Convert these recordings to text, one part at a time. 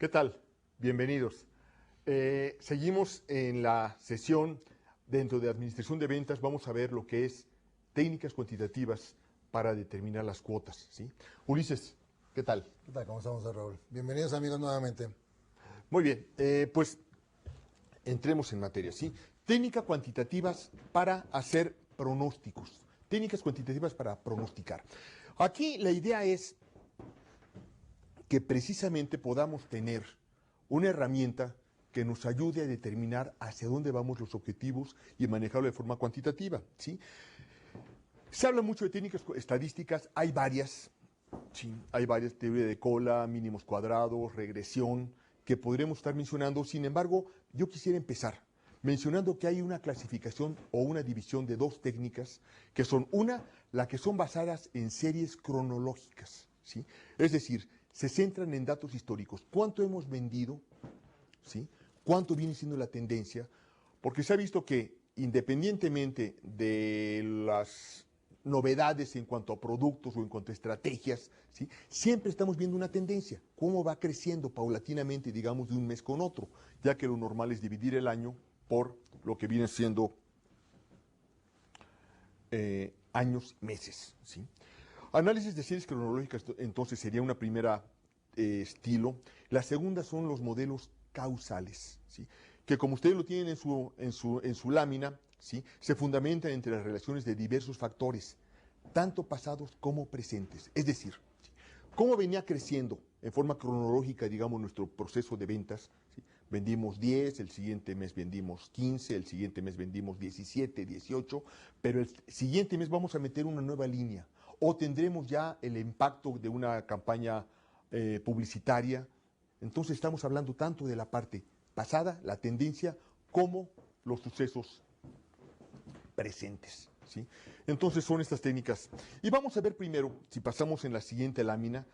¿Qué tal? Bienvenidos. Seguimos en la sesión dentro de Administración de Ventas. Vamos a ver lo que es técnicas cuantitativas para determinar las cuotas, ¿sí? Ulises, ¿qué tal? ¿Qué tal? ¿Cómo estamos, Raúl? Bienvenidos, amigos, nuevamente. Muy bien, pues entremos en materia, ¿sí? Técnicas cuantitativas para hacer pronósticos. Técnicas cuantitativas para pronosticar. Aquí la idea es que precisamente podamos tener una herramienta que nos ayude a determinar hacia dónde vamos los objetivos y manejarlo de forma cuantitativa, ¿sí? Se habla mucho de técnicas estadísticas, hay varias, ¿sí? Hay varias, teoría de cola, mínimos cuadrados, regresión, que podremos estar mencionando. Sin embargo, yo quisiera empezar mencionando que hay una clasificación o una división de dos técnicas, que son la que son basadas en series cronológicas, ¿sí? Es decir, se centran en datos históricos. ¿Cuánto hemos vendido? ¿Sí? ¿Cuánto viene siendo la tendencia? Porque se ha visto que independientemente de las novedades en cuanto a productos o en cuanto a estrategias, ¿sí? Siempre estamos viendo una tendencia, cómo va creciendo paulatinamente, digamos, de un mes con otro, ya que lo normal es dividir el año por lo que viene siendo años, meses, ¿sí? Análisis de series cronológicas, entonces, sería una primera estilo. La segunda son los modelos causales, ¿sí? Que como ustedes lo tienen en su lámina, ¿sí? Se fundamentan entre las relaciones de diversos factores, tanto pasados como presentes. Es decir, ¿sí? Cómo venía creciendo en forma cronológica, digamos, nuestro proceso de ventas, ¿sí? Vendimos 10, el siguiente mes vendimos 15, el siguiente mes vendimos 17, 18, pero el siguiente mes vamos a meter una nueva línea, o tendremos ya el impacto de una campaña publicitaria. Entonces estamos hablando tanto de la parte pasada, la tendencia, como los sucesos presentes, ¿sí? Entonces son estas técnicas. Y vamos a ver primero, si pasamos en la siguiente lámina,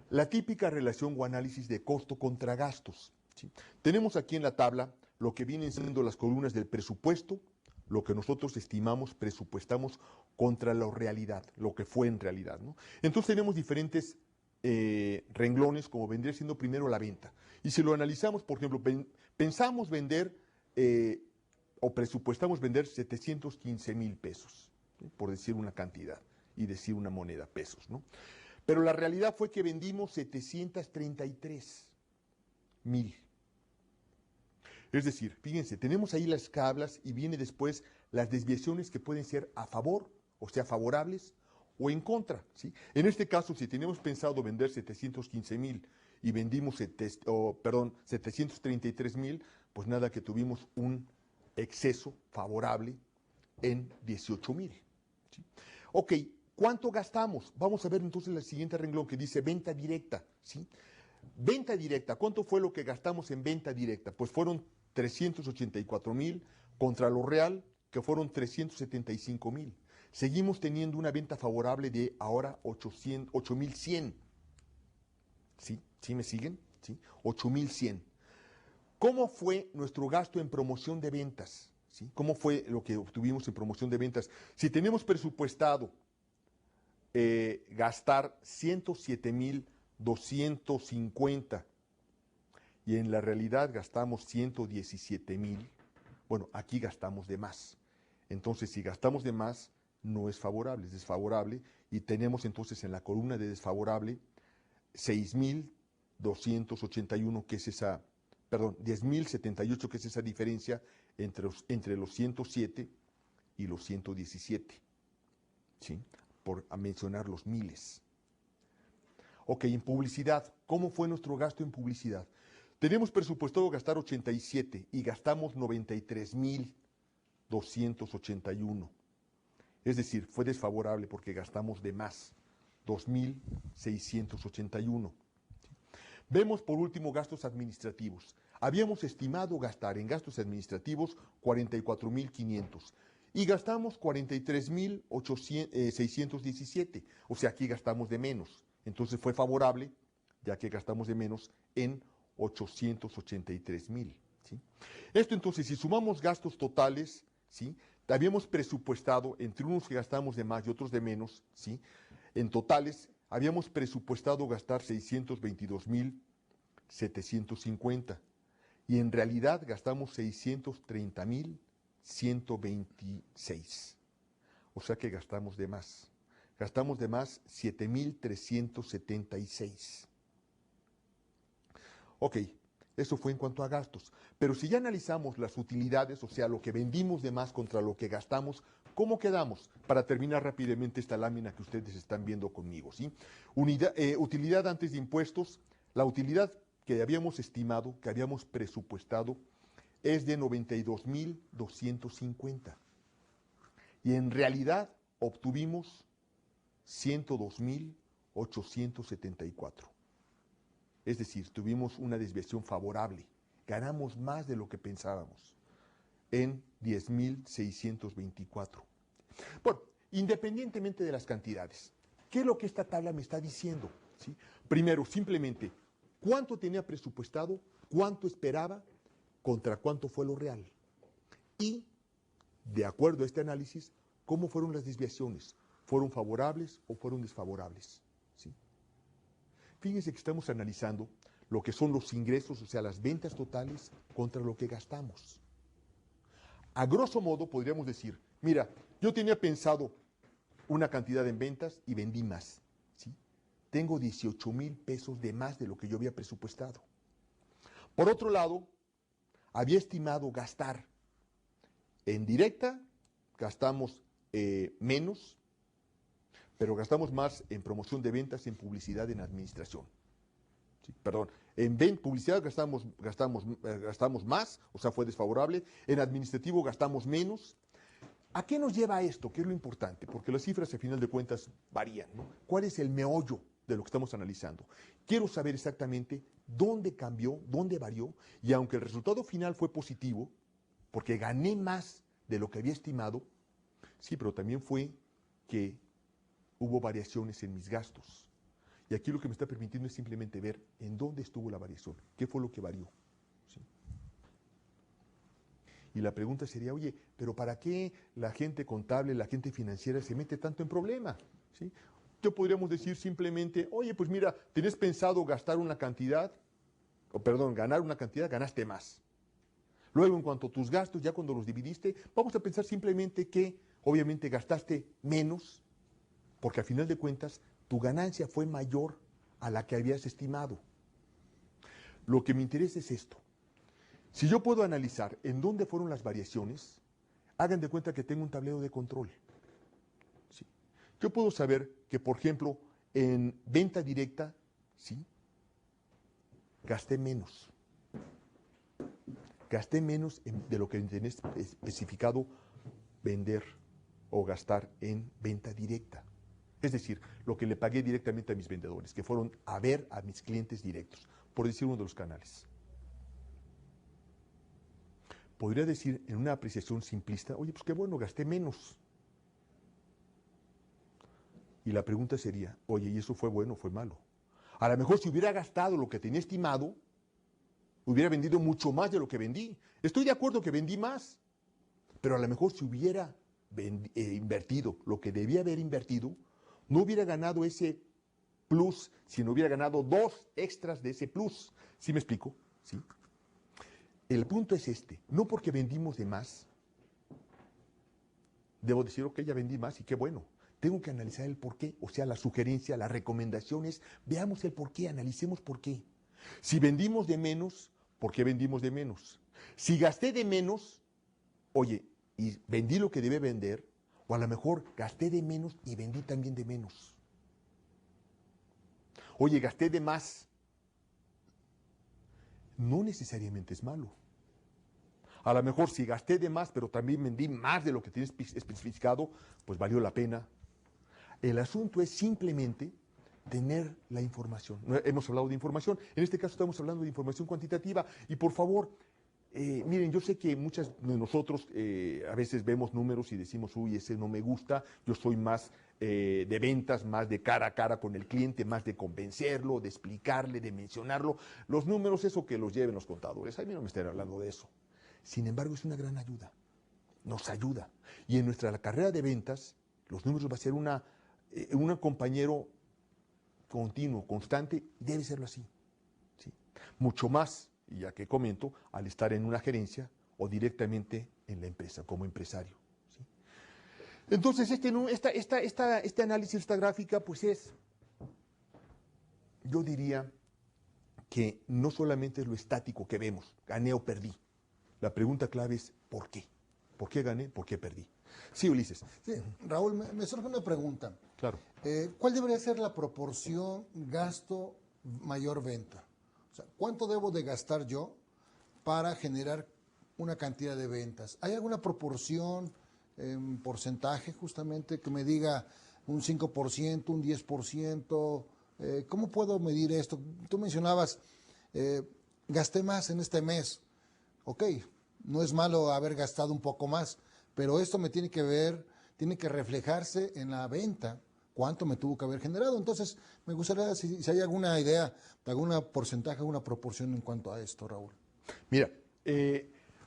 la típica relación o análisis de costo contra gastos, ¿sí? Tenemos aquí en la tabla lo que vienen siendo las columnas del presupuesto, lo que nosotros estimamos, presupuestamos contra la realidad, lo que fue en realidad, ¿no? Entonces tenemos diferentes renglones, como vendría siendo primero la venta. Y si lo analizamos, por ejemplo, pensamos vender o presupuestamos vender 715,000 pesos, ¿sí? Por decir una cantidad y decir una moneda, pesos, ¿no? Pero la realidad fue que vendimos 733,000. Es decir, fíjense, tenemos ahí las tablas y viene después las desviaciones que pueden ser a favor, o sea, favorables, o en contra, ¿sí? En este caso, si teníamos pensado vender 715,000 y vendimos 733,000, pues nada, que tuvimos un exceso favorable en 18,000, ¿sí? Ok, ¿cuánto gastamos? Vamos a ver entonces el siguiente renglón que dice venta directa, ¿sí? Venta directa, ¿cuánto fue lo que gastamos en venta directa? Pues fueron 384,000 contra lo real, que fueron 375,000. Seguimos teniendo una venta favorable de ahora 8,100. ¿Sí? ¿Sí me siguen? ¿Sí? 8,100. ¿Cómo fue nuestro gasto en promoción de ventas? ¿Sí? ¿Cómo fue lo que obtuvimos en promoción de ventas? Si tenemos presupuestado gastar 107,250 y en la realidad gastamos 117,000, bueno, aquí gastamos de más. Entonces, si gastamos de más, no es favorable, es desfavorable, y tenemos entonces en la columna de desfavorable 6,281, que es esa, perdón, 10,078, que es esa diferencia entre los 107 y los 117, ¿sí? Por mencionar los miles. Ok, en publicidad, ¿cómo fue nuestro gasto en publicidad? Tenemos presupuestado gastar 87 y gastamos 93,281. Es decir, fue desfavorable porque gastamos de más, 2,681. Vemos por último gastos administrativos. Habíamos estimado gastar en gastos administrativos 44,500 y gastamos 43,617. O sea, aquí gastamos de menos. Entonces fue favorable, ya que gastamos de menos en 883,000. ¿Sí? Esto entonces, si sumamos gastos totales, ¿sí? Habíamos presupuestado, entre unos que gastamos de más y otros de menos, ¿sí? En totales, habíamos presupuestado gastar 622,000 750. Y en realidad gastamos 630,126. O sea que gastamos de más. Gastamos de más 7,376. Ok, eso fue en cuanto a gastos. Pero si ya analizamos las utilidades, o sea, lo que vendimos de más contra lo que gastamos, ¿cómo quedamos? Para terminar rápidamente esta lámina que ustedes están viendo conmigo, ¿sí? Utilidad antes de impuestos. La utilidad que habíamos estimado, que habíamos presupuestado, es de 92,250. Y en realidad obtuvimos 102,874. Es decir, tuvimos una desviación favorable. Ganamos más de lo que pensábamos, en 10,624. Bueno, independientemente de las cantidades, ¿qué es lo que esta tabla me está diciendo? ¿Sí? Primero, simplemente, ¿cuánto tenía presupuestado? ¿Cuánto esperaba? ¿Contra cuánto fue lo real? Y, de acuerdo a este análisis, ¿cómo fueron las desviaciones? ¿Fueron favorables o fueron desfavorables? ¿Sí? Fíjense que estamos analizando lo que son los ingresos, o sea, las ventas totales contra lo que gastamos. A grosso modo podríamos decir, mira, yo tenía pensado una cantidad en ventas y vendí más, ¿sí? Tengo 18,000 pesos de más de lo que yo había presupuestado. Por otro lado, había estimado gastar en directa, gastamos menos, pero gastamos más en promoción de ventas, en publicidad, en administración. Sí, perdón, en publicidad gastamos más, o sea, fue desfavorable. En administrativo gastamos menos. ¿A qué nos lleva esto? ¿Qué es lo importante? Porque las cifras, al final de cuentas, varían, ¿no? ¿Cuál es el meollo de lo que estamos analizando? Quiero saber exactamente dónde cambió, dónde varió, y aunque el resultado final fue positivo, porque gané más de lo que había estimado, sí, pero también fue que hubo variaciones en mis gastos. Y aquí lo que me está permitiendo es simplemente ver en dónde estuvo la variación, qué fue lo que varió. ¿Sí? Y la pregunta sería, oye, ¿pero para qué la gente contable, la gente financiera se mete tanto en problema? ¿Sí? Yo podríamos decir simplemente, oye, pues mira, ¿tenés pensado gastar una cantidad? Ganar una cantidad, ganaste más. Luego, en cuanto a tus gastos, ya cuando los dividiste, vamos a pensar simplemente que, obviamente, gastaste menos, porque al final de cuentas, tu ganancia fue mayor a la que habías estimado. Lo que me interesa es esto. Si yo puedo analizar en dónde fueron las variaciones, hagan de cuenta que tengo un tablero de control. ¿Sí? Yo puedo saber que, por ejemplo, en venta directa, ¿sí? Gasté menos. Gasté menos de lo que tenía especificado vender o gastar en venta directa. Es decir, lo que le pagué directamente a mis vendedores, que fueron a ver a mis clientes directos, por decir uno de los canales. Podría decir en una apreciación simplista, oye, pues qué bueno, gasté menos. Y la pregunta sería, oye, ¿y eso fue bueno o fue malo? A lo mejor si hubiera gastado lo que tenía estimado, hubiera vendido mucho más de lo que vendí. Estoy de acuerdo que vendí más, pero a lo mejor si hubiera invertido lo que debía haber invertido, no hubiera ganado ese plus, sino hubiera ganado 2 extras de ese plus. ¿Sí me explico? ¿Sí? El punto es este, no porque vendimos de más, debo decir, ok, ya vendí más y qué bueno. Tengo que analizar el por qué, o sea, la sugerencia, las recomendaciones, veamos el por qué, analicemos por qué. Si vendimos de menos, ¿por qué vendimos de menos? Si gasté de menos, oye, y vendí lo que debe vender, o a lo mejor gasté de menos y vendí también de menos. Oye, gasté de más. No necesariamente es malo. A lo mejor si gasté de más, pero también vendí más de lo que tienes especificado, pues valió la pena. El asunto es simplemente tener la información. Hemos hablado de información, en este caso estamos hablando de información cuantitativa. Y por favor, miren, yo sé que muchos de nosotros a veces vemos números y decimos, uy, ese no me gusta, yo soy más de ventas, más de cara a cara con el cliente, más de convencerlo, de explicarle, de mencionarlo. Los números, eso que los lleven los contadores, a mí no me estén hablando de eso. Sin embargo, es una gran ayuda, nos ayuda. Y en nuestra carrera de ventas, los números va a ser un compañero continuo, constante, debe serlo así. ¿Sí? Mucho más, y ya que comento, al estar en una gerencia o directamente en la empresa, como empresario. ¿Sí? Entonces, este análisis, esta gráfica, pues yo diría que no solamente es lo estático que vemos, gané o perdí. La pregunta clave es ¿por qué? ¿Por qué gané? ¿Por qué perdí? Sí, Ulises. Sí, Raúl, me surge una pregunta. Claro. ¿Cuál debería ser la proporción gasto mayor venta? O sea, ¿cuánto debo de gastar yo para generar una cantidad de ventas? ¿Hay alguna proporción, porcentaje justamente que me diga un 5%, un 10%? ¿Cómo puedo medir esto? Tú mencionabas, gasté más en este mes. Ok, no es malo haber gastado un poco más, pero esto me tiene tiene que reflejarse en la venta, cuánto me tuvo que haber generado. Entonces, me gustaría si hay alguna idea, algún porcentaje, alguna proporción en cuanto a esto, Raúl. Mira,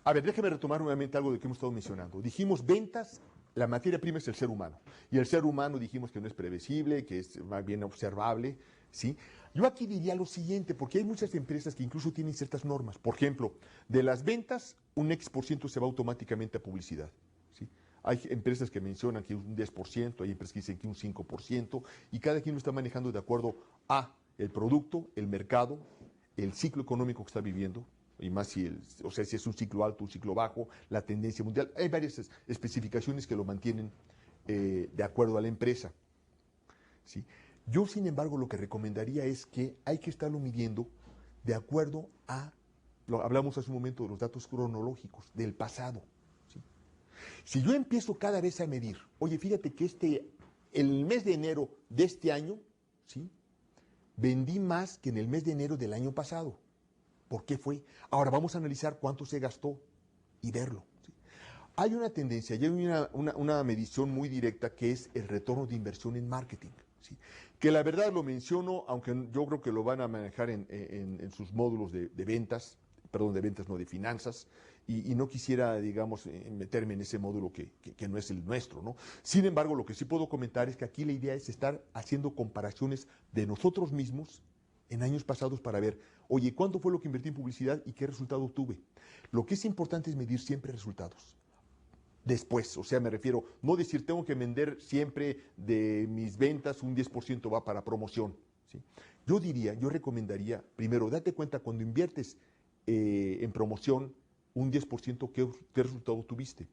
a ver, déjeme retomar nuevamente algo de que hemos estado mencionando. Dijimos ventas, la materia prima es el ser humano. Y el ser humano dijimos que no es previsible, que es más bien observable, ¿sí? Yo aquí diría lo siguiente, porque hay muchas empresas que incluso tienen ciertas normas. Por ejemplo, de las ventas, un X% se va automáticamente a publicidad, ¿sí? Hay empresas que mencionan que un 10%, hay empresas que dicen que un 5%, y cada quien lo está manejando de acuerdo a el producto, el mercado, el ciclo económico que está viviendo, y más si si es un ciclo alto, un ciclo bajo, la tendencia mundial. Hay varias especificaciones que lo mantienen de acuerdo a la empresa, ¿sí? Yo, sin embargo, lo que recomendaría es que hay que estarlo midiendo de acuerdo a, hablamos hace un momento de los datos cronológicos del pasado, ¿sí? Si yo empiezo cada vez a medir, oye, fíjate que el mes de enero de este año, ¿sí?, vendí más que en el mes de enero del año pasado. ¿Por qué fue? Ahora vamos a analizar cuánto se gastó y verlo, ¿sí? Hay una tendencia, hay una medición muy directa que es el retorno de inversión en marketing, ¿sí? Que la verdad lo menciono, aunque yo creo que lo van a manejar en sus módulos de ventas, perdón, de ventas, no de finanzas, y no quisiera, digamos, meterme en ese módulo que no es el nuestro, ¿no? Sin embargo, lo que sí puedo comentar es que aquí la idea es estar haciendo comparaciones de nosotros mismos en años pasados para ver, oye, ¿cuánto fue lo que invertí en publicidad y qué resultado tuve? Lo que es importante es medir siempre resultados. Después, o sea, me refiero, no decir tengo que vender siempre de mis ventas, un 10% va para promoción, ¿sí? Yo recomendaría, primero, date cuenta cuando inviertes en promoción, un 10%, ¿qué resultado tuviste?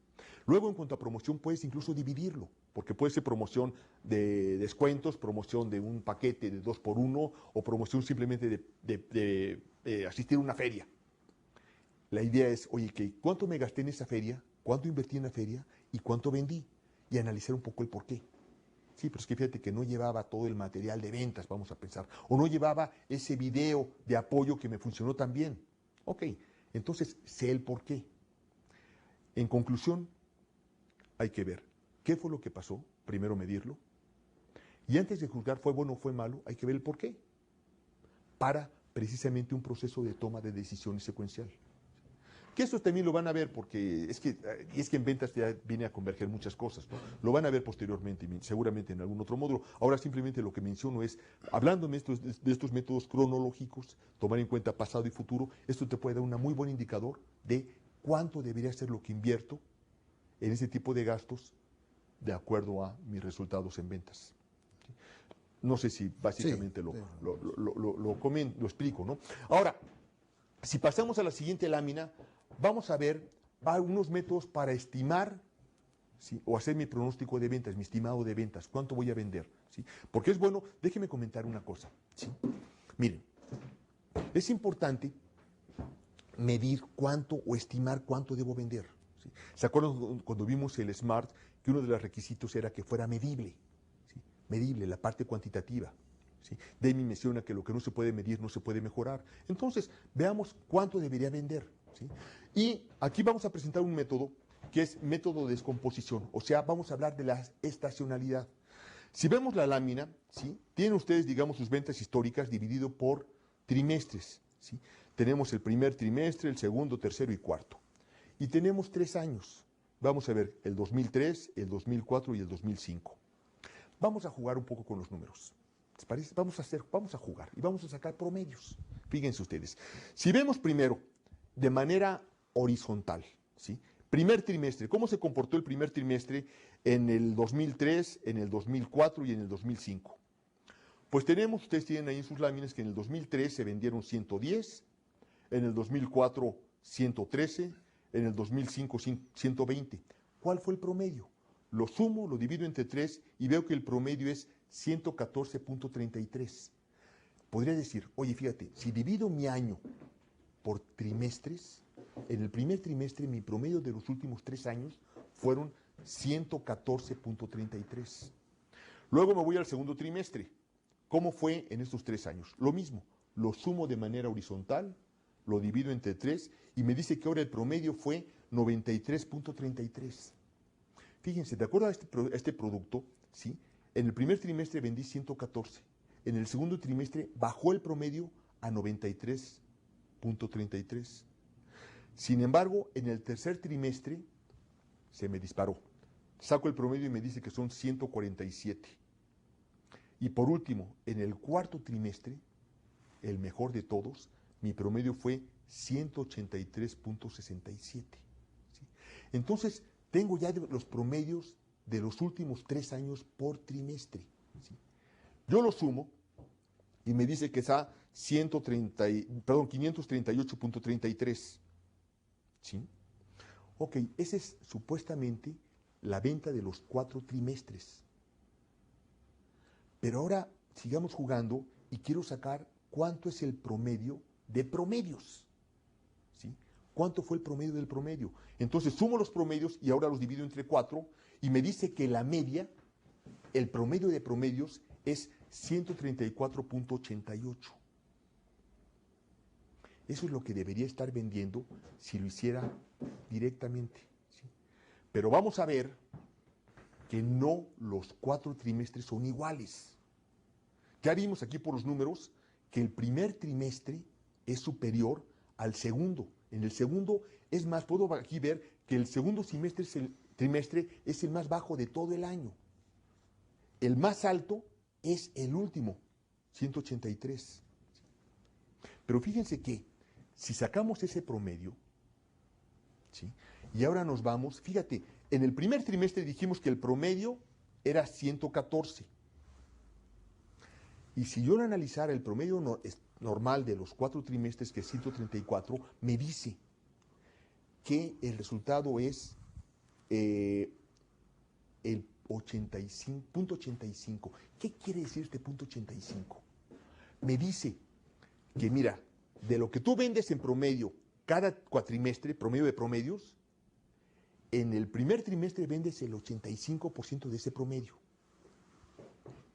Luego, en cuanto a promoción, puedes incluso dividirlo, porque puede ser promoción de descuentos, promoción de un paquete de 2x1 o promoción simplemente de asistir a una feria. La idea es, oye, ¿cuánto me gasté en esa feria? ¿Cuánto invertí en la feria? ¿Y cuánto vendí? Y analizar un poco el porqué. Sí, pero es que fíjate que no llevaba todo el material de ventas, vamos a pensar, o no llevaba ese video de apoyo que me funcionó tan bien. Ok, entonces sé el porqué. En conclusión, hay que ver qué fue lo que pasó, primero medirlo, y antes de juzgar fue bueno o fue malo, hay que ver el porqué, para precisamente un proceso de toma de decisiones secuencial. Que eso también lo van a ver porque es que en ventas ya viene a converger muchas cosas, ¿no? Lo van a ver posteriormente, seguramente en algún otro módulo. Ahora simplemente lo que menciono es, hablando de estos métodos cronológicos, tomar en cuenta pasado y futuro, esto te puede dar un muy buen indicador de cuánto debería ser lo que invierto en ese tipo de gastos de acuerdo a mis resultados en ventas. ¿Sí? No sé si básicamente lo explico, ¿no? Ahora, si pasamos a la siguiente lámina, vamos a ver algunos métodos para estimar, ¿sí?, o hacer mi pronóstico de ventas, mi estimado de ventas, cuánto voy a vender, ¿sí? Porque es bueno, déjenme comentar una cosa, ¿sí? Miren, es importante medir cuánto o estimar cuánto debo vender, ¿sí? ¿Se acuerdan cuando vimos el SMART, que uno de los requisitos era que fuera medible, ¿sí? Medible, la parte cuantitativa, ¿sí? Demi menciona que lo que no se puede medir no se puede mejorar. Entonces, veamos cuánto debería vender, ¿sí? Y aquí vamos a presentar un método que es método de descomposición, o sea, vamos a hablar de la estacionalidad. Si vemos la lámina, ¿sí?, tienen ustedes, digamos, sus ventas históricas dividido por trimestres, ¿sí? Tenemos el primer trimestre, el segundo, tercero y cuarto. Y tenemos 3 años. Vamos a ver el 2003, el 2004 y el 2005. Vamos a jugar un poco con los números. ¿Les parece? Vamos a jugar y vamos a sacar promedios. Fíjense ustedes. Si vemos primero de manera horizontal, ¿sí? Primer trimestre, ¿cómo se comportó el primer trimestre en el 2003, en el 2004 y en el 2005? Pues tenemos, ustedes tienen ahí en sus láminas que en el 2003 se vendieron 110, en el 2004 113, en el 2005 120. ¿Cuál fue el promedio? Lo sumo, lo divido entre 3 y veo que el promedio es 114.33. Podría decir, oye, fíjate, si divido mi año por trimestres, en el primer trimestre mi promedio de los últimos 3 años fueron 114.33. Luego me voy al segundo trimestre. ¿Cómo fue en estos 3 años? Lo mismo, lo sumo de manera horizontal, lo divido entre 3 y me dice que ahora el promedio fue 93.33. Fíjense, de acuerdo a este producto, ¿sí? En el primer trimestre vendí 114. En el segundo trimestre bajó el promedio a 93.33. Sin embargo, en el tercer trimestre se me disparó. Saco el promedio y me dice que son 147. Y por último, en el cuarto trimestre, el mejor de todos, mi promedio fue 183.67. ¿Sí? Entonces, tengo ya los promedios de los últimos 3 años por trimestre. ¿Sí? Yo lo sumo y me dice que está 538.33. ¿Sí? Ok, esa es supuestamente la venta de los 4 trimestres. Pero ahora sigamos jugando y quiero sacar cuánto es el promedio de promedios. ¿Sí? ¿Cuánto fue el promedio del promedio? Entonces sumo los promedios y ahora los divido entre 4 y me dice que la media, el promedio de promedios es 134.88. Eso es lo que debería estar vendiendo si lo hiciera directamente. ¿Sí? Pero vamos a ver que no los 4 trimestres son iguales. Ya vimos aquí por los números que el primer trimestre es superior al segundo. En el segundo, es más, puedo aquí ver que el segundo trimestre es el más bajo de todo el año. El más alto es el último, 183. Pero fíjense que si sacamos ese promedio, ¿sí? Y ahora nos vamos, fíjate, en el primer trimestre dijimos que el promedio era 114. Y si yo analizara el promedio normal de los 4 trimestres, que es 134, me dice que el resultado es el 85.85. ¿Qué quiere decir este punto 85? Me dice que, mira, de lo que tú vendes en promedio cada cuatrimestre, promedio de promedios, en el primer trimestre vendes el 85% de ese promedio.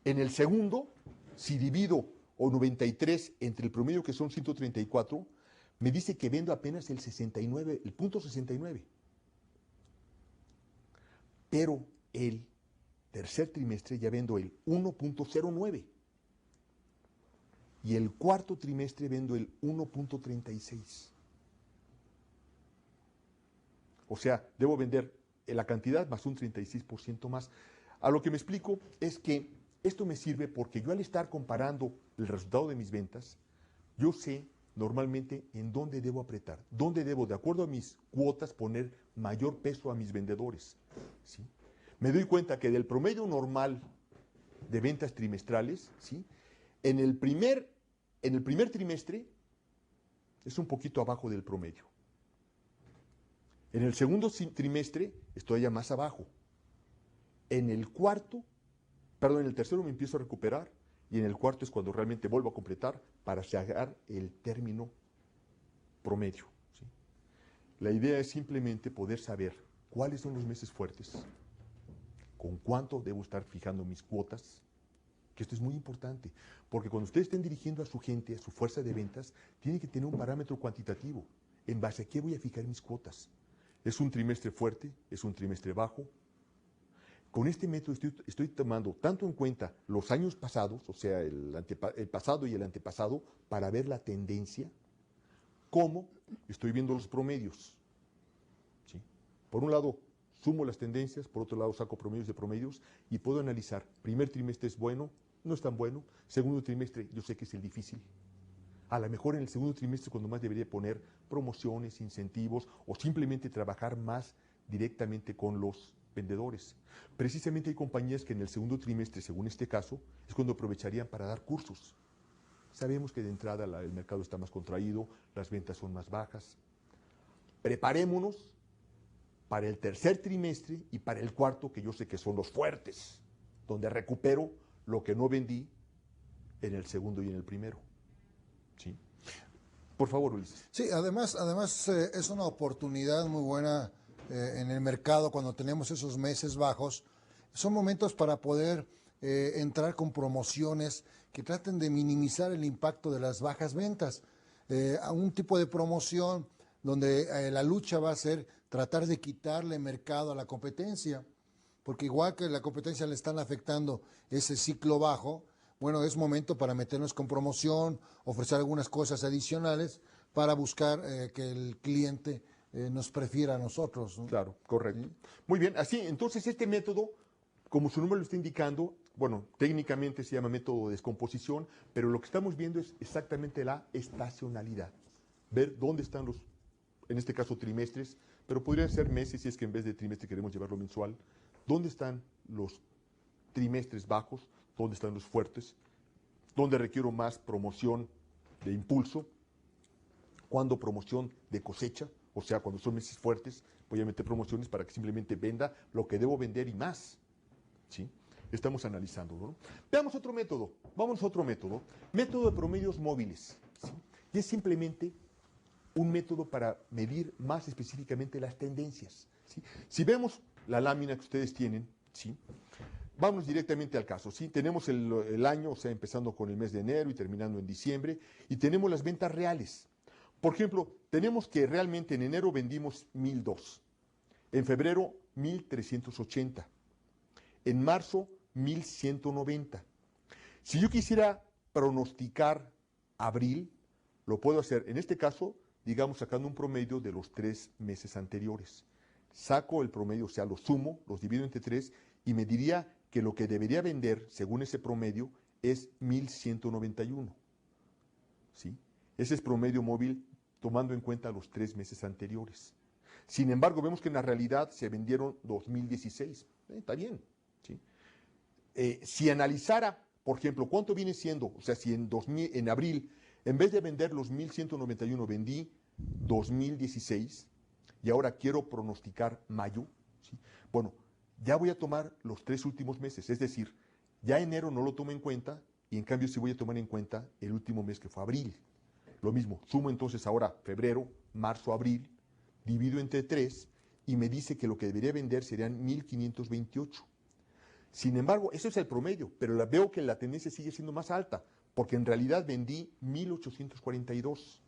En el segundo, si divido o 93 entre el promedio, que son 134, me dice que vendo apenas el 69, el punto 69. Pero el tercer trimestre ya vendo el 1.09. Y el cuarto trimestre vendo el 1.36. O sea, debo vender la cantidad más un 36% más. A lo que me explico es que esto me sirve porque yo al estar comparando el resultado de mis ventas, yo sé normalmente en dónde debo apretar, dónde debo, de acuerdo a mis cuotas, poner mayor peso a mis vendedores. ¿Sí? Me doy cuenta que del promedio normal de ventas trimestrales, ¿sí? En el primer trimestre es un poquito abajo del promedio. En el segundo trimestre estoy ya más abajo. En el tercero me empiezo a recuperar y en el cuarto es cuando realmente vuelvo a completar para llegar el término promedio. ¿Sí? La idea es simplemente poder saber cuáles son los meses fuertes, con cuánto debo estar fijando mis cuotas, que esto es muy importante, porque cuando ustedes estén dirigiendo a su gente, a su fuerza de ventas, tienen que tener un parámetro cuantitativo. ¿En base a qué voy a fijar mis cuotas? ¿Es un trimestre fuerte? ¿Es un trimestre bajo? Con este método estoy tomando tanto en cuenta los años pasados, o sea, el pasado y el antepasado, para ver la tendencia, como estoy viendo los promedios. ¿Sí? Por un lado, sumo las tendencias, por otro lado, saco promedios de promedios y puedo analizar, primer trimestre es bueno, no es tan bueno, segundo trimestre yo sé que es el difícil. A lo mejor en el segundo trimestre cuando más debería poner promociones, incentivos o simplemente trabajar más directamente con los vendedores. Precisamente hay compañías que en el segundo trimestre, según este caso, es cuando aprovecharían para dar cursos. Sabemos que de entrada el mercado está más contraído, las ventas son más bajas. Preparémonos para el tercer trimestre y para el cuarto, que yo sé que son los fuertes, donde recupero lo que no vendí en el segundo y en el primero. ¿Sí? Por favor, Ulises. Sí, además es una oportunidad muy buena en el mercado cuando tenemos esos meses bajos. Son momentos para poder entrar con promociones que traten de minimizar el impacto de las bajas ventas. A un tipo de promoción donde la lucha va a ser tratar de quitarle mercado a la competencia, porque igual que la competencia le están afectando ese ciclo bajo, bueno, es momento para meternos con promoción, ofrecer algunas cosas adicionales para buscar que el cliente nos prefiera a nosotros, ¿no? Claro, correcto. ¿Sí? Muy bien, así, entonces este método, como su nombre lo está indicando, bueno, técnicamente se llama método de descomposición, pero lo que estamos viendo es exactamente la estacionalidad. Ver dónde están los, en este caso trimestres, pero podrían ser meses si es que en vez de trimestre queremos llevarlo mensual. ¿Dónde están los trimestres bajos? ¿Dónde están los fuertes? ¿Dónde requiero más promoción de impulso? ¿Cuándo promoción de cosecha? O sea, cuando son meses fuertes, voy a meter promociones para que simplemente venda lo que debo vender y más. ¿Sí? Estamos analizándolo, ¿no? Veamos otro método. Vamos a otro método. Método de promedios móviles. ¿Sí? Y es simplemente un método para medir más específicamente las tendencias. ¿Sí? Si vemos la lámina que ustedes tienen, ¿sí? Vamos directamente al caso. ¿Sí? Tenemos el año, o sea, empezando con el mes de enero y terminando en diciembre, y tenemos las ventas reales. Por ejemplo, tenemos que realmente en enero vendimos 1,002, en febrero 1,380, en marzo 1,190. Si yo quisiera pronosticar abril, lo puedo hacer, en este caso, digamos, sacando un promedio de los 3 meses anteriores. Saco el promedio, o sea, lo sumo, los divido entre 3 y me diría que lo que debería vender, según ese promedio, es 1,191. ¿Sí? Ese es promedio móvil tomando en cuenta los 3 meses anteriores. Sin embargo, vemos que en la realidad se vendieron 2,016. Está bien. ¿Sí? Si analizara, por ejemplo, cuánto viene siendo, o sea, si en abril, en vez de vender los 1,191, vendí 2,016 y ahora quiero pronosticar mayo, ¿sí? Bueno, ya voy a tomar los 3 últimos meses, es decir, ya enero no lo tomo en cuenta y en cambio sí voy a tomar en cuenta el último mes que fue abril. Lo mismo, sumo entonces ahora febrero, marzo, abril, divido entre 3 y me dice que lo que debería vender serían 1,528. Sin embargo, eso es el promedio, pero veo que la tendencia sigue siendo más alta, porque en realidad vendí 1,842.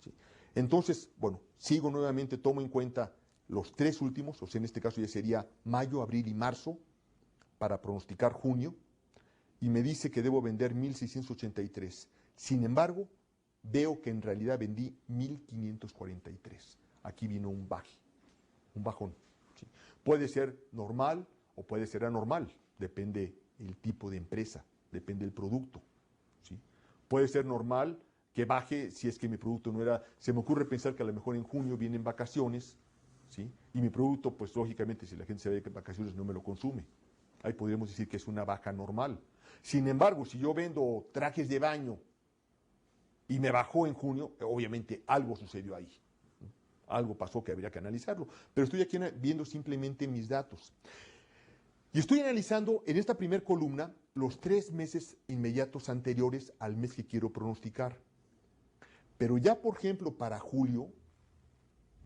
¿Sí? Entonces, bueno, sigo nuevamente, tomo en cuenta los 3 últimos, o sea, en este caso ya sería mayo, abril y marzo, para pronosticar junio, y me dice que debo vender 1,683. Sin embargo, veo que en realidad vendí 1,543. Aquí vino un bajón. ¿Sí? Puede ser normal o puede ser anormal, depende el tipo de empresa, depende del producto. ¿Sí? Puede ser normal que baje si es que mi producto no era, se me ocurre pensar que a lo mejor en junio vienen vacaciones, ¿sí? Y mi producto, pues lógicamente si la gente se ve que en vacaciones no me lo consume. Ahí podríamos decir que es una baja normal. Sin embargo, si yo vendo trajes de baño y me bajó en junio, obviamente algo sucedió ahí. Algo pasó que habría que analizarlo. Pero estoy aquí viendo simplemente mis datos. Y estoy analizando en esta primera columna los 3 meses inmediatos anteriores al mes que quiero pronosticar. Pero ya, por ejemplo, para julio,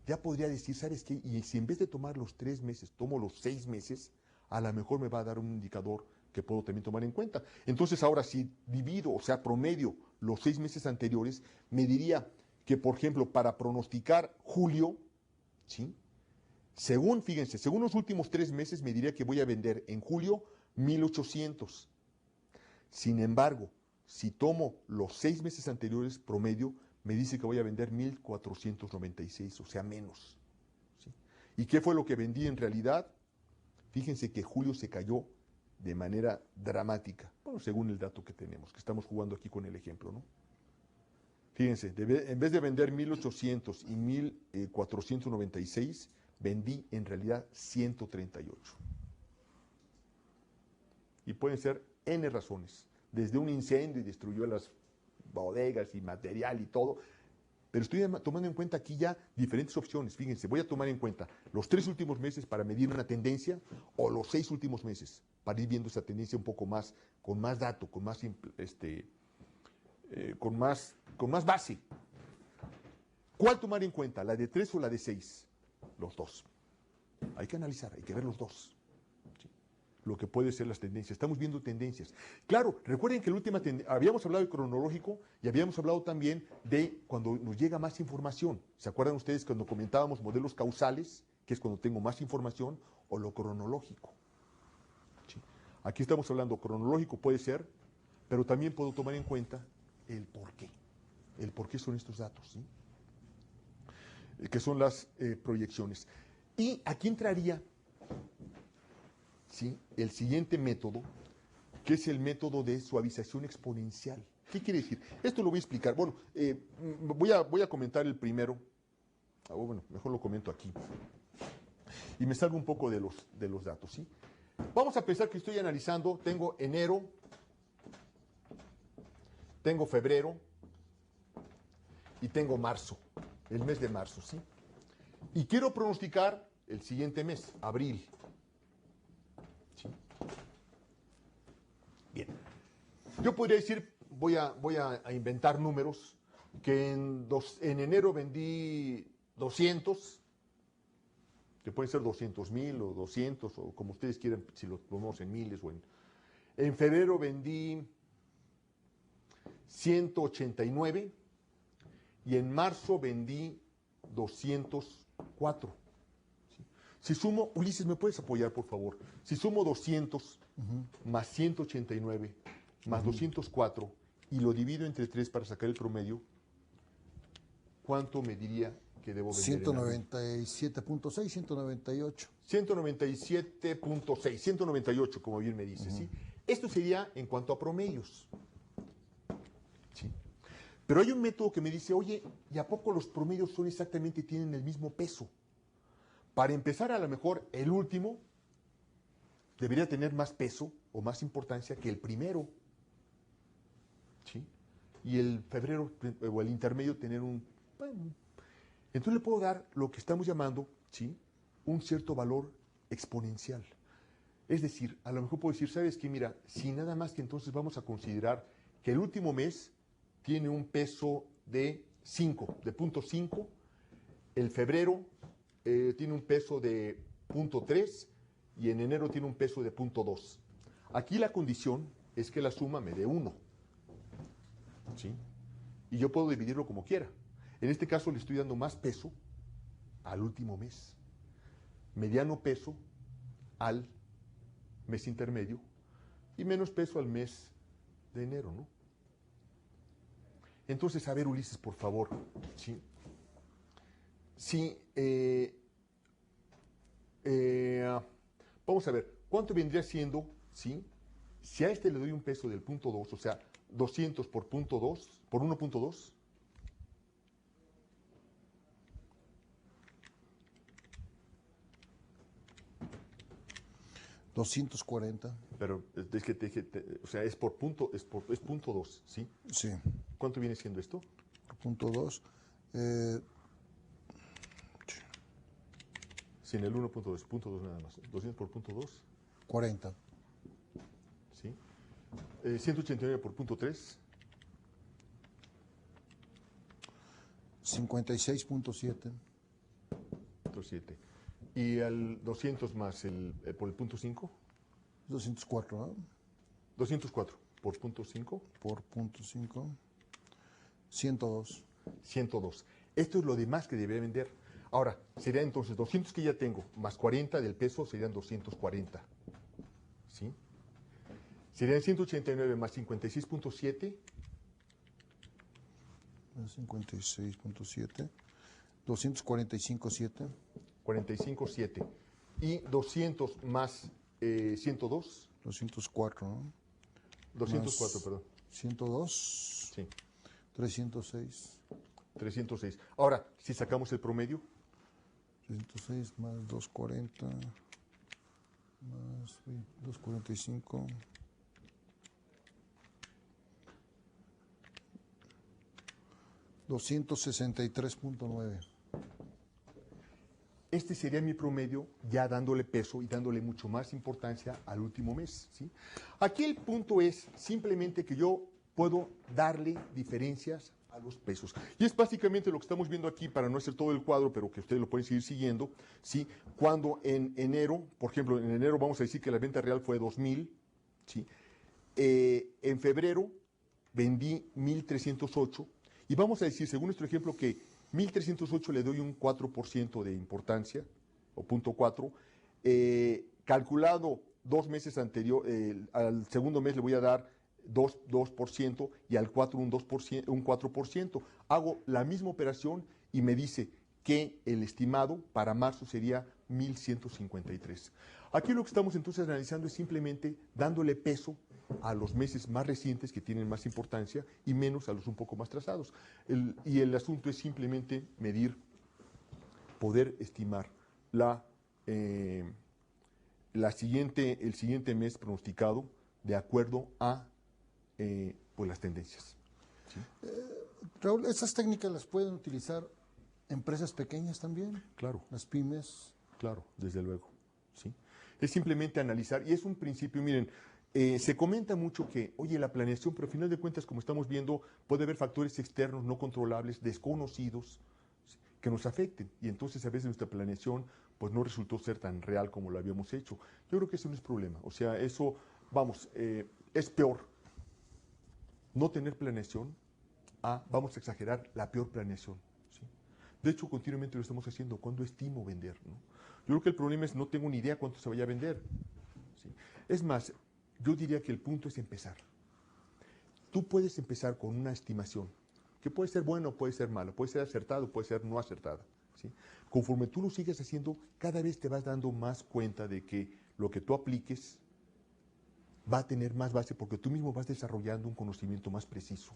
ya podría decir, ¿sabes qué? Y si en vez de tomar los 3 meses, tomo los 6 meses, a lo mejor me va a dar un indicador que puedo también tomar en cuenta. Entonces, ahora si divido, o sea, promedio los 6 meses anteriores, me diría que, por ejemplo, para pronosticar julio, ¿sí? Fíjense, según los últimos 3 meses, me diría que voy a vender en julio 1,800. Sin embargo, si tomo los 6 meses anteriores promedio, me dice que voy a vender 1,496, o sea, menos. ¿Sí? ¿Y qué fue lo que vendí en realidad? Fíjense que julio se cayó de manera dramática, bueno, según el dato que tenemos, que estamos jugando aquí con el ejemplo, ¿no? Fíjense, en vez de vender 1,800 y 1,496, vendí en realidad 138. Y pueden ser N razones. Desde un incendio y destruyó las bodegas y material y todo. Pero estoy tomando en cuenta aquí ya diferentes opciones. Fíjense, voy a tomar en cuenta los 3 últimos meses para medir una tendencia o los 6 últimos meses para ir viendo esa tendencia un poco más, con más dato, con más base. ¿Cuál tomar en cuenta? ¿La de 3 o la de 6? Los dos. Hay que analizar, hay que ver los dos. ¿Sí? Lo que puede ser las tendencias. Estamos viendo tendencias. Claro, recuerden que habíamos hablado de cronológico y habíamos hablado también de cuando nos llega más información. ¿Se acuerdan ustedes cuando comentábamos modelos causales, que es cuando tengo más información, o lo cronológico? ¿Sí? Aquí estamos hablando cronológico, puede ser, pero también puedo tomar en cuenta el por qué. El por qué son estos datos, ¿sí? Que son las proyecciones. Y aquí entraría, ¿sí?, el siguiente método, que es el método de suavización exponencial. ¿Qué quiere decir? Esto lo voy a explicar. Bueno, voy a comentar el primero. Bueno, mejor lo comento aquí. Y me salgo un poco de los datos, ¿sí? Vamos a pensar que estoy analizando, tengo enero, tengo febrero y tengo marzo, el mes de marzo, ¿sí? Y quiero pronosticar el siguiente mes, abril. ¿Sí? Bien. Yo podría decir, voy a inventar números, que en enero vendí 200, que pueden ser 200,000 o 200, o como ustedes quieran, si lo ponemos en miles o en febrero vendí 189 y en marzo vendí 204. ¿Sí? Si sumo, Ulises, ¿me puedes apoyar, por favor? Si sumo 200 más 189 más 204 y lo divido entre 3 para sacar el promedio, ¿cuánto me diría que debo vender? 197.6, 198. 197.6, 198, como bien me dice, ¿sí? Esto sería en cuanto a promedios. ¿Sí? Pero hay un método que me dice, oye, ¿y a poco los promedios son exactamente, tienen el mismo peso? Para empezar, a lo mejor el último debería tener más peso o más importancia que el primero. ¿Sí? Y el febrero o el intermedio tener entonces le puedo dar lo que estamos llamando, ¿sí?, un cierto valor exponencial. Es decir, a lo mejor puedo decir, ¿sabes qué? Mira, si nada más que entonces vamos a considerar que el último mes tiene un peso de 5, de 0.5, el febrero tiene un peso de 0.3 y en enero tiene un peso de 0.2. Aquí la condición es que la suma me dé 1. ¿Sí? Y yo puedo dividirlo como quiera. En este caso le estoy dando más peso al último mes, mediano peso al mes intermedio y menos peso al mes de enero, ¿no? Entonces, a ver, Ulises, por favor, ¿sí? Vamos a ver, ¿cuánto vendría siendo, ¿sí?, si a este le doy un peso del 0.2, o sea, 200 por 0.2, por 1.2, $240. pero es que o sea, es por punto, es 0.2, ¿sí? Sí. ¿Cuánto viene siendo esto? Punto 2. Sin el 1.2, 0.2 nada más. 200 por 0.2. 40. ¿Sí? 189 por 0.3. 56.7. 7. Y al 200 más por el 0.5. 204, ¿no? 204 por 0.5. Por 0.5. 102. 102. Esto es lo demás que debería vender. Ahora, sería entonces 200 que ya tengo, más 40 del peso serían 240. ¿Sí? Serían 189 más 56.7. 56.7. 245.7. 45.7. Y 200 más 102. 204, ¿no? 204, Más perdón. 102. Sí. 306. 306. Ahora, si sacamos el promedio, 306 más 240 más 245. $263.9. este sería mi promedio, ya dándole peso y dándole mucho más importancia al último mes, ¿sí? Aquí el punto es simplemente que yo puedo darle diferencias a los pesos. Y es básicamente lo que estamos viendo aquí, para no hacer todo el cuadro, pero que ustedes lo pueden seguir siguiendo, ¿sí? Cuando en enero, por ejemplo, en enero vamos a decir que la venta real fue 2,000, ¿sí? En febrero vendí 1,308, y vamos a decir, según nuestro ejemplo, que 1,308 le doy un 4% de importancia, o 0.4, calculado 2 meses anterior, al segundo mes le voy a dar 2% y al 4 un 4%. Hago la misma operación y me dice que el estimado para marzo sería 1,153. Aquí lo que estamos entonces analizando es simplemente dándole peso a los meses más recientes que tienen más importancia y menos a los un poco más trazados. Y el asunto es simplemente medir, poder estimar el siguiente mes pronosticado de acuerdo a pues las tendencias. ¿Sí? Raúl, ¿esas técnicas las pueden utilizar empresas pequeñas también? Claro. Las pymes. Claro, desde luego. ¿Sí? Es simplemente analizar, y es un principio, miren, se comenta mucho que, oye, la planeación, pero al final de cuentas, como estamos viendo, puede haber factores externos no controlables, desconocidos, ¿sí?, que nos afecten, y entonces a veces nuestra planeación pues no resultó ser tan real como lo habíamos hecho. Yo creo que eso no es problema, o sea, eso, vamos, es peor no tener planeación vamos a exagerar, la peor planeación. ¿Sí? De hecho, continuamente lo estamos haciendo. ¿Cuándo estimo vender? ¿No? Yo creo que el problema es no tengo ni idea cuánto se vaya a vender. ¿Sí? Es más, yo diría que el punto es empezar. Tú puedes empezar con una estimación, que puede ser buena o puede ser mala, puede ser acertada o puede ser no acertada. ¿Sí? Conforme tú lo sigues haciendo, cada vez te vas dando más cuenta de que lo que tú apliques va a tener más base, porque tú mismo vas desarrollando un conocimiento más preciso.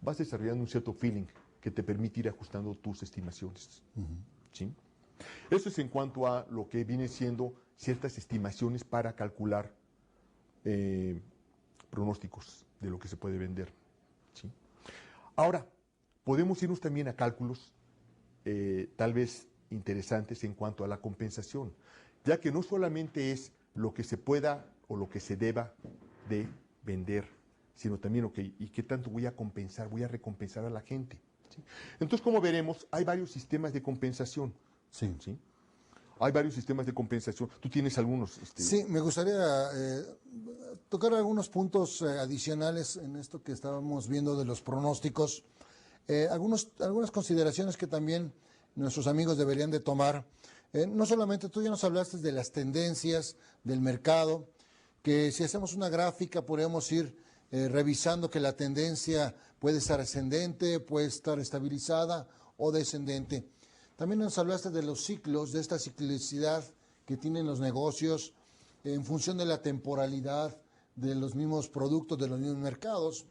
Vas desarrollando un cierto feeling que te permite ir ajustando tus estimaciones. ¿Sí? Eso es en cuanto a lo que viene siendo ciertas estimaciones para calcular pronósticos de lo que se puede vender. ¿Sí? Ahora, podemos irnos también a cálculos tal vez interesantes en cuanto a la compensación, ya que no solamente es lo que se pueda o lo que se deba de vender, sino también, ok, ¿y qué tanto voy a compensar? Voy a recompensar a la gente. ¿Sí? Entonces, como veremos, hay varios sistemas de compensación. Sí. ¿Sí? Hay varios sistemas de compensación. ¿Tú tienes algunos? Sí, me gustaría tocar algunos puntos adicionales en esto que estábamos viendo de los pronósticos. Algunas consideraciones que también nuestros amigos deberían de tomar. No solamente tú ya nos hablaste de las tendencias del mercado, que si hacemos una gráfica podemos ir revisando que la tendencia puede estar ascendente, puede estar estabilizada o descendente. También nos hablaste de los ciclos, de esta ciclicidad que tienen los negocios en función de la temporalidad de los mismos productos, de los mismos mercados.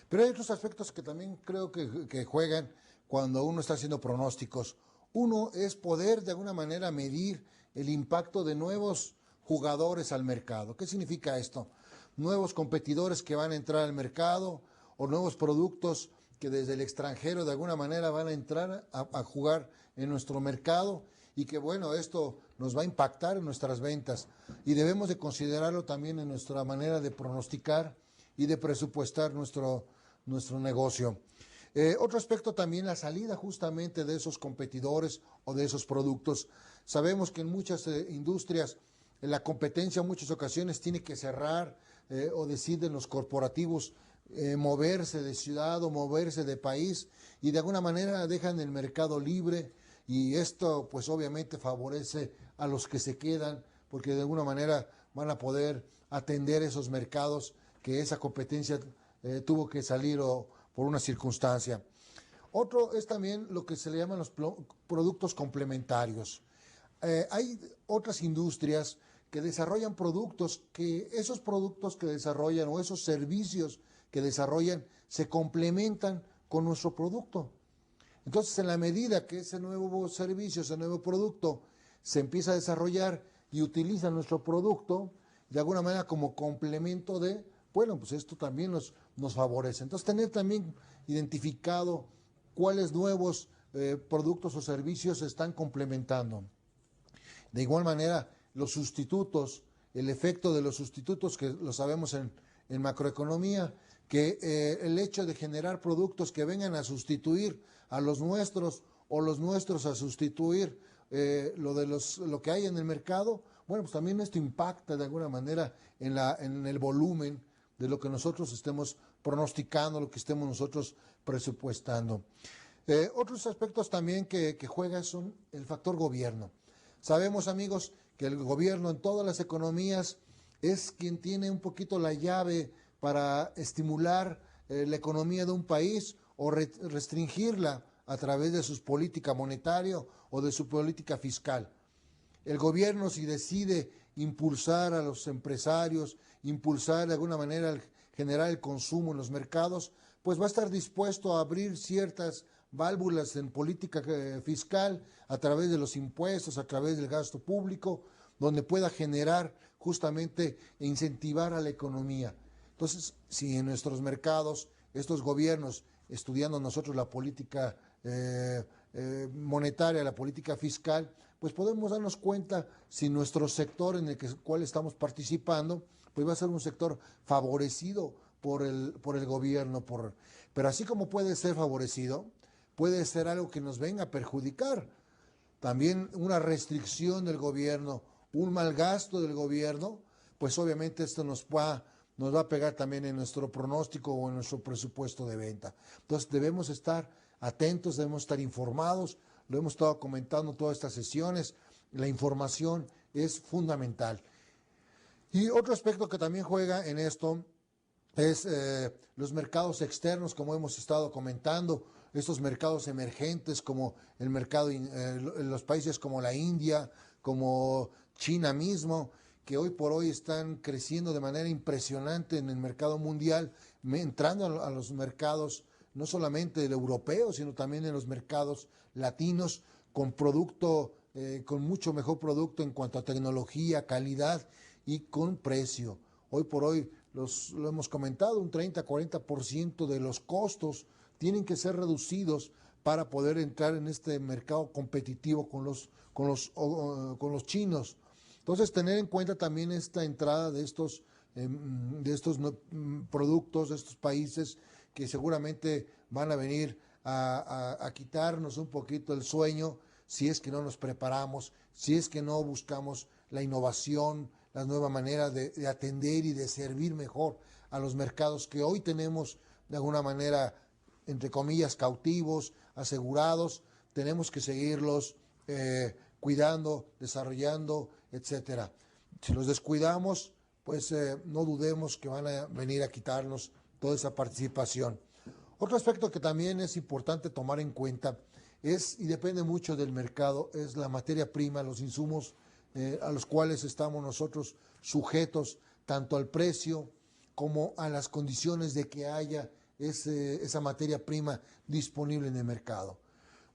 Pero hay otros aspectos que también creo que juegan cuando uno está haciendo pronósticos. Uno es poder de alguna manera medir el impacto de nuevos jugadores al mercado. ¿Qué significa esto? Nuevos competidores que van a entrar al mercado o nuevos productos que desde el extranjero de alguna manera van a entrar a jugar en nuestro mercado y que bueno, esto nos va a impactar en nuestras ventas y debemos de considerarlo también en nuestra manera de pronosticar y de presupuestar nuestro negocio. Otro aspecto también, la salida justamente de esos competidores o de esos productos. Sabemos que en muchas industrias la competencia en muchas ocasiones tiene que cerrar o deciden los corporativos moverse de ciudad o moverse de país y de alguna manera dejan el mercado libre y esto pues obviamente favorece a los que se quedan porque de alguna manera van a poder atender esos mercados que esa competencia tuvo que salir por una circunstancia. Otro es también lo que se le llaman los productos complementarios. Hay otras industrias que desarrollan productos, que esos productos que desarrollan o esos servicios que desarrollan se complementan con nuestro producto. Entonces, en la medida que ese nuevo servicio, ese nuevo producto se empieza a desarrollar y utiliza nuestro producto, de alguna manera como complemento de, bueno, pues esto también nos favorece. Entonces, tener también identificado cuáles nuevos productos o servicios se están complementando. De igual manera, los sustitutos, el efecto de los sustitutos, que lo sabemos en macroeconomía, que el hecho de generar productos que vengan a sustituir a los nuestros o los nuestros a sustituir lo que hay en el mercado, bueno, pues también esto impacta de alguna manera en el volumen de lo que nosotros estemos pronosticando, lo que estemos nosotros presupuestando. Otros aspectos también que juegan son el factor gobierno. Sabemos, amigos, que el gobierno en todas las economías es quien tiene un poquito la llave para estimular la economía de un país o restringirla a través de su política monetaria o de su política fiscal. El gobierno, si decide impulsar a los empresarios, impulsar de alguna manera generar el consumo en los mercados, pues va a estar dispuesto a abrir ciertas válvulas en política fiscal a través de los impuestos, a través del gasto público, donde pueda generar justamente e incentivar a la economía. Entonces, si en nuestros mercados, estos gobiernos, estudiando nosotros la política monetaria, la política fiscal, pues podemos darnos cuenta si nuestro sector en el cual estamos participando, pues va a ser un sector favorecido por el gobierno. Pero así como puede ser favorecido, puede ser algo que nos venga a perjudicar. También una restricción del gobierno, un mal gasto del gobierno, pues obviamente esto nos va a pegar también en nuestro pronóstico o en nuestro presupuesto de venta. Entonces debemos estar atentos, debemos estar informados, lo hemos estado comentando en todas estas sesiones, la información es fundamental. Y otro aspecto que también juega en esto es los mercados externos, como hemos estado comentando, estos mercados emergentes como el mercado en los países como la India, como China mismo, que hoy por hoy están creciendo de manera impresionante en el mercado mundial, entrando a los mercados no solamente el europeo, sino también en los mercados latinos, con con mucho mejor producto en cuanto a tecnología, calidad y con precio. Hoy por hoy, lo hemos comentado, un 30-40% de los costos tienen que ser reducidos para poder entrar en este mercado competitivo con los chinos. Entonces, tener en cuenta también esta entrada de estos productos, de estos países que seguramente van a venir a quitarnos un poquito el sueño si es que no nos preparamos, si es que no buscamos la innovación, la nueva manera de atender y de servir mejor a los mercados que hoy tenemos de alguna manera, entre comillas, cautivos, asegurados. Tenemos que seguirlos cuidando, desarrollando, etcétera. Si los descuidamos, pues no dudemos que van a venir a quitarnos toda esa participación. Otro aspecto que también es importante tomar en cuenta y depende mucho del mercado, es la materia prima, los insumos a los cuales estamos nosotros sujetos, tanto al precio como a las condiciones de que haya esa materia prima disponible en el mercado.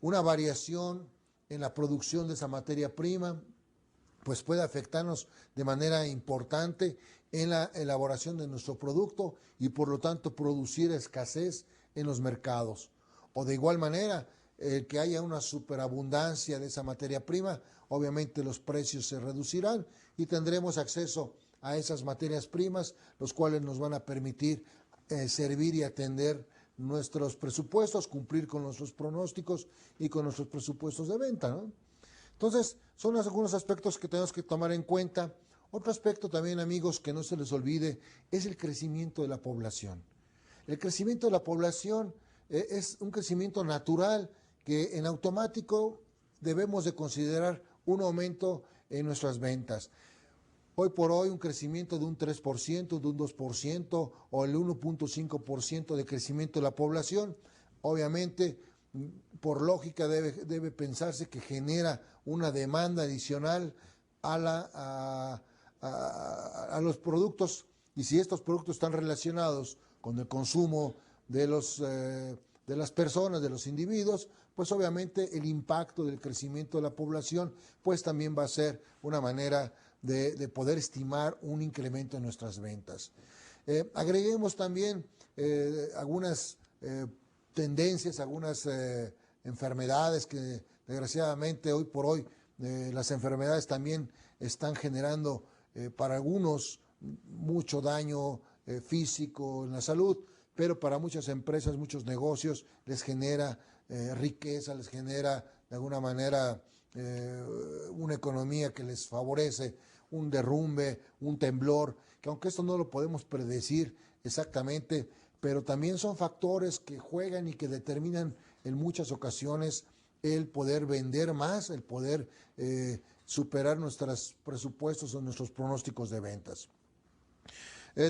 Una variación en la producción de esa materia prima pues puede afectarnos de manera importante en la elaboración de nuestro producto y por lo tanto producir escasez en los mercados. O de igual manera, que haya una superabundancia de esa materia prima, obviamente los precios se reducirán y tendremos acceso a esas materias primas, los cuales nos van a permitir servir y atender nuestros presupuestos, cumplir con nuestros pronósticos y con nuestros presupuestos de venta, ¿no? Entonces, son algunos aspectos que tenemos que tomar en cuenta. Otro aspecto también, amigos, que no se les olvide, es el crecimiento de la población. El crecimiento de la población es un crecimiento natural que en automático debemos de considerar un aumento en nuestras ventas. Hoy por hoy un crecimiento de un 3%, de un 2% o el 1.5% de crecimiento de la población, obviamente por lógica debe pensarse que genera una demanda adicional a los productos, y si estos productos están relacionados con el consumo de las personas, de los individuos, pues obviamente el impacto del crecimiento de la población, pues también va a ser una manera de poder estimar un incremento en nuestras ventas. Agreguemos también algunas tendencias, algunas enfermedades que desgraciadamente hoy por hoy las enfermedades también están generando para algunos mucho daño físico en la salud, pero para muchas empresas, muchos negocios les genera riqueza, les genera de alguna manera una economía que les favorece, un derrumbe, un temblor, que aunque esto no lo podemos predecir exactamente, pero también son factores que juegan y que determinan en muchas ocasiones el poder vender más, el poder superar nuestros presupuestos o nuestros pronósticos de ventas.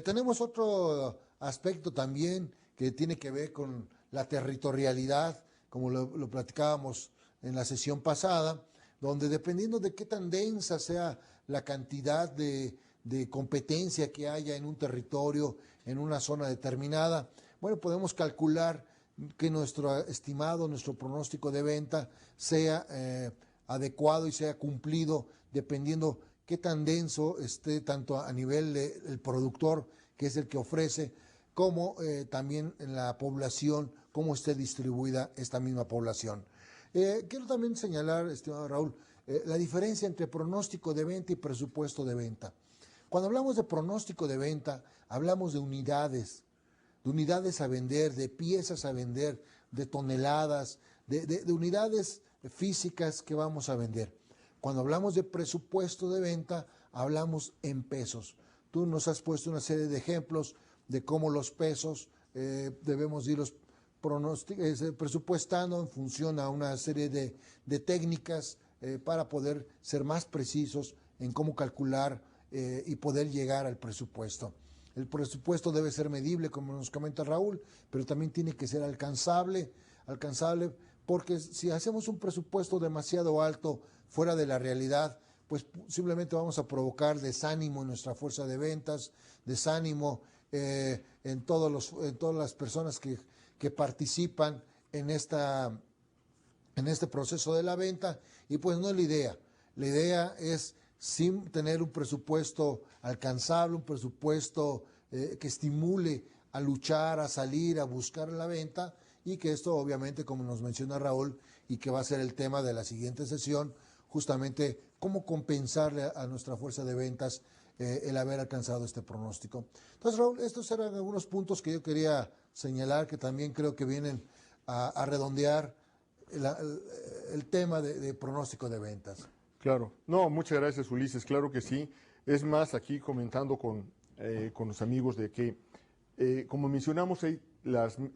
Tenemos otro aspecto también que tiene que ver con la territorialidad, como lo platicábamos en la sesión pasada, donde dependiendo de qué tan densa sea la cantidad de competencia que haya en un territorio, en una zona determinada, bueno, podemos calcular que nuestro estimado, nuestro pronóstico de venta sea adecuado y sea cumplido dependiendo qué tan denso esté tanto a nivel del productor, que es el que ofrece, como también en la población, cómo esté distribuida esta misma población. Quiero también señalar, estimado Raúl, la diferencia entre pronóstico de venta y presupuesto de venta. Cuando hablamos de pronóstico de venta, hablamos de unidades a vender, de piezas a vender, de toneladas, de unidades físicas que vamos a vender. Cuando hablamos de presupuesto de venta, hablamos en pesos. Tú nos has puesto una serie de ejemplos de cómo los pesos debemos irlos presupuestando en función a una serie de técnicas para poder ser más precisos en cómo calcular y poder llegar al presupuesto. El presupuesto debe ser medible, como nos comenta Raúl, pero también tiene que ser alcanzable, porque si hacemos un presupuesto demasiado alto fuera de la realidad, pues simplemente vamos a provocar desánimo en nuestra fuerza de ventas, desánimo en todas las personas que participan en este proceso de la venta, y pues no es la idea. La idea es sin tener un presupuesto alcanzable, un presupuesto que estimule a luchar, a salir, a buscar la venta, y que esto obviamente, como nos menciona Raúl, y que va a ser el tema de la siguiente sesión, justamente cómo compensarle a nuestra fuerza de ventas el haber alcanzado este pronóstico. Entonces, Raúl, estos eran algunos puntos que yo quería señalar, que también creo que vienen a redondear el tema de pronóstico de ventas. Claro. No, muchas gracias, Ulises. Claro que sí. Es más, aquí comentando con los amigos de que, como mencionamos,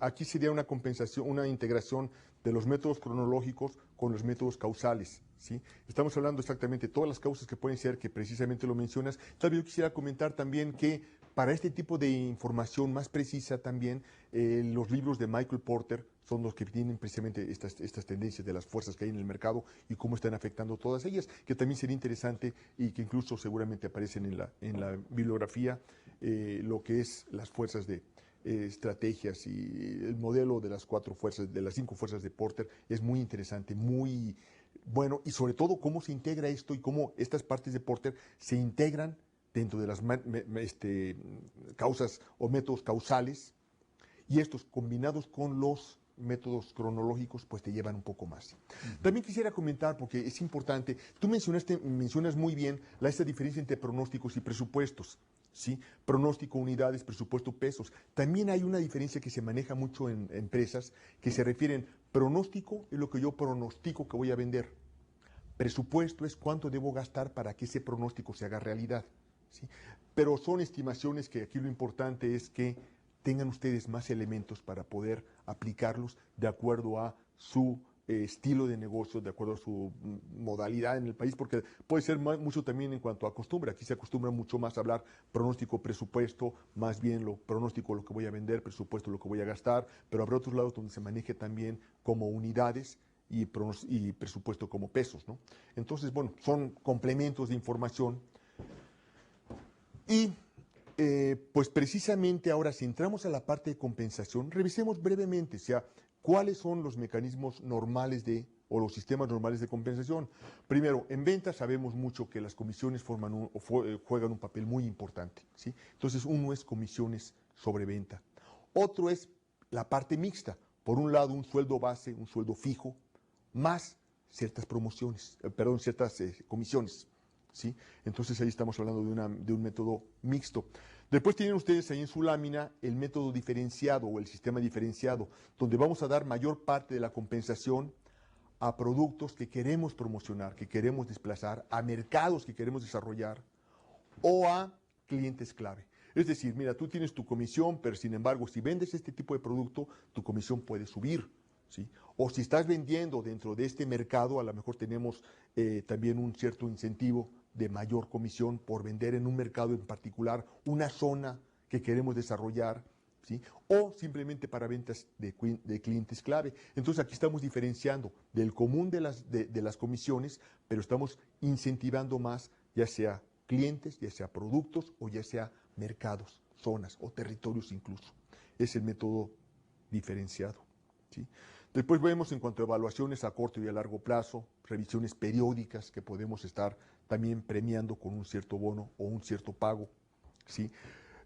aquí sería una compensación, una integración de los métodos cronológicos con los métodos causales, ¿sí? Estamos hablando exactamente de todas las causas que pueden ser, que precisamente lo mencionas. Tal yo quisiera comentar también que para este tipo de información más precisa también, los libros de Michael Porter son los que tienen precisamente estas tendencias de las fuerzas que hay en el mercado y cómo están afectando todas ellas, que también sería interesante y que incluso seguramente aparecen en la bibliografía, lo que es las fuerzas de estrategias, y el modelo de las 4 fuerzas, de las 5 fuerzas de Porter es muy interesante, muy bueno, y sobre todo cómo se integra esto y cómo estas partes de Porter se integran dentro de las causas o métodos causales, y estos combinados con los métodos cronológicos pues te llevan un poco más. También quisiera comentar, porque es importante, tú mencionas muy bien esta diferencia entre pronósticos y presupuestos, ¿sí? Pronóstico, unidades, presupuesto, pesos. También hay una diferencia que se maneja mucho en empresas, que se refieren, pronóstico es lo que yo pronostico que voy a vender. Presupuesto es cuánto debo gastar para que ese pronóstico se haga realidad, ¿sí? Pero son estimaciones, que aquí lo importante es que tengan ustedes más elementos para poder aplicarlos de acuerdo a su estilo de negocio, de acuerdo a su modalidad en el país, porque puede ser mucho también en cuanto a costumbre. Aquí se acostumbra mucho más a hablar pronóstico, presupuesto, más bien lo pronóstico, lo que voy a vender, presupuesto, lo que voy a gastar, pero habrá otros lados donde se maneje también como unidades y presupuesto como pesos, ¿no? Entonces, bueno, son complementos de información. Y Pues precisamente ahora, si entramos a la parte de compensación, revisemos brevemente, o sea, cuáles son los mecanismos normales o los sistemas normales de compensación. Primero, en ventas sabemos mucho que las comisiones juegan un papel muy importante, ¿sí? Entonces, uno es comisiones sobre venta. Otro es la parte mixta. Por un lado, un sueldo base, un sueldo fijo, más ciertas promociones, ciertas comisiones. ¿Sí? Entonces ahí estamos hablando de un método mixto. Después tienen ustedes ahí en su lámina el método diferenciado o el sistema diferenciado, donde vamos a dar mayor parte de la compensación a productos que queremos promocionar, que queremos desplazar, a mercados que queremos desarrollar o a clientes clave. Es decir, mira, tú tienes tu comisión, pero sin embargo, si vendes este tipo de producto, tu comisión puede subir. ¿Sí? O si estás vendiendo dentro de este mercado, a lo mejor tenemos también un cierto incentivo de mayor comisión por vender en un mercado en particular, una zona que queremos desarrollar, ¿sí? O simplemente para ventas de clientes clave. Entonces aquí estamos diferenciando del común de las comisiones, pero estamos incentivando más, ya sea clientes, ya sea productos o ya sea mercados, zonas o territorios incluso. Es el método diferenciado. ¿Sí? Después vemos en cuanto a evaluaciones a corto y a largo plazo, revisiones periódicas que podemos estar también premiando con un cierto bono o un cierto pago. ¿Sí?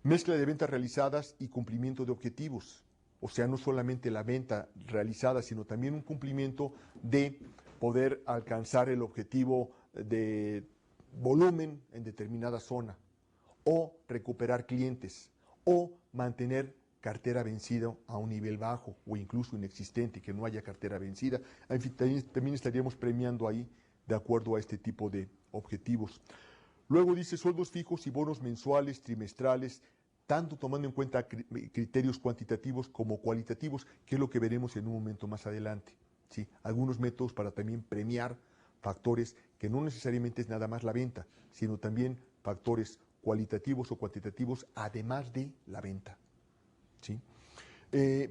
Mezcla de ventas realizadas y cumplimiento de objetivos. O sea, no solamente la venta realizada, sino también un cumplimiento de poder alcanzar el objetivo de volumen en determinada zona, o recuperar clientes, o mantener cartera vencida a un nivel bajo o incluso inexistente, que no haya cartera vencida. En fin, también estaríamos premiando ahí de acuerdo a este tipo de objetivos. Luego dice sueldos fijos y bonos mensuales, trimestrales, tanto tomando en cuenta criterios cuantitativos como cualitativos, que es lo que veremos en un momento más adelante. ¿Sí? Algunos métodos para también premiar factores que no necesariamente es nada más la venta, sino también factores cualitativos o cuantitativos además de la venta. ¿Sí?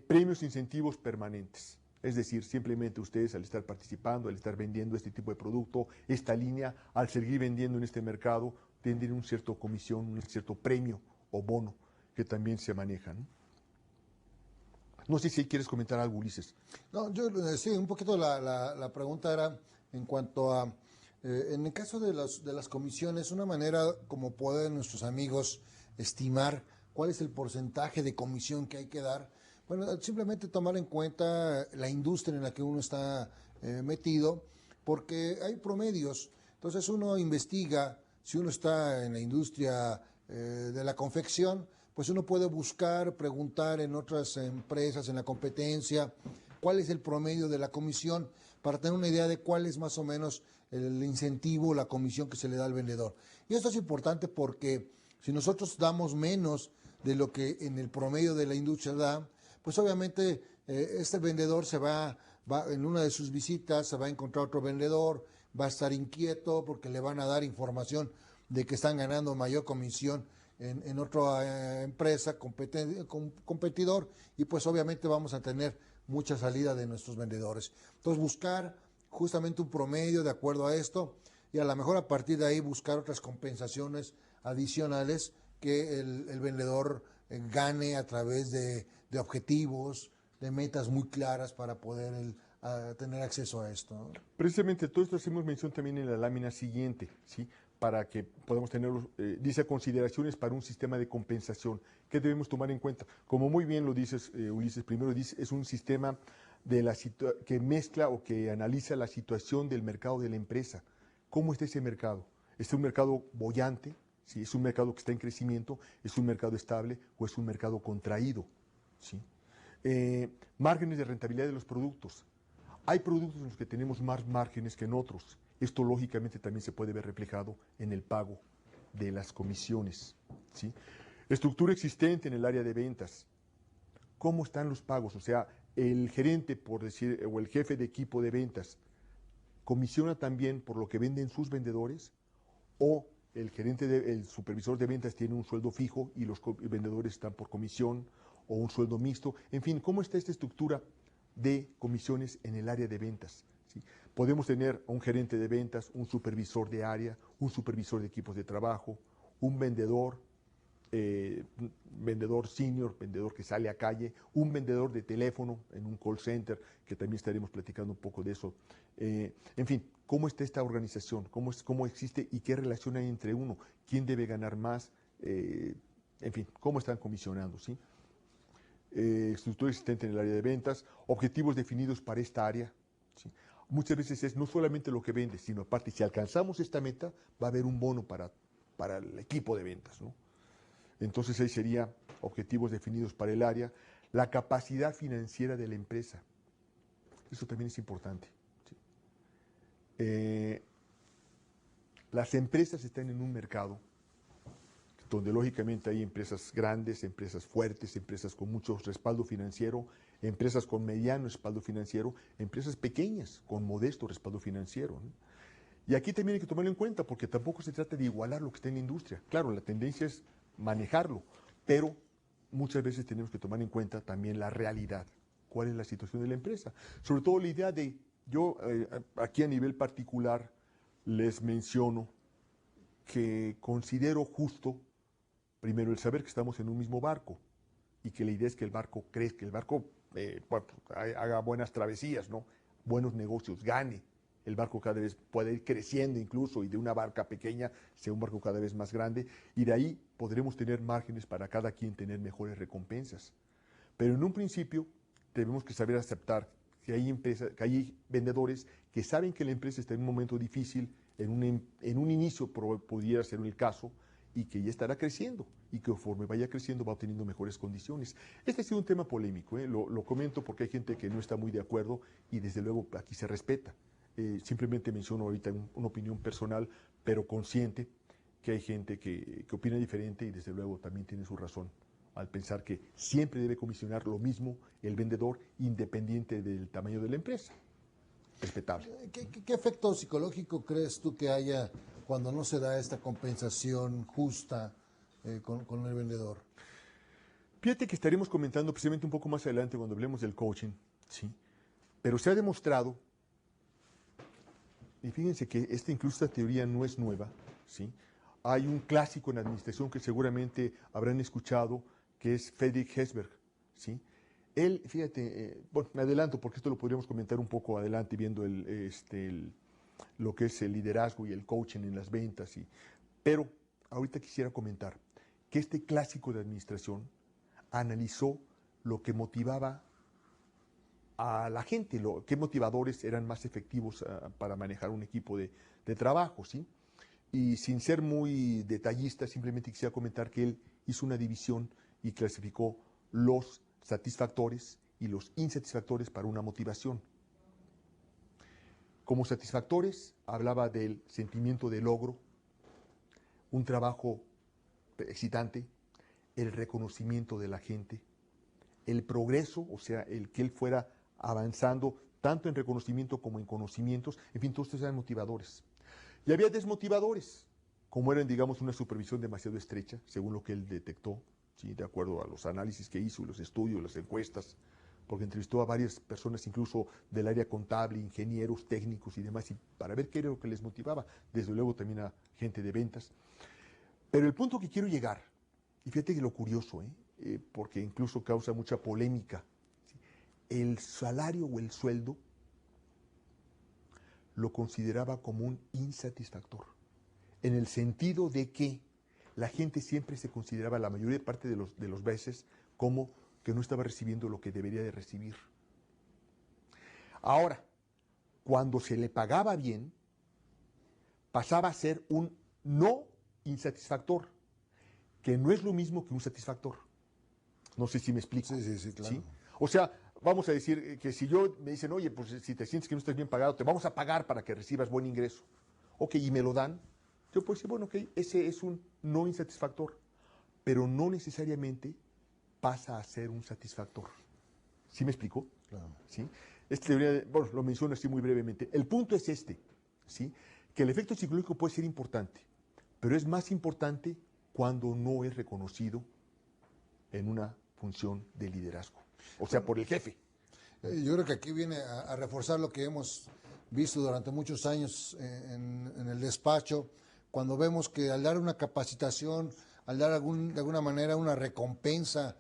Premios e incentivos permanentes. Es decir, simplemente ustedes al estar participando, al estar vendiendo este tipo de producto, esta línea, al seguir vendiendo en este mercado, tienen un cierto comisión, un cierto premio o bono que también se manejan. No sé si quieres comentar algo, Ulises. No, yo sí, un poquito la pregunta era en cuanto a, en el caso de las comisiones, una manera como pueden nuestros amigos estimar cuál es el porcentaje de comisión que hay que dar. Bueno, simplemente tomar en cuenta la industria en la que uno está metido, porque hay promedios. Entonces uno investiga, si uno está en la industria de la confección, pues uno puede buscar, preguntar en otras empresas, en la competencia, cuál es el promedio de la comisión, para tener una idea de cuál es más o menos el incentivo, la comisión que se le da al vendedor. Y esto es importante porque si nosotros damos menos de lo que en el promedio de la industria da, pues obviamente este vendedor va en una de sus visitas, se va a encontrar otro vendedor, va a estar inquieto porque le van a dar información de que están ganando mayor comisión en otra empresa, competidor, y pues obviamente vamos a tener mucha salida de nuestros vendedores. Entonces buscar justamente un promedio de acuerdo a esto, y a lo mejor a partir de ahí buscar otras compensaciones adicionales que el vendedor gane a través de objetivos, de metas muy claras para poder tener acceso a esto, ¿no? Precisamente todo esto hacemos mención también en la lámina siguiente, ¿sí? Para que podamos tener, dice, consideraciones para un sistema de compensación. ¿Qué debemos tomar en cuenta? Como muy bien lo dices, Ulises, primero dice, es un sistema que mezcla o que analiza la situación del mercado de la empresa. ¿Cómo está ese mercado? ¿Es un mercado boyante? ¿Sí? ¿Es un mercado que está en crecimiento? ¿Es un mercado estable o es un mercado contraído? ¿Sí? Márgenes de rentabilidad de los productos. Hay productos en los que tenemos más márgenes que en otros. Esto lógicamente también se puede ver reflejado en el pago de las comisiones. ¿Sí? Estructura existente en el área de ventas. ¿Cómo están los pagos? O sea, el gerente, por decir, o el jefe de equipo de ventas, ¿comisiona también por lo que venden sus vendedores? ¿O el supervisor de ventas tiene un sueldo fijo y los vendedores están por comisión? ¿O un sueldo mixto? En fin, ¿cómo está esta estructura de comisiones en el área de ventas? ¿Sí? Podemos tener un gerente de ventas, un supervisor de área, un supervisor de equipos de trabajo, un vendedor, vendedor senior, vendedor que sale a calle, un vendedor de teléfono en un call center, que también estaremos platicando un poco de eso. En fin, ¿cómo está esta organización? ¿Cómo existe y qué relación hay entre uno? ¿Quién debe ganar más? En fin, ¿cómo están comisionando? ¿Sí? Estructura existente en el área de ventas, objetivos definidos para esta área. ¿Sí? Muchas veces es no solamente lo que vende, sino aparte, si alcanzamos esta meta, va a haber un bono para el equipo de ventas, ¿no? Entonces ahí sería objetivos definidos para el área, la capacidad financiera de la empresa. Eso también es importante. ¿Sí? Las empresas están en un mercado donde lógicamente hay empresas grandes, empresas fuertes, empresas con mucho respaldo financiero, empresas con mediano respaldo financiero, empresas pequeñas con modesto respaldo financiero, ¿no? Y aquí también hay que tomarlo en cuenta porque tampoco se trata de igualar lo que está en la industria. Claro, la tendencia es manejarlo, pero muchas veces tenemos que tomar en cuenta también la realidad, cuál es la situación de la empresa. Sobre todo la idea de, yo aquí a nivel particular les menciono que considero justo, primero, el saber que estamos en un mismo barco y que la idea es que el barco crezca, que el barco haga buenas travesías, ¿no? Buenos negocios, gane. El barco cada vez puede ir creciendo incluso y de una barca pequeña sea un barco cada vez más grande y de ahí podremos tener márgenes para cada quien tener mejores recompensas. Pero en un principio tenemos que saber aceptar que que hay vendedores que saben que la empresa está en un momento difícil, en un inicio pudiera ser el caso, y que ya estará creciendo y que conforme vaya creciendo va obteniendo mejores condiciones. Este ha sido un tema polémico, lo comento porque hay gente que no está muy de acuerdo y desde luego aquí se respeta. Simplemente menciono ahorita una opinión personal, pero consciente que hay gente que opina diferente y desde luego también tiene su razón al pensar que siempre debe comisionar lo mismo el vendedor independiente del tamaño de la empresa. Respetable. ¿Qué efecto psicológico crees tú que haya cuando no se da esta compensación justa con el vendedor? Fíjate que estaremos comentando precisamente un poco más adelante cuando hablemos del coaching, ¿sí? Pero se ha demostrado, y fíjense que incluso esta teoría no es nueva, ¿sí? Hay un clásico en administración que seguramente habrán escuchado, que es Friedrich Herzberg, ¿sí? Él, fíjate, bueno, me adelanto porque esto lo podríamos comentar un poco adelante viendo lo que es el liderazgo y el coaching en las ventas, pero ahorita quisiera comentar que este clásico de administración analizó lo que motivaba a la gente, qué motivadores eran más efectivos para manejar un equipo de trabajo, ¿sí? Y sin ser muy detallista, simplemente quisiera comentar que él hizo una división y clasificó los satisfactores y los insatisfactores para una motivación. Como satisfactores, hablaba del sentimiento de logro, un trabajo excitante, el reconocimiento de la gente, el progreso, o sea, el que él fuera avanzando tanto en reconocimiento como en conocimientos, en fin, todos estos eran motivadores. Y había desmotivadores, como eran, digamos, una supervisión demasiado estrecha, según lo que él detectó, ¿sí? De acuerdo a los análisis que hizo, los estudios, las encuestas, porque entrevistó a varias personas, incluso del área contable, ingenieros, técnicos y demás, y para ver qué era lo que les motivaba, desde luego también a gente de ventas. Pero el punto que quiero llegar, y fíjate que lo curioso, porque incluso causa mucha polémica, ¿sí? El salario o el sueldo lo consideraba como un insatisfactor, en el sentido de que la gente siempre se consideraba, la mayoría parte de los veces, como que no estaba recibiendo lo que debería de recibir. Ahora, cuando se le pagaba bien, pasaba a ser un no insatisfactor, que no es lo mismo que un satisfactor. No sé si me explico. Sí, claro. ¿Sí? O sea, vamos a decir que si yo me dicen, oye, pues si te sientes que no estás bien pagado, te vamos a pagar para que recibas buen ingreso. Ok, y me lo dan. Yo puedo decir, bueno, ok, ese es un no insatisfactor, pero no necesariamente pasa a ser un satisfactor. ¿Sí me explico? Claro. ¿Sí? Esta teoría, bueno, lo menciono así muy brevemente. El punto es ¿sí? Que el efecto psicológico puede ser importante, pero es más importante cuando no es reconocido en una función de liderazgo, o sea, por el jefe. Yo creo que aquí viene a reforzar lo que hemos visto durante muchos años en el despacho, cuando vemos que al dar una capacitación al dar de alguna manera una recompensa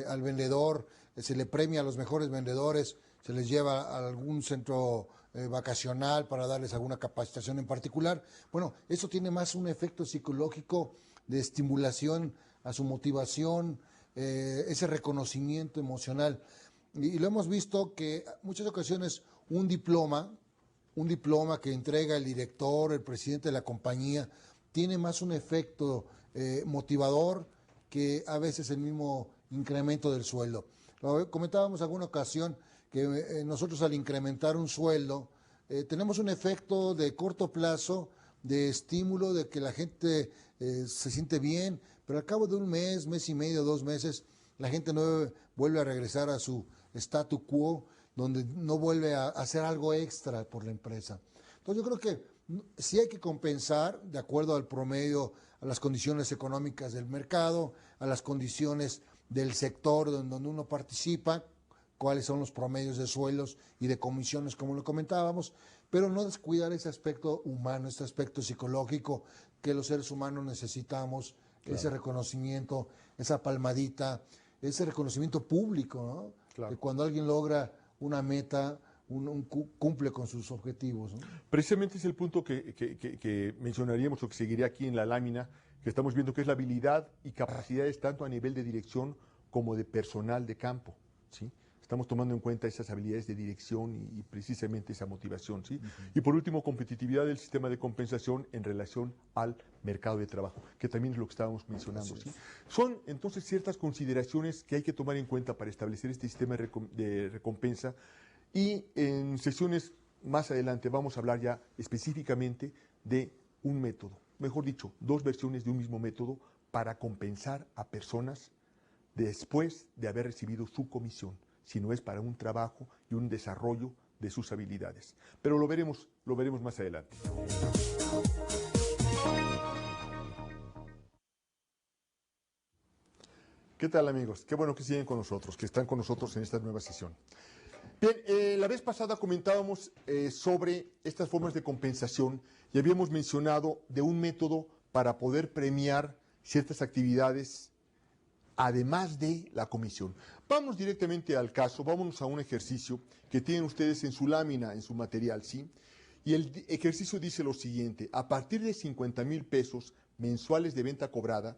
al vendedor, se le premia a los mejores vendedores, se les lleva a algún centro vacacional para darles alguna capacitación en particular. Bueno, eso tiene más un efecto psicológico de estimulación a su motivación, ese reconocimiento emocional. Y lo hemos visto que en muchas ocasiones un diploma que entrega el director, el presidente de la compañía, tiene más un efecto motivador que a veces el mismo incremento del sueldo. Lo comentábamos alguna ocasión que nosotros al incrementar un sueldo tenemos un efecto de corto plazo, de estímulo, de que la gente se siente bien, pero al cabo de un mes, mes y medio, 2 meses, la gente no vuelve a regresar a su statu quo, donde no vuelve a hacer algo extra por la empresa. Entonces yo creo que sí hay que compensar de acuerdo al promedio, a las condiciones económicas del mercado, a las condiciones del sector donde uno participa, cuáles son los promedios de sueldos y de comisiones, como lo comentábamos, pero no descuidar ese aspecto humano, ese aspecto psicológico que los seres humanos necesitamos, claro. Ese reconocimiento, esa palmadita, ese reconocimiento público, ¿no? Claro. Que cuando alguien logra una meta, cumple con sus objetivos, ¿no? Precisamente es el punto que mencionaríamos o que seguiría aquí en la lámina, que estamos viendo que es la habilidad y capacidades tanto a nivel de dirección como de personal de campo, ¿sí? Estamos tomando en cuenta esas habilidades de dirección y precisamente esa motivación, ¿sí? Y por último, competitividad del sistema de compensación en relación al mercado de trabajo, que también es lo que estábamos mencionando, ¿sí? Son entonces ciertas consideraciones que hay que tomar en cuenta para establecer este sistema de recompensa, y en sesiones más adelante vamos a hablar ya específicamente de un método, mejor dicho, 2 versiones de un mismo método para compensar a personas después de haber recibido su comisión, si no es para un trabajo y un desarrollo de sus habilidades. Pero lo veremos más adelante. ¿Qué tal, amigos? Qué bueno que siguen con nosotros, que están con nosotros en esta nueva sesión. Bien, la vez pasada comentábamos sobre estas formas de compensación y habíamos mencionado de un método para poder premiar ciertas actividades además de la comisión. Vamos directamente al caso, vámonos a un ejercicio que tienen ustedes en su lámina, en su material, ¿sí? Y el ejercicio dice lo siguiente: a partir de 50,000 pesos mensuales de venta cobrada,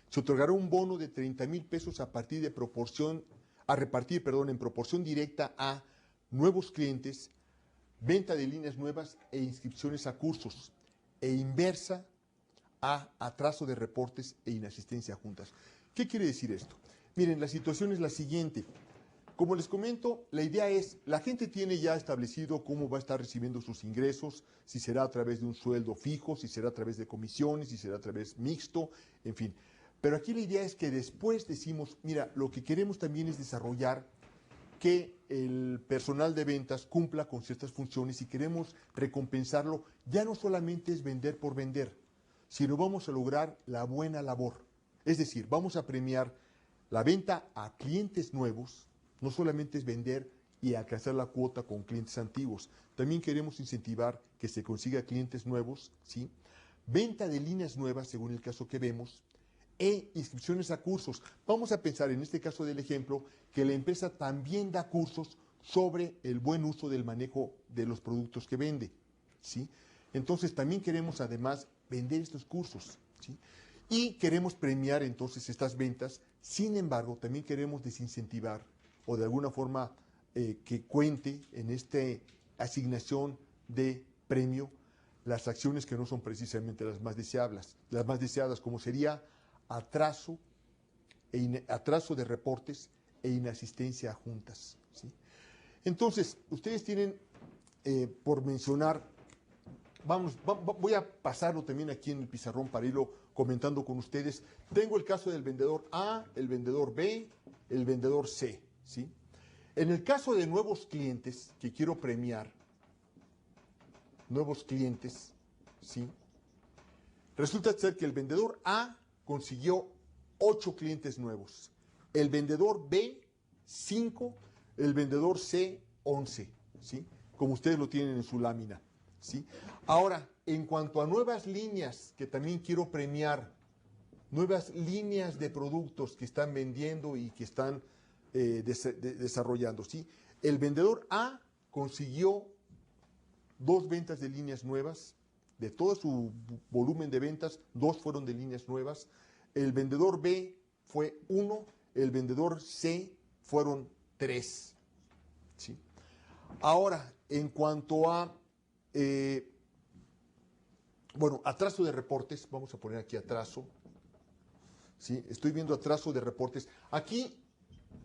se otorgará un bono de 30,000 pesos a repartir en proporción directa a nuevos clientes, venta de líneas nuevas e inscripciones a cursos, e inversa a atraso de reportes e inasistencia a juntas. ¿Qué quiere decir esto? Miren, la situación es la siguiente. Como les comento, la idea es, la gente tiene ya establecido cómo va a estar recibiendo sus ingresos, si será a través de un sueldo fijo, si será a través de comisiones, si será a través mixto, en fin. Pero aquí la idea es que después decimos, mira, lo que queremos también es desarrollar que el personal de ventas cumpla con ciertas funciones y queremos recompensarlo. Ya no solamente es vender por vender, sino vamos a lograr la buena labor. Es decir, vamos a premiar la venta a clientes nuevos, no solamente es vender y alcanzar la cuota con clientes antiguos, también queremos incentivar que se consiga clientes nuevos, ¿sí? Venta de líneas nuevas, según el caso que vemos, e inscripciones a cursos. Vamos a pensar en este caso del ejemplo que la empresa también da cursos sobre el buen uso del manejo de los productos que vende, ¿sí? Entonces también queremos además vender estos cursos, ¿sí? Y queremos premiar entonces estas ventas. Sin embargo, también queremos desincentivar o de alguna forma que cuente en esta asignación de premio las acciones que no son precisamente las más deseadas, como sería atraso de reportes e inasistencia a juntas, ¿sí? Entonces, ustedes tienen, por mencionar, voy a pasarlo también aquí en el pizarrón para irlo comentando con ustedes. Tengo el caso del vendedor A, el vendedor B, el vendedor C, ¿sí? En el caso de nuevos clientes que quiero premiar, nuevos clientes, ¿sí? Resulta ser que el vendedor A consiguió 8 clientes nuevos, el vendedor B 5, el vendedor C 11, ¿sí? Como ustedes lo tienen en su lámina, ¿sí? Ahora, en cuanto a nuevas líneas que también quiero premiar, nuevas líneas de productos que están vendiendo y que están desarrollando, ¿sí? El vendedor A consiguió 2 ventas de líneas nuevas, de todo su volumen de ventas, 2 fueron de líneas nuevas. El vendedor B fue 1, el vendedor C fueron 3. ¿Sí? Ahora, en cuanto a, atraso de reportes, vamos a poner aquí atraso. ¿Sí? Estoy viendo atraso de reportes. Aquí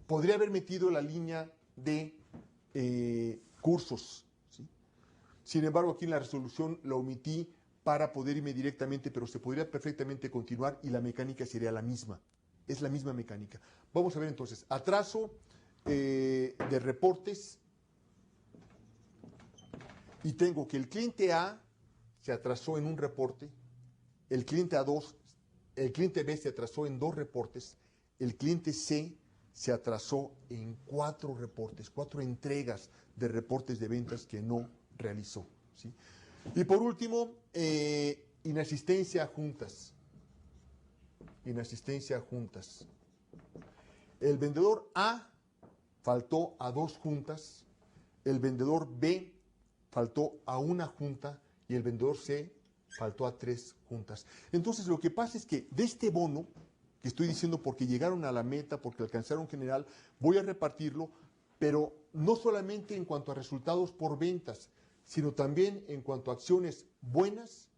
podría haber metido la línea de cursos. ¿Sí? Sin embargo, aquí en la resolución la omití para poder irme directamente, pero se podría perfectamente continuar y la mecánica sería la misma. Es la misma mecánica. Vamos a ver entonces, atraso de reportes. Y tengo que el cliente A se atrasó en un reporte, el cliente B se atrasó en 2 reportes, el cliente C se atrasó en 4 reportes, 4 entregas de reportes de ventas que no realizó. ¿Sí? Y por último, inasistencia a juntas. Inasistencia a juntas. El vendedor A faltó a 2 juntas, el vendedor B faltó a 1 junta y el vendedor C faltó a 3 juntas. Entonces lo que pasa es que de este bono, que estoy diciendo porque llegaron a la meta, porque alcanzaron general, voy a repartirlo, pero no solamente en cuanto a resultados por ventas, sino también en cuanto a acciones buenas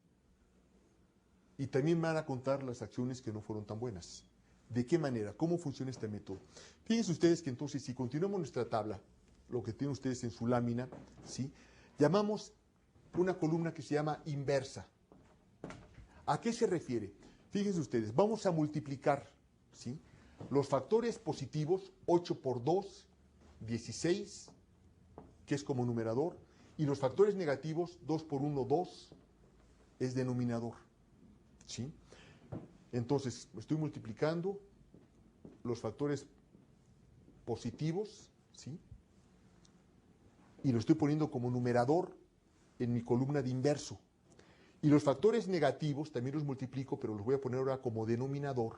y también van a contar las acciones que no fueron tan buenas. ¿De qué manera? ¿Cómo funciona este método? Fíjense ustedes que entonces si continuamos nuestra tabla, lo que tienen ustedes en su lámina, ¿sí? Llamamos una columna que se llama inversa. ¿A qué se refiere? Fíjense ustedes, vamos a multiplicar, ¿sí? Los factores positivos, 8 por 2, 16, que es como numerador, y los factores negativos, 2 por 1, 2, es denominador, ¿sí? Entonces, estoy multiplicando los factores positivos, ¿sí? Y lo estoy poniendo como numerador en mi columna de inverso. Y los factores negativos también los multiplico, pero los voy a poner ahora como denominador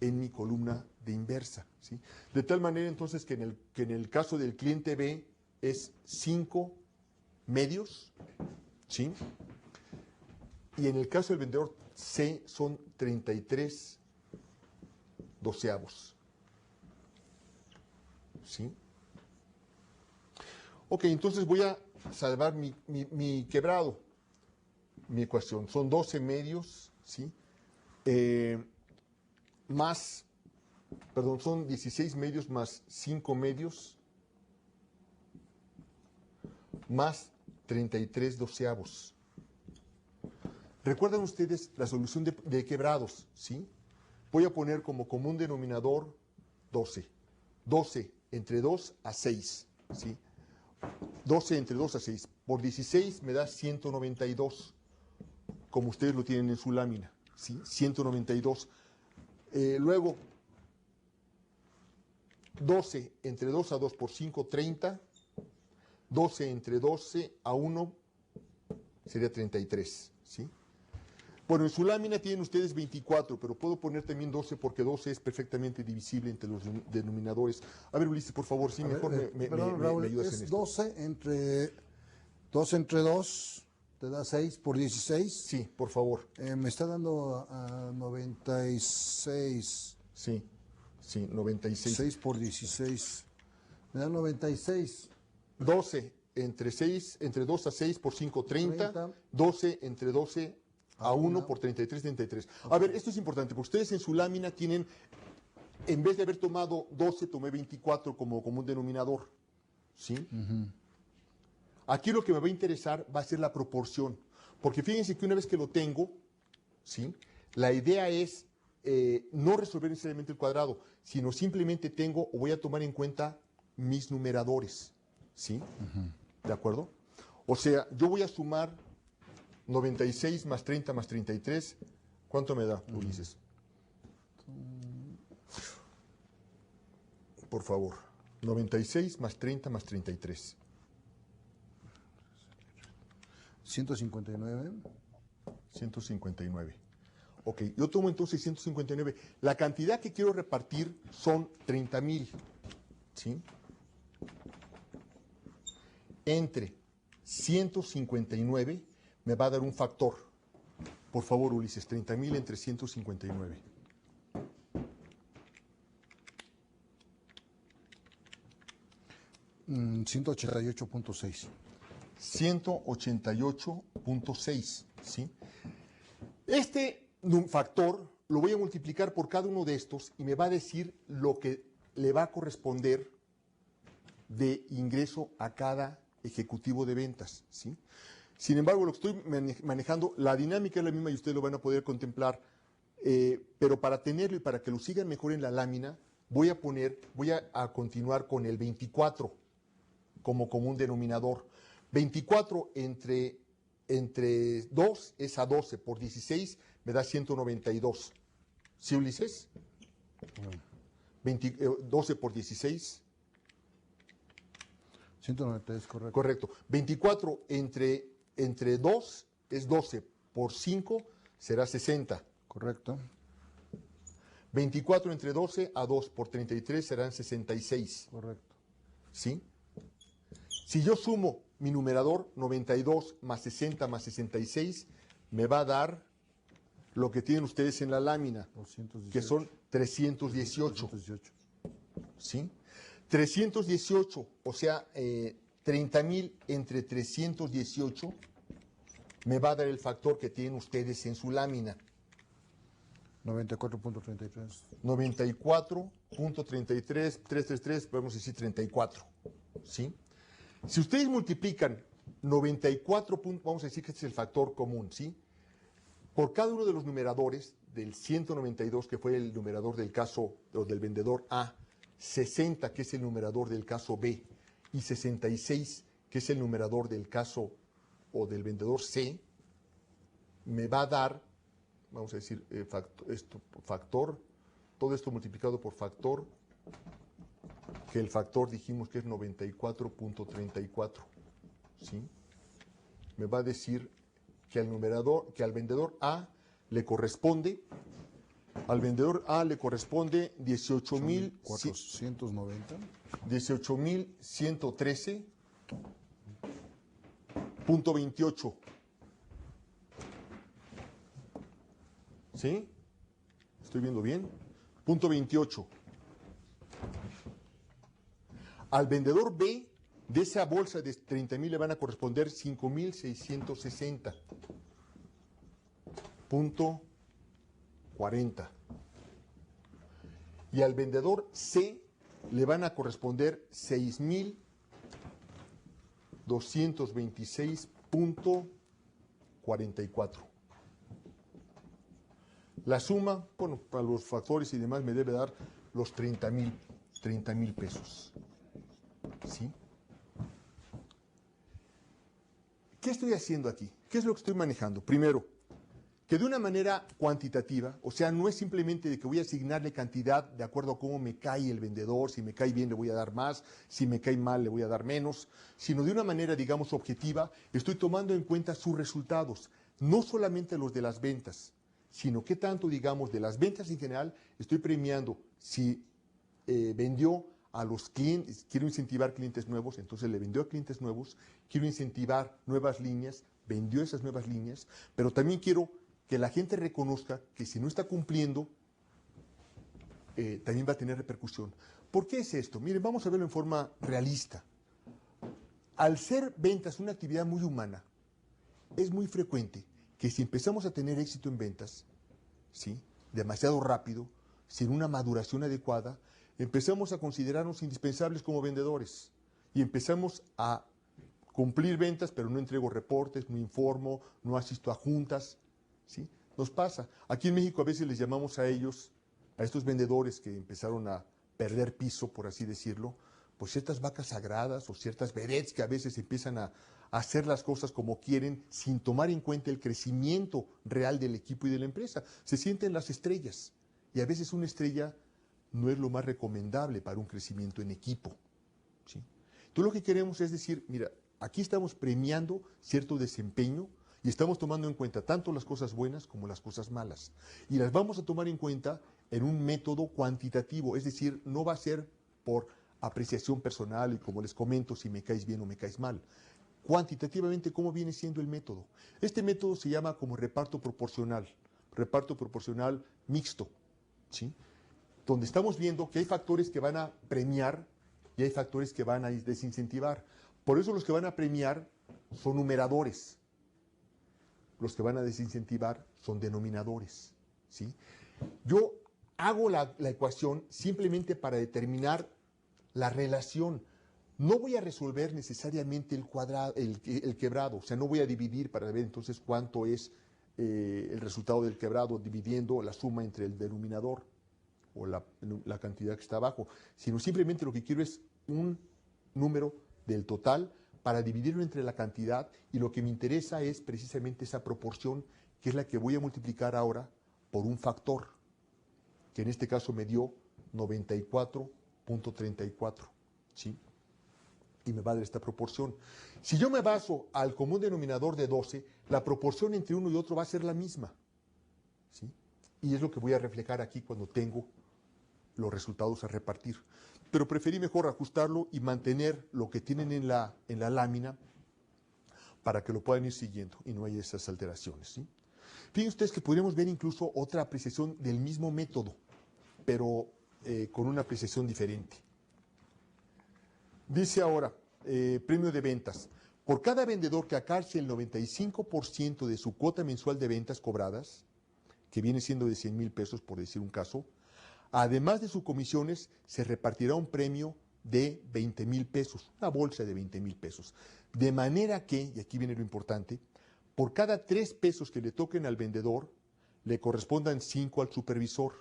en mi columna de inversa, ¿sí? De tal manera entonces que en el caso del cliente B es 5 medios, ¿sí? Y en el caso del vendedor C son 33 doceavos, ¿sí? Ok, entonces voy a salvar mi quebrado, mi ecuación. Son 12 medios, ¿sí? Son 16 medios más 5 medios, más 33 doceavos. ¿Recuerdan ustedes la solución de quebrados? ¿Sí? Voy a poner como común denominador 12. 12 entre 2 a 6. ¿Sí? 12 entre 2 a 6. Por 16 me da 192, como ustedes lo tienen en su lámina. ¿Sí? 192. Luego, 12 entre 2 a 2 por 5, 30. 12 entre 12 a 1 sería 33. ¿Sí? Bueno, en su lámina tienen ustedes 24, pero puedo poner también 12 porque 12 es perfectamente divisible entre los denominadores. A ver, Ulises, por favor, sí, mejor Raúl, me ayudas en esto. 12 entre 2 te da 6 por 16. Sí, por favor. Me está dando 96. Sí, 96. 6 por 16. Me da 96. 12 entre 2 a 6 por 5, 30. 12 entre 12 a 1 por 33, 33. Okay. A ver, esto es importante, porque ustedes en su lámina tienen, en vez de haber tomado 12, tomé 24 como un denominador. ¿Sí? Aquí lo que me va a interesar va a ser la proporción, porque fíjense que una vez que lo tengo, ¿sí? La idea es no resolver necesariamente el cuadrado, sino simplemente tengo o voy a tomar en cuenta mis numeradores. ¿Sí? ¿De acuerdo? O sea, yo voy a sumar 96 más 30 más 33. ¿Cuánto me da, Ulises? Por favor. 96 más 30 más 33. 159. 159. Ok, yo tomo entonces 159. La cantidad que quiero repartir son 30,000, ¿sí? Entre 159 me va a dar un factor. Por favor, Ulises, 30,000 entre 159. 188.6. 188.6, ¿sí? Este factor lo voy a multiplicar por cada uno de estos y me va a decir lo que le va a corresponder de ingreso a cada ejecutivo de ventas, ¿sí? Sin embargo, lo que estoy manejando, la dinámica es la misma y ustedes lo van a poder contemplar, pero para tenerlo y para que lo sigan mejor en la lámina, voy a continuar con el 24 como común denominador. 24 entre 2 es a 12 por 16 me da 192. ¿Sí, Ulises? 12 por 16. 192, correcto. Correcto. 24 entre 2 es 12 por 5 será 60. Correcto. 24 entre 12 a 2 por 33 serán 66. Correcto. ¿Sí? Si yo sumo mi numerador 92 más 60 más 66, me va a dar lo que tienen ustedes en la lámina, 218. que son 318. 218. ¿Sí? 318, o sea, 30,000 entre 318, me va a dar el factor que tienen ustedes en su lámina. 94.33. 94.33, 333, podemos decir 34. ¿Sí? Si ustedes multiplican 94, vamos a decir que este es el factor común, ¿sí? Por cada uno de los numeradores del 192, que fue el numerador del caso o del vendedor A, 60, que es el numerador del caso B, y 66, que es el numerador del caso o del vendedor C, me va a dar, vamos a decir, factor, todo esto multiplicado por factor, que el factor dijimos que es 94.34, ¿sí? Me va a decir que al vendedor A le corresponde, 18,490. 18,113.28. ¿Sí? ¿Estoy viendo bien? Punto 28. Al vendedor B, de esa bolsa de 30,000 le van a corresponder 5,660. Punto 40. Y al vendedor C le van a corresponder 6,226.44. La suma, bueno, para los factores y demás me debe dar los 30,000 pesos. ¿Sí? ¿Qué estoy haciendo aquí? ¿Qué es lo que estoy manejando? Primero, que de una manera cuantitativa, o sea, no es simplemente de que voy a asignarle cantidad de acuerdo a cómo me cae el vendedor, si me cae bien le voy a dar más, si me cae mal le voy a dar menos, sino de una manera, digamos, objetiva, estoy tomando en cuenta sus resultados, no solamente los de las ventas, sino qué tanto, digamos, de las ventas en general estoy premiando. Si vendió a los clientes, quiero incentivar clientes nuevos, entonces le vendió a clientes nuevos, quiero incentivar nuevas líneas, vendió esas nuevas líneas, pero también quiero que la gente reconozca que si no está cumpliendo, también va a tener repercusión. ¿Por qué es esto? Miren, vamos a verlo en forma realista. Al ser ventas una actividad muy humana, es muy frecuente que si empezamos a tener éxito en ventas, ¿sí?, demasiado rápido, sin una maduración adecuada, empezamos a considerarnos indispensables como vendedores y empezamos a cumplir ventas, pero no entrego reportes, no informo, no asisto a juntas, ¿sí? Nos pasa. Aquí en México a veces les llamamos a ellos, a estos vendedores que empezaron a perder piso, por así decirlo, pues ciertas vacas sagradas o ciertas vedettes que a veces empiezan a hacer las cosas como quieren sin tomar en cuenta el crecimiento real del equipo y de la empresa. Se sienten las estrellas y a veces una estrella no es lo más recomendable para un crecimiento en equipo, ¿sí? Entonces lo que queremos es decir, mira, aquí estamos premiando cierto desempeño Y estamos tomando en cuenta tanto las cosas buenas como las cosas malas. Y las vamos a tomar en cuenta en un método cuantitativo, es decir, no va a ser por apreciación personal y como les comento si me caes bien o me caes mal. Cuantitativamente, ¿cómo viene siendo el método? Este método se llama como reparto proporcional mixto, ¿sí? Donde estamos viendo que hay factores que van a premiar y hay factores que van a desincentivar. Por eso los que van a premiar son numeradores. Los que van a desincentivar son denominadores, ¿sí? Yo hago la ecuación simplemente para determinar la relación. No voy a resolver necesariamente el quebrado, o sea, no voy a dividir para ver entonces cuánto es el resultado del quebrado dividiendo la suma entre el denominador o la cantidad que está abajo, sino simplemente lo que quiero es un número del total para dividirlo entre la cantidad y lo que me interesa es precisamente esa proporción que es la que voy a multiplicar ahora por un factor, que en este caso me dio 94.34, ¿sí? Y me va a dar esta proporción. Si yo me baso al común denominador de 12, la proporción entre uno y otro va a ser la misma, ¿sí? Y es lo que voy a reflejar aquí cuando tengo los resultados a repartir. Pero preferí mejor ajustarlo y mantener lo que tienen en la lámina para que lo puedan ir siguiendo y no haya esas alteraciones, ¿sí? Fíjense ustedes que podríamos ver incluso otra apreciación del mismo método, pero con una apreciación diferente. Dice ahora, premio de ventas. Por cada vendedor que alcance el 95% de su cuota mensual de ventas cobradas, que viene siendo de 100,000 pesos, por decir un caso, además de sus comisiones, se repartirá un premio de 20,000 pesos, una bolsa de 20,000 pesos. De manera que, y aquí viene lo importante, por cada 3 pesos que le toquen al vendedor, le correspondan 5 al supervisor.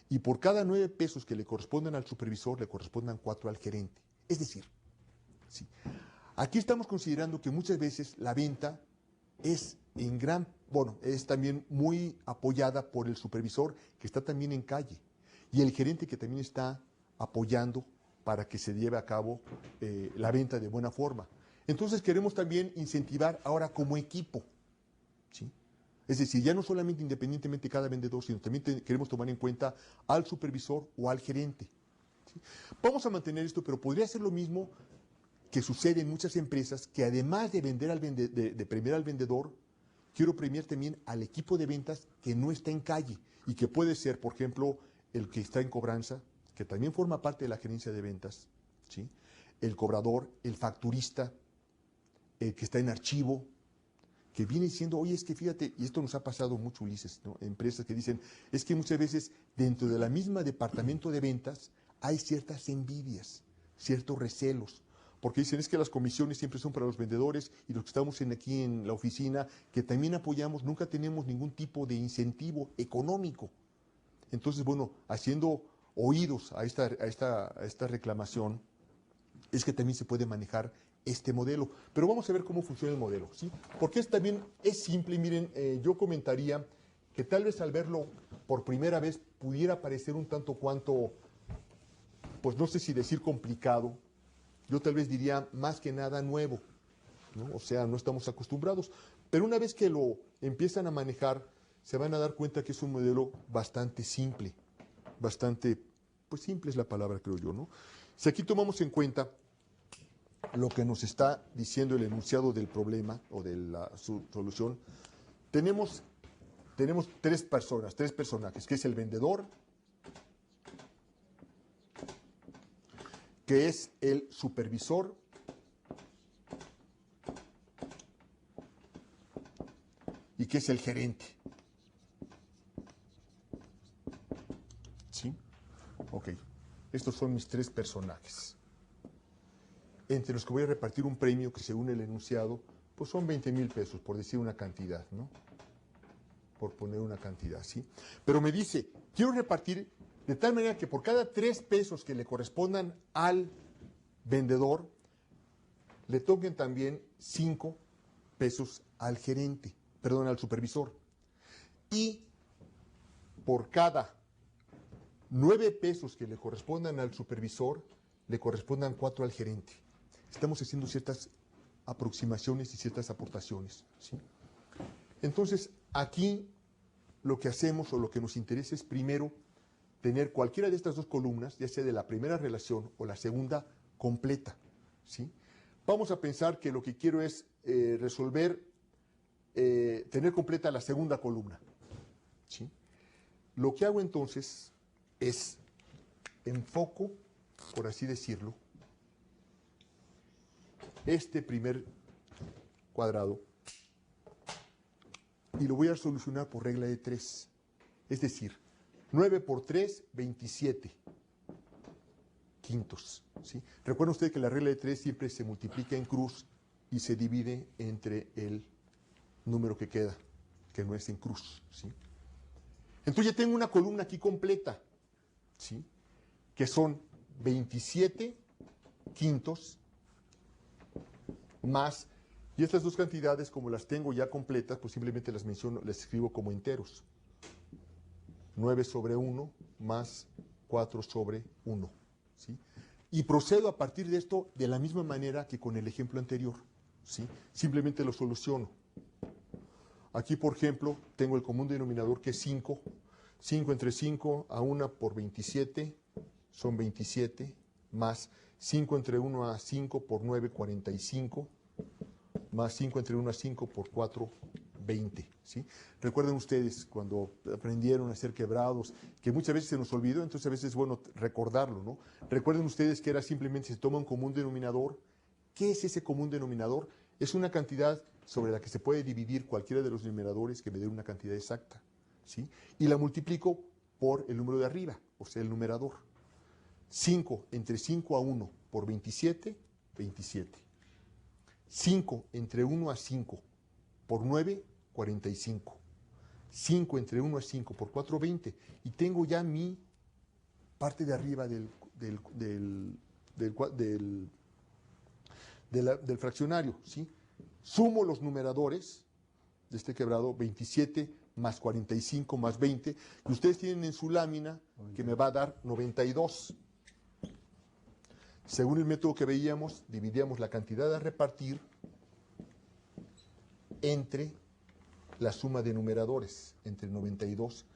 Y por cada 9 pesos que le correspondan al supervisor, le correspondan 4 al gerente. Es decir, sí, aquí estamos considerando que muchas veces la venta es es también muy apoyada por el supervisor que está también en calle y el gerente que también está apoyando para que se lleve a cabo la venta de buena forma. Entonces queremos también incentivar ahora como equipo, ¿sí? Es decir, ya no solamente independientemente cada vendedor, sino también queremos tomar en cuenta al supervisor o al gerente, ¿sí? Vamos a mantener esto, pero podría ser lo mismo que sucede en muchas empresas, que además de de premiar al vendedor, quiero premiar también al equipo de ventas que no está en calle y que puede ser, por ejemplo, el que está en cobranza, que también forma parte de la gerencia de ventas, ¿sí? El cobrador, el facturista, el que está en archivo, que viene diciendo, oye, es que fíjate, y esto nos ha pasado mucho, Ulises, ¿no? Empresas que dicen, es que muchas veces dentro de la misma departamento de ventas hay ciertas envidias, ciertos recelos, porque dicen, es que las comisiones siempre son para los vendedores y los que estamos aquí en la oficina, que también apoyamos, nunca tenemos ningún tipo de incentivo económico. Entonces, bueno, haciendo oídos a esta reclamación, es que también se puede manejar este modelo. Pero vamos a ver cómo funciona el modelo, ¿sí? Porque también es simple. Miren, yo comentaría que tal vez al verlo por primera vez pudiera parecer un tanto cuanto, pues no sé si decir complicado, yo tal vez diría más que nada nuevo, ¿no? O sea, no estamos acostumbrados. Pero una vez que lo empiezan a manejar, se van a dar cuenta que es un modelo bastante simple, pues simple es la palabra, creo yo, ¿no? Si aquí tomamos en cuenta lo que nos está diciendo el enunciado del problema o de su solución, tenemos 3 personajes, que es el vendedor, que es el supervisor y que es el gerente. ¿Sí? Ok. Estos son mis 3 personajes, entre los que voy a repartir un premio que según el enunciado, pues son 20,000 pesos, por decir una cantidad, ¿no? Por poner una cantidad, ¿sí? Pero me dice, quiero repartir de tal manera que por cada 3 pesos que le correspondan al vendedor, le toquen también 5 pesos al gerente, perdón, al supervisor. Y por cada 9 pesos que le correspondan al supervisor, le correspondan 4 al gerente. Estamos haciendo ciertas aproximaciones y ciertas aportaciones, ¿sí? Entonces, aquí lo que hacemos o lo que nos interesa es primero tener cualquiera de estas dos columnas, ya sea de la primera relación o la segunda, completa, ¿sí? Vamos a pensar que lo que quiero es resolver, tener completa la segunda columna, ¿sí? Lo que hago entonces es enfoco, por así decirlo, este primer cuadrado y lo voy a solucionar por regla de 3. Es decir, 9 por 3, 27 quintos, ¿sí? Recuerden ustedes que la regla de 3 siempre se multiplica en cruz y se divide entre el número que queda, que no es en cruz, ¿sí? Entonces ya tengo una columna aquí completa, ¿sí? Que son 27 quintos más, y estas dos cantidades, como las tengo ya completas, pues simplemente las menciono, las escribo como enteros. 9 sobre 1 más 4 sobre 1, ¿sí? Y procedo a partir de esto de la misma manera que con el ejemplo anterior, ¿sí? Simplemente lo soluciono. Aquí, por ejemplo, tengo el común denominador que es 5. 5 entre 5 a 1 por 27 son 27, más 5 entre 1 a 5 por 9, 45, más 5 entre 1 a 5 por 4, 20, ¿sí? Recuerden ustedes cuando aprendieron a hacer quebrados, que muchas veces se nos olvidó, entonces a veces es bueno recordarlo, ¿no? Recuerden ustedes que era simplemente se toma un común denominador. ¿Qué es ese común denominador? Es una cantidad sobre la que se puede dividir cualquiera de los numeradores que me dé una cantidad exacta, ¿sí? Y la multiplico por el número de arriba, o sea, el numerador. 5 entre 5 a 1 por 27, 27. 5 entre 1 a 5 por 9, 45. 5 entre 1 a 5 por 4, 20. Y tengo ya mi parte de arriba del fraccionario, ¿sí? Sumo los numeradores de este quebrado, 27 más 45 más 20, que ustedes tienen en su lámina, que me va a dar 92. Según el método que veíamos, dividíamos la cantidad a repartir entre la suma de numeradores, entre 92,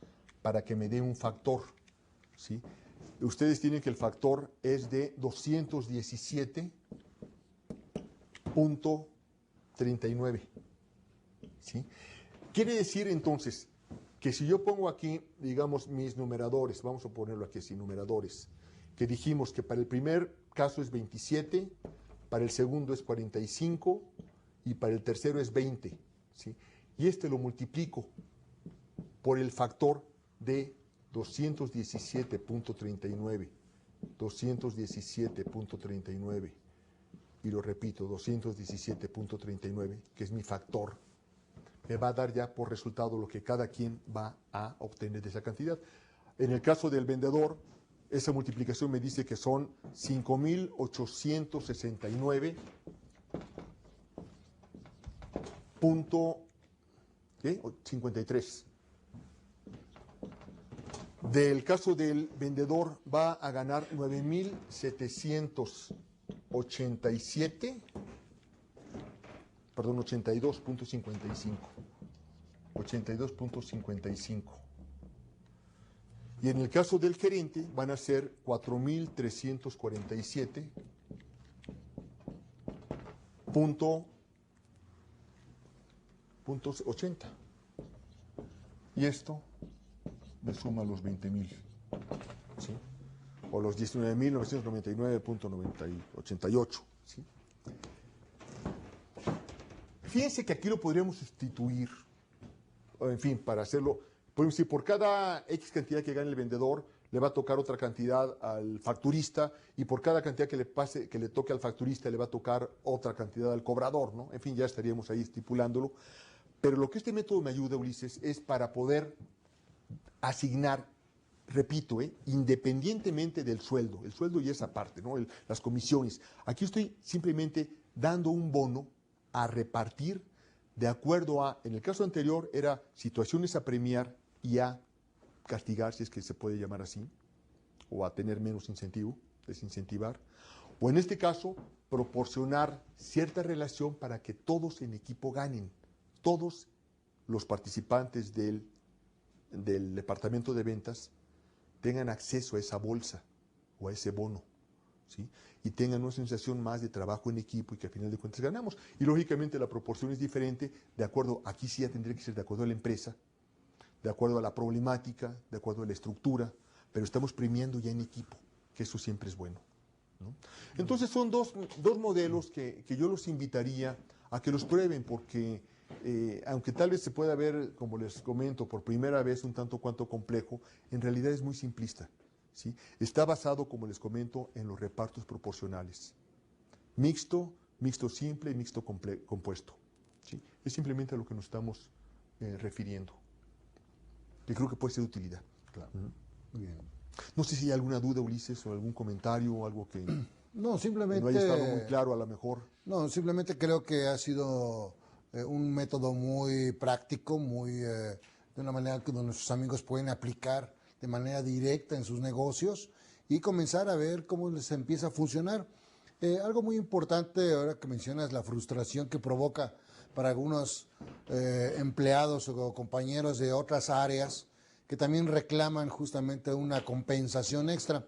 para que me dé un factor, ¿sí? Ustedes tienen que el factor es de 217.39, ¿sí? Quiere decir entonces que si yo pongo aquí, digamos, mis numeradores, vamos a ponerlo aquí así, numeradores, que dijimos que para el primer caso es 27, para el segundo es 45 y para el tercero es 20, ¿sí? Y este lo multiplico por el factor de 217.39, 217.39, y lo repito, 217.39, que es mi factor, me va a dar ya por resultado lo que cada quien va a obtener de esa cantidad. En el caso del vendedor, esa multiplicación me dice que son 5.869.53. Del caso del vendedor va a ganar 9.787, perdón, 82.55. 82.55. Y en el caso del gerente van a ser 4.347.80. Y esto me suma los 20.000, ¿sí? O los 19.999.88, ¿sí? Fíjense que aquí lo podríamos sustituir, en fin, para hacerlo, podemos decir, por cada X cantidad que gane el vendedor, le va a tocar otra cantidad al facturista, y por cada cantidad que le toque al facturista, le va a tocar otra cantidad al cobrador, ¿no? En fin, ya estaríamos ahí estipulándolo. Pero lo que este método me ayuda, Ulises, es para poder asignar, repito, independientemente del sueldo, el sueldo y esa parte, ¿no? Las comisiones. Aquí estoy simplemente dando un bono a repartir de acuerdo a, en el caso anterior era situaciones a premiar y a castigar, si es que se puede llamar así, o a tener menos incentivo, desincentivar, o en este caso proporcionar cierta relación para que todos en equipo ganen, todos los participantes del departamento de ventas tengan acceso a esa bolsa o a ese bono, ¿sí? Y tengan una sensación más de trabajo en equipo y que al final de cuentas ganamos. Y lógicamente la proporción es diferente, de acuerdo, aquí sí ya tendría que ser de acuerdo a la empresa, de acuerdo a la problemática, de acuerdo a la estructura, pero estamos premiando ya en equipo, que eso siempre es bueno, ¿no? Entonces son dos modelos que yo los invitaría a que los prueben, porque aunque tal vez se pueda ver, como les comento, por primera vez un tanto cuanto complejo, en realidad es muy simplista, ¿sí? Está basado, como les comento, en los repartos proporcionales. Mixto, mixto simple y mixto compuesto, ¿sí? Es simplemente a lo que nos estamos refiriendo, que creo que puede ser de utilidad. Claro. Muy bien. No sé si hay alguna duda, Ulises, o algún comentario o algo que No, simplemente... no haya estado muy claro a lo mejor. No, simplemente creo que ha sido un método muy práctico, de una manera que nuestros amigos pueden aplicar de manera directa en sus negocios y comenzar a ver cómo les empieza a funcionar. Algo muy importante, ahora que mencionas la frustración que provoca para algunos empleados o compañeros de otras áreas que también reclaman justamente una compensación extra.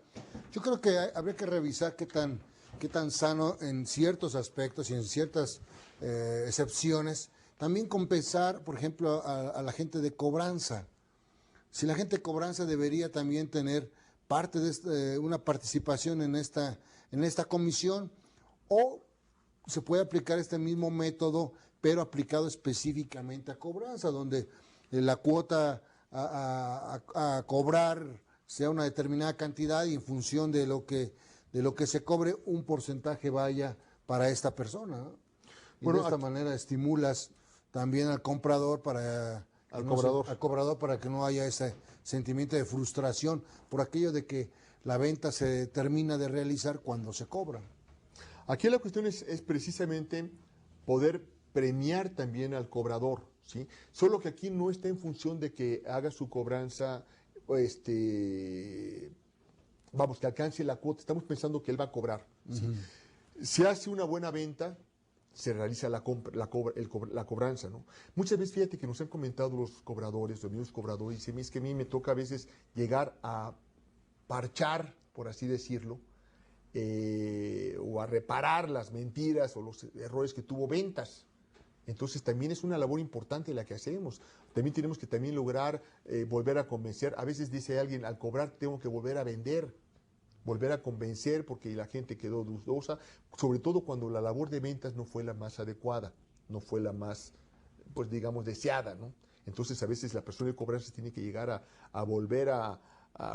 Yo creo que habría que revisar qué tan sano en ciertos aspectos y en ciertas excepciones, también compensar, por ejemplo, a la gente de cobranza. Si la gente de cobranza debería también tener parte de una participación en esta comisión, o se puede aplicar este mismo método, pero aplicado específicamente a cobranza, donde la cuota a cobrar sea una determinada cantidad y en función de lo que se cobre, un porcentaje vaya para esta persona, ¿no? Y Bueno, de esta manera estimulas también al comprador al cobrador para que no haya ese sentimiento de frustración por aquello de que la venta se termina de realizar cuando se cobra. Aquí la cuestión es precisamente poder premiar también al cobrador, ¿sí? Solo que aquí no está en función de que haga su cobranza, vamos, que alcance la cuota. Estamos pensando que él va a cobrar, ¿sí? Se hace una buena venta, se realiza la cobranza, ¿no? Muchas veces, fíjate que nos han comentado los cobradores, los amigos cobradores, dicen, es que a mí me toca a veces llegar a parchar, por así decirlo, o a reparar las mentiras o los errores que tuvo ventas. Entonces también es una labor importante la que hacemos. También tenemos que también lograr volver a convencer. A veces dice alguien, al cobrar tengo que volver a vender, volver a convencer porque la gente quedó dudosa, sobre todo cuando la labor de ventas no fue la más adecuada, no fue la más, pues digamos, deseada, ¿no? Entonces a veces la persona de cobranza tiene que llegar a volver a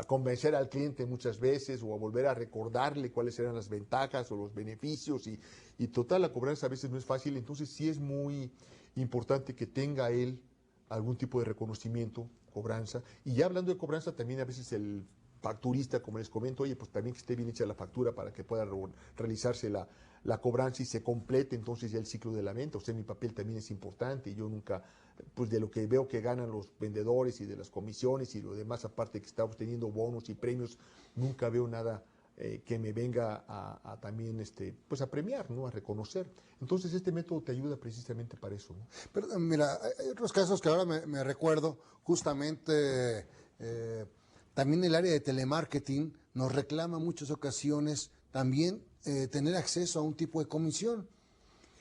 convencer al cliente muchas veces o a volver a recordarle cuáles eran las ventajas o los beneficios y total, la cobranza a veces no es fácil, entonces sí es muy importante que tenga él algún tipo de reconocimiento, cobranza, y ya hablando de cobranza también a veces el facturista, como les comento, oye, pues también que esté bien hecha la factura para que pueda realizarse la cobranza y se complete entonces ya el ciclo de la venta. O sea, mi papel también es importante. Yo nunca, pues de lo que veo que ganan los vendedores y de las comisiones y lo demás, aparte que está obteniendo bonos y premios, nunca veo nada que me venga a también pues a premiar, ¿no? A reconocer. Entonces este método te ayuda precisamente para eso, ¿no? Pero mira, hay otros casos que ahora me recuerdo, justamente también el área de telemarketing nos reclama en muchas ocasiones también tener acceso a un tipo de comisión.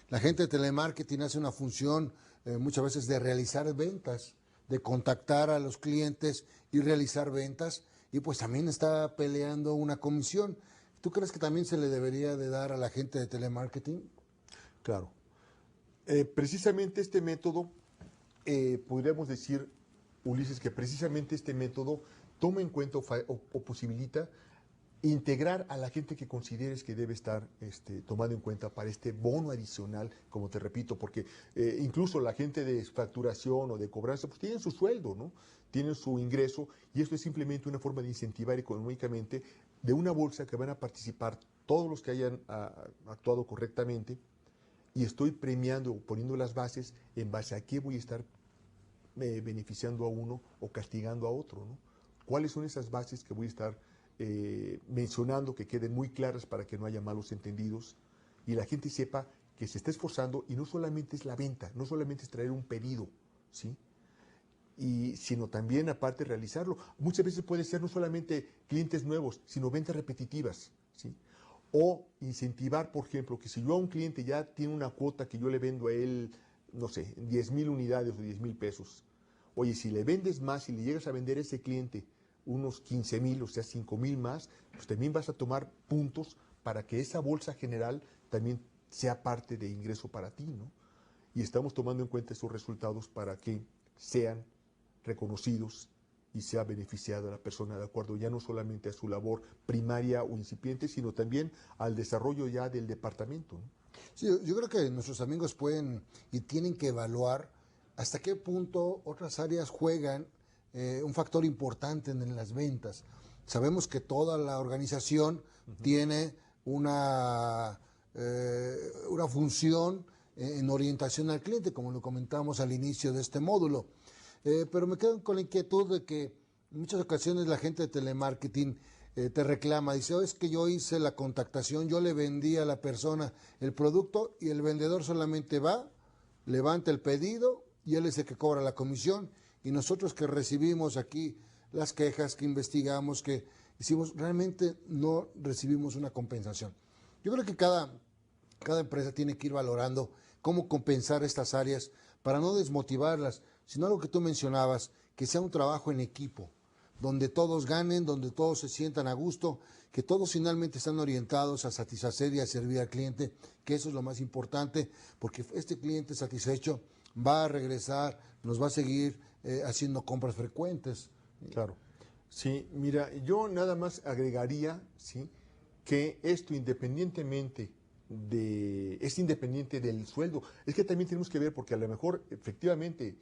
La gente de telemarketing hace una función muchas veces de realizar ventas, de contactar a los clientes y realizar ventas, y pues también está peleando una comisión. ¿Tú crees que también se le debería de dar a la gente de telemarketing? Claro. Precisamente este método, podríamos decir, Ulises, que precisamente este método toma en cuenta o posibilita integrar a la gente que consideres que debe estar tomando en cuenta para este bono adicional, como te repito, porque incluso la gente de facturación o de cobranza, pues tienen su sueldo, ¿no? Tienen su ingreso y esto es simplemente una forma de incentivar económicamente de una bolsa que van a participar todos los que hayan actuado correctamente y estoy premiando o poniendo las bases en base a qué voy a estar beneficiando a uno o castigando a otro, ¿no? ¿Cuáles son esas bases que voy a estar mencionando, que queden muy claras para que no haya malos entendidos y la gente sepa que se está esforzando y no solamente es la venta, no solamente es traer un pedido, ¿sí? y sino también aparte realizarlo. Muchas veces puede ser no solamente clientes nuevos, sino ventas repetitivas, ¿sí? O incentivar, por ejemplo, que si yo a un cliente ya tiene una cuota que yo le vendo a él, no sé, 10,000 unidades o 10,000 pesos. Oye, si le vendes más y le llegas a vender a ese cliente unos 15,000, o sea, 5,000 más, pues también vas a tomar puntos para que esa bolsa general también sea parte de ingreso para ti, ¿no? Y estamos tomando en cuenta esos resultados para que sean reconocidos y sea beneficiada la persona de acuerdo ya no solamente a su labor primaria o incipiente, sino también al desarrollo ya del departamento, ¿no? Sí, yo creo que nuestros amigos pueden y tienen que evaluar hasta qué punto otras áreas juegan un factor importante en las ventas. Sabemos que toda la organización tiene una función en orientación al cliente, como lo comentamos al inicio de este módulo. Pero me quedo con la inquietud de que en muchas ocasiones la gente de telemarketing te reclama, dice, oh, es que yo hice la contactación, yo le vendí a la persona el producto y el vendedor solamente va, levanta el pedido y él es el que cobra la comisión y nosotros que recibimos aquí las quejas, que investigamos, que hicimos, realmente no recibimos una compensación. Yo creo que cada empresa tiene que ir valorando cómo compensar estas áreas para no desmotivarlas, sino algo que tú mencionabas, que sea un trabajo en equipo, donde todos ganen, donde todos se sientan a gusto, que todos finalmente están orientados a satisfacer y a servir al cliente, que eso es lo más importante, porque este cliente satisfecho va a regresar, nos va a seguir haciendo compras frecuentes. Claro. Sí, mira, yo nada más agregaría, ¿sí?, que esto es independiente del sueldo. Es que también tenemos que ver, porque a lo mejor efectivamente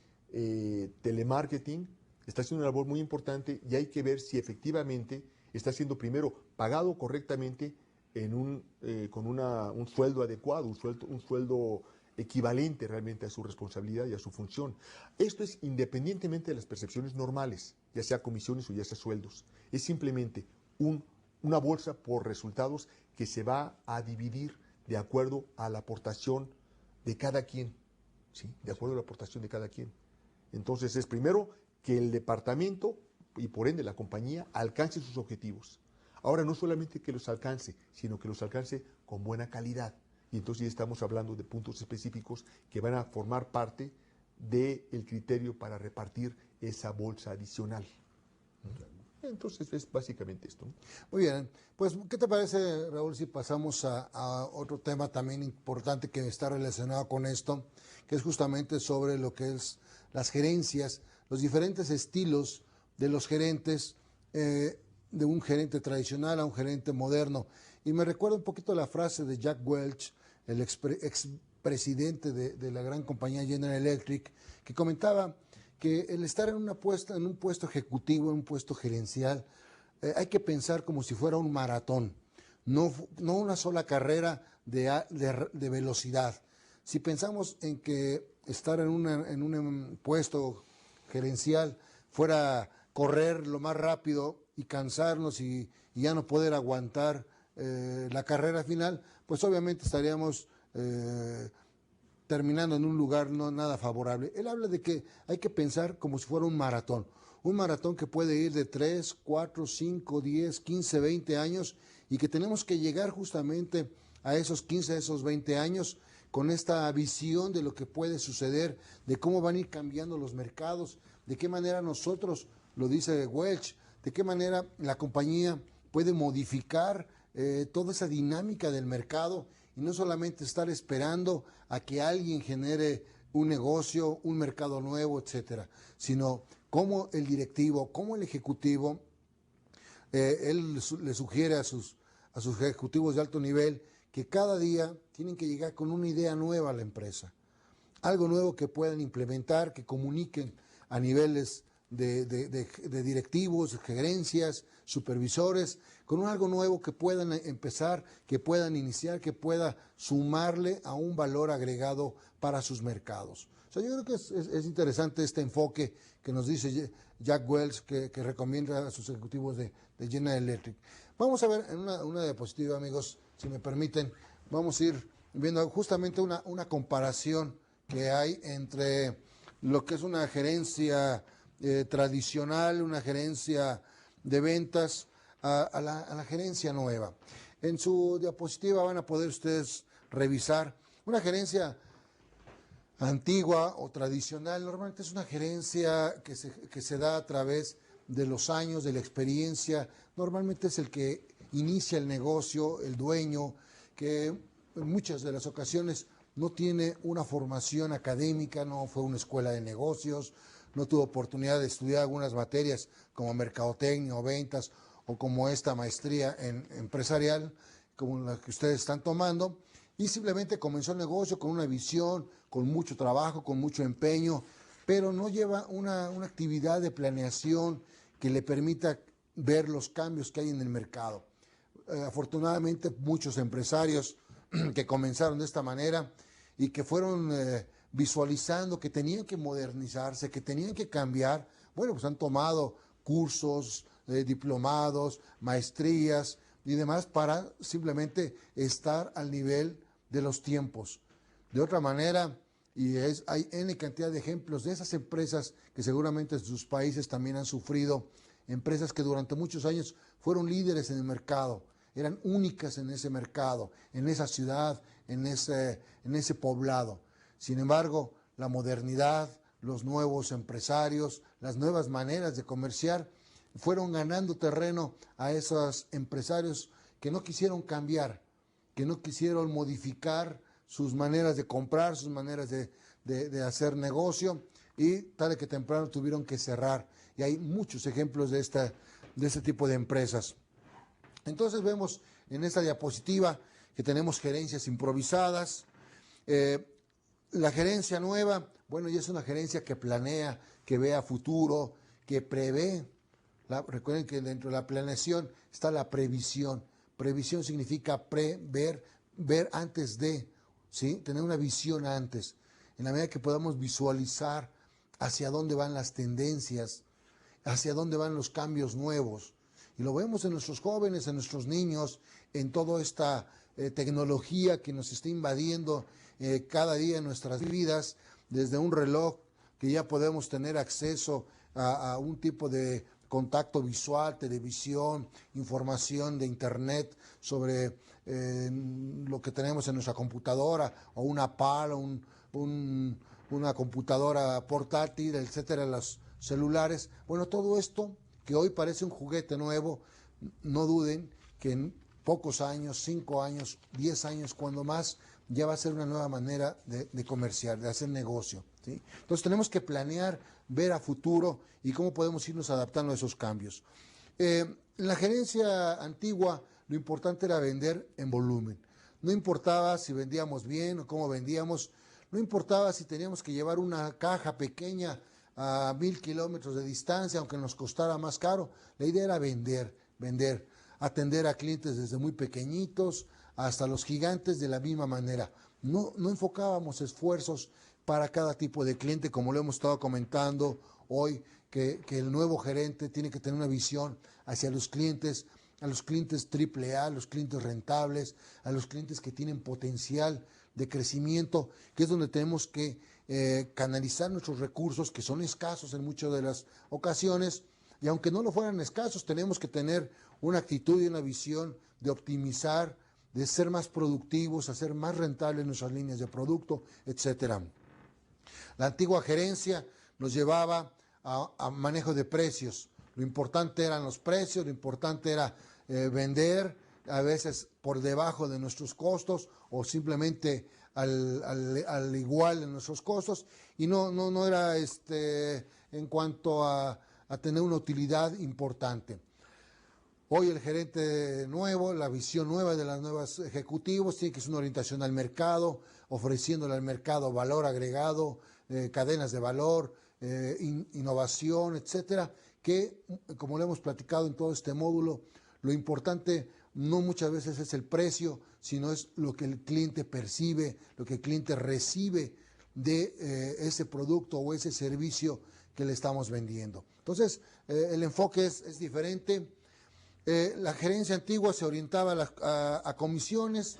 telemarketing está haciendo una labor muy importante y hay que ver si efectivamente está siendo primero pagado correctamente con un sueldo adecuado, un sueldo equivalente realmente a su responsabilidad y a su función. Esto es independientemente de las percepciones normales, ya sea comisiones o ya sea sueldos. Es simplemente una bolsa por resultados que se va a dividir de acuerdo a la aportación de cada quien, ¿sí? De acuerdo a la aportación de cada quien. Entonces es primero que el departamento y por ende la compañía alcance sus objetivos. Ahora no solamente que los alcance, sino que los alcance con buena calidad. Y entonces ya estamos hablando de puntos específicos que van a formar parte del criterio para repartir esa bolsa adicional. Entonces es básicamente esto. Muy bien, pues ¿qué te parece, Raúl, si pasamos a otro tema también importante que está relacionado con esto, que es justamente sobre lo que es las gerencias, los diferentes estilos de los gerentes, de un gerente tradicional a un gerente moderno? Y me recuerda un poquito la frase de Jack Welch, el expresidente de la gran compañía General Electric, que comentaba que el estar en un puesto ejecutivo, en un puesto gerencial, hay que pensar como si fuera un maratón, no una sola carrera de velocidad. Si pensamos en que estar en un puesto gerencial fuera correr lo más rápido y cansarnos y ya no poder aguantar la carrera final, pues obviamente estaríamos terminando en un lugar no nada favorable. Él habla de que hay que pensar como si fuera un maratón que puede ir de 3, 4, 5, 10, 15, 20 años y que tenemos que llegar justamente a esos 15, a esos 20 años con esta visión de lo que puede suceder, de cómo van a ir cambiando los mercados, de qué manera nosotros, lo dice Welch, de qué manera la compañía puede modificar toda esa dinámica del mercado y no solamente estar esperando a que alguien genere un negocio, un mercado nuevo, etcétera, sino cómo el directivo, cómo el ejecutivo, él le sugiere a sus ejecutivos de alto nivel que cada día tienen que llegar con una idea nueva a la empresa, algo nuevo que puedan implementar, que comuniquen a niveles de directivos, gerencias, supervisores, con algo nuevo que puedan empezar, que puedan iniciar, que pueda sumarle a un valor agregado para sus mercados. O sea, yo creo que es interesante este enfoque que nos dice Jack Welch, que recomienda a sus ejecutivos de General Electric. Vamos a ver en una diapositiva, amigos, si me permiten, vamos a ir viendo justamente una comparación que hay entre lo que es una gerencia tradicional, una gerencia de ventas, a la gerencia nueva. En su diapositiva van a poder ustedes revisar una gerencia antigua o tradicional. Normalmente es una gerencia que se da a través de los años, de la experiencia. Normalmente es el que inicia el negocio, el dueño, que en muchas de las ocasiones no tiene una formación académica, no fue a una escuela de negocios, no tuvo oportunidad de estudiar algunas materias como mercadotecnia o ventas o como esta maestría en empresarial, como la que ustedes están tomando, y simplemente comenzó el negocio con una visión, con mucho trabajo, con mucho empeño, pero no lleva una actividad de planeación que le permita ver los cambios que hay en el mercado. Afortunadamente, muchos empresarios que comenzaron de esta manera y que fueron visualizando que tenían que modernizarse, que tenían que cambiar, bueno, pues han tomado cursos, diplomados, maestrías y demás para simplemente estar al nivel de los tiempos. De otra manera, hay N cantidad de ejemplos de esas empresas que seguramente en sus países también han sufrido, empresas que durante muchos años fueron líderes en el mercado, eran únicas en ese mercado, en esa ciudad, en ese poblado. Sin embargo, la modernidad, los nuevos empresarios, las nuevas maneras de comerciar, fueron ganando terreno a esos empresarios que no quisieron cambiar, que no quisieron modificar sus maneras de comprar, sus maneras de hacer negocio, y tarde que temprano tuvieron que cerrar. Y hay muchos ejemplos de este tipo de empresas. Entonces vemos en esta diapositiva que tenemos gerencias improvisadas. La gerencia nueva, bueno, ya es una gerencia que planea, que ve a futuro, que prevé. Recuerden que dentro de la planeación está la previsión. Previsión significa prever, ver antes de, ¿sí? Tener una visión antes. En la medida que podamos visualizar hacia dónde van las tendencias, hacia dónde van los cambios nuevos. Y lo vemos en nuestros jóvenes, en nuestros niños, en toda esta tecnología que nos está invadiendo cada día en nuestras vidas, desde un reloj que ya podemos tener acceso a un tipo de contacto visual, televisión, información de internet sobre lo que tenemos en nuestra computadora, o una PAL, una computadora portátil, etcétera, los celulares. Bueno, todo esto que hoy parece un juguete nuevo, no duden que en pocos años, 5 años, 10 años, cuando más, ya va a ser una nueva manera de comerciar, de hacer negocio, ¿sí? Entonces tenemos que planear, ver a futuro y cómo podemos irnos adaptando a esos cambios. En la gerencia antigua, lo importante era vender en volumen. No importaba si vendíamos bien o cómo vendíamos, no importaba si teníamos que llevar una caja pequeña a 1000 kilómetros de distancia, aunque nos costara más caro. La idea era vender, atender a clientes desde muy pequeñitos hasta los gigantes de la misma manera. No enfocábamos esfuerzos para cada tipo de cliente, como lo hemos estado comentando hoy, que el nuevo gerente tiene que tener una visión hacia los clientes, a los clientes AAA, a los clientes rentables, a los clientes que tienen potencial de crecimiento, que es donde tenemos que canalizar nuestros recursos, que son escasos en muchas de las ocasiones, y aunque no lo fueran escasos, tenemos que tener una actitud y una visión de optimizar, de ser más productivos, hacer más rentables nuestras líneas de producto, etcétera. La antigua gerencia nos llevaba a manejo de precios. Lo importante eran los precios, lo importante era vender, a veces por debajo de nuestros costos o simplemente al igual de nuestros costos, y no era en cuanto a tener una utilidad importante. Hoy el gerente nuevo, la visión nueva de los nuevos ejecutivos tiene que ser una orientación al mercado, ofreciéndole al mercado valor agregado, cadenas de valor, innovación, etcétera, que, como lo hemos platicado en todo este módulo, lo importante no muchas veces es el precio, sino es lo que el cliente percibe, lo que el cliente recibe de ese producto o ese servicio que le estamos vendiendo. Entonces, el enfoque es diferente. La gerencia antigua se orientaba a comisiones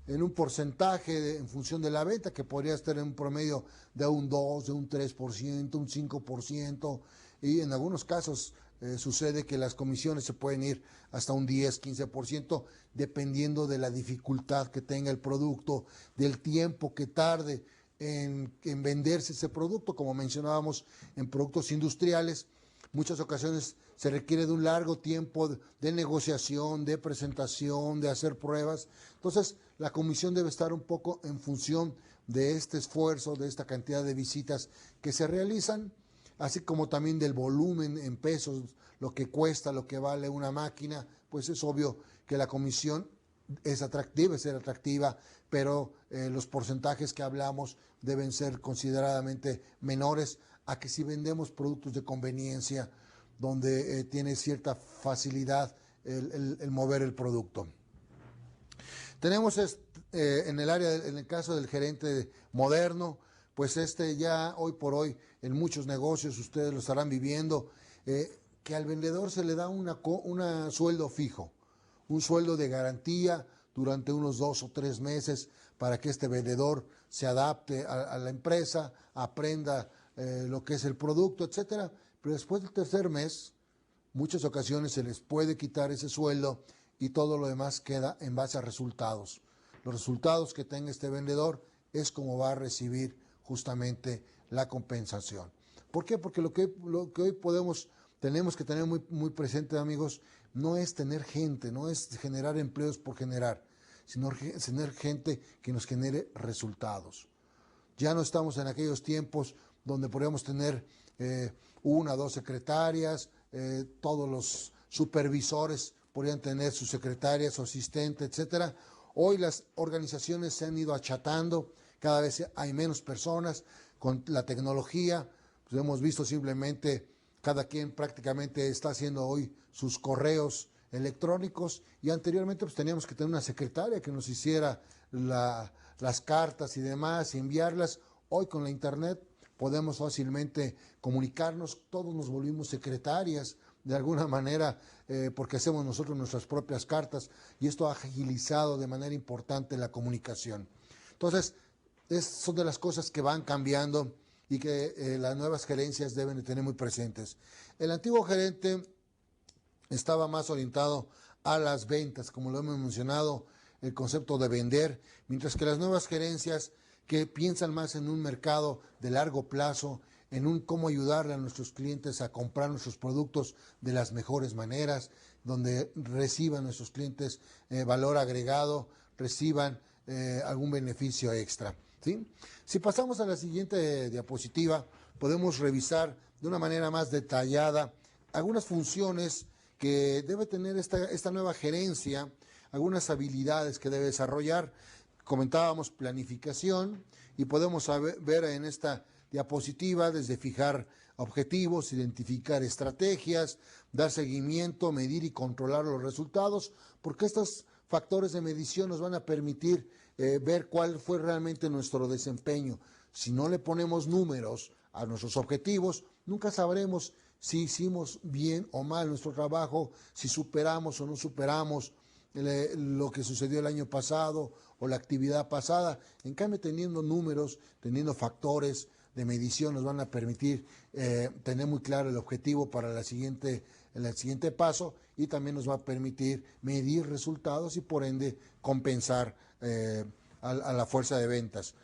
en un porcentaje en función de la venta, que podría estar en un promedio de un 2, de un 3%, un 5%, y en algunos casos sucede que las comisiones se pueden ir hasta un 10, 15%, dependiendo de la dificultad que tenga el producto, del tiempo que tarde en venderse ese producto. Como mencionábamos, en productos industriales, muchas ocasiones se requiere de un largo tiempo de negociación, de presentación, de hacer pruebas. Entonces, la comisión debe estar un poco en función de este esfuerzo, de esta cantidad de visitas que se realizan, así como también del volumen en pesos, lo que cuesta, lo que vale una máquina. Pues es obvio que la comisión es atractiva, debe ser atractiva, pero los porcentajes que hablamos deben ser consideradamente menores a que si vendemos productos de conveniencia, donde tiene cierta facilidad el mover el producto. Tenemos en el caso del gerente moderno, pues ya hoy por hoy en muchos negocios, ustedes lo estarán viviendo, que al vendedor se le da un sueldo fijo, un sueldo de garantía durante unos 2 o 3 meses para que este vendedor se adapte a la empresa, aprenda lo que es el producto, etcétera. Pero después del tercer mes, muchas ocasiones se les puede quitar ese sueldo y todo lo demás queda en base a resultados. Los resultados que tenga este vendedor es como va a recibir justamente la compensación. ¿Por qué? Porque lo que hoy tenemos que tener muy, muy presente, amigos, no es tener gente, no es generar empleos por generar, sino tener gente que nos genere resultados. Ya no estamos en aquellos tiempos donde podríamos tener 1 o 2 secretarias, todos los supervisores podrían tener su secretaria, su asistente, etcétera. Hoy las organizaciones se han ido achatando, cada vez hay menos personas. Con la tecnología, pues hemos visto simplemente cada quien prácticamente está haciendo hoy sus correos electrónicos, y anteriormente pues teníamos que tener una secretaria que nos hiciera las cartas y demás y enviarlas. Hoy con la internet podemos fácilmente comunicarnos, todos nos volvimos secretarias de alguna manera, porque hacemos nosotros nuestras propias cartas, y esto ha agilizado de manera importante la comunicación. Entonces, son de las cosas que van cambiando y que las nuevas gerencias deben de tener muy presentes. El antiguo gerente estaba más orientado a las ventas, como lo hemos mencionado, el concepto de vender, mientras que las nuevas gerencias, que piensan más en un mercado de largo plazo, en cómo ayudarle a nuestros clientes a comprar nuestros productos de las mejores maneras, donde reciban nuestros clientes valor agregado, reciban algún beneficio extra, ¿sí? Si pasamos a la siguiente diapositiva, podemos revisar de una manera más detallada algunas funciones que debe tener esta nueva gerencia, algunas habilidades que debe desarrollar. Comentábamos planificación, y podemos ver en esta diapositiva desde fijar objetivos, identificar estrategias, dar seguimiento, medir y controlar los resultados, porque estos factores de medición nos van a permitir ver cuál fue realmente nuestro desempeño. Si no le ponemos números a nuestros objetivos, nunca sabremos si hicimos bien o mal nuestro trabajo, si superamos o no superamos lo que sucedió el año pasado o la actividad pasada. En cambio, teniendo números, teniendo factores de medición, nos van a permitir tener muy claro el objetivo para el siguiente paso, y también nos va a permitir medir resultados y por ende compensar a la fuerza de ventas.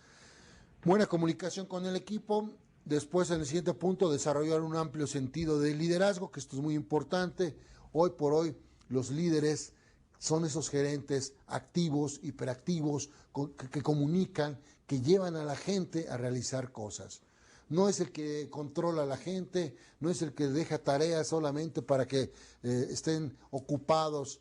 Buena comunicación con el equipo. Después, en el siguiente punto, desarrollar un amplio sentido de liderazgo, que esto es muy importante. Hoy por hoy, los líderes son esos gerentes activos, hiperactivos, que comunican, que llevan a la gente a realizar cosas. No es el que controla a la gente, no es el que deja tareas solamente para que estén ocupados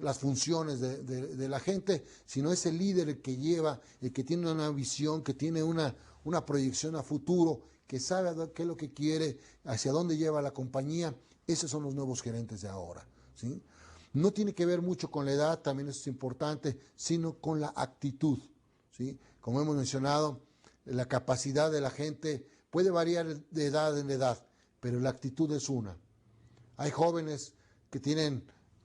las funciones de la gente, sino es el líder el que lleva, el que tiene una visión, que tiene una proyección a futuro, que sabe qué es lo que quiere, hacia dónde lleva la compañía. Esos son los nuevos gerentes de ahora, ¿sí? No tiene que ver mucho con la edad, también eso es importante, sino con la actitud, ¿sí? Como hemos mencionado, la capacidad de la gente puede variar de edad en edad, pero la actitud es una. Hay jóvenes que tienen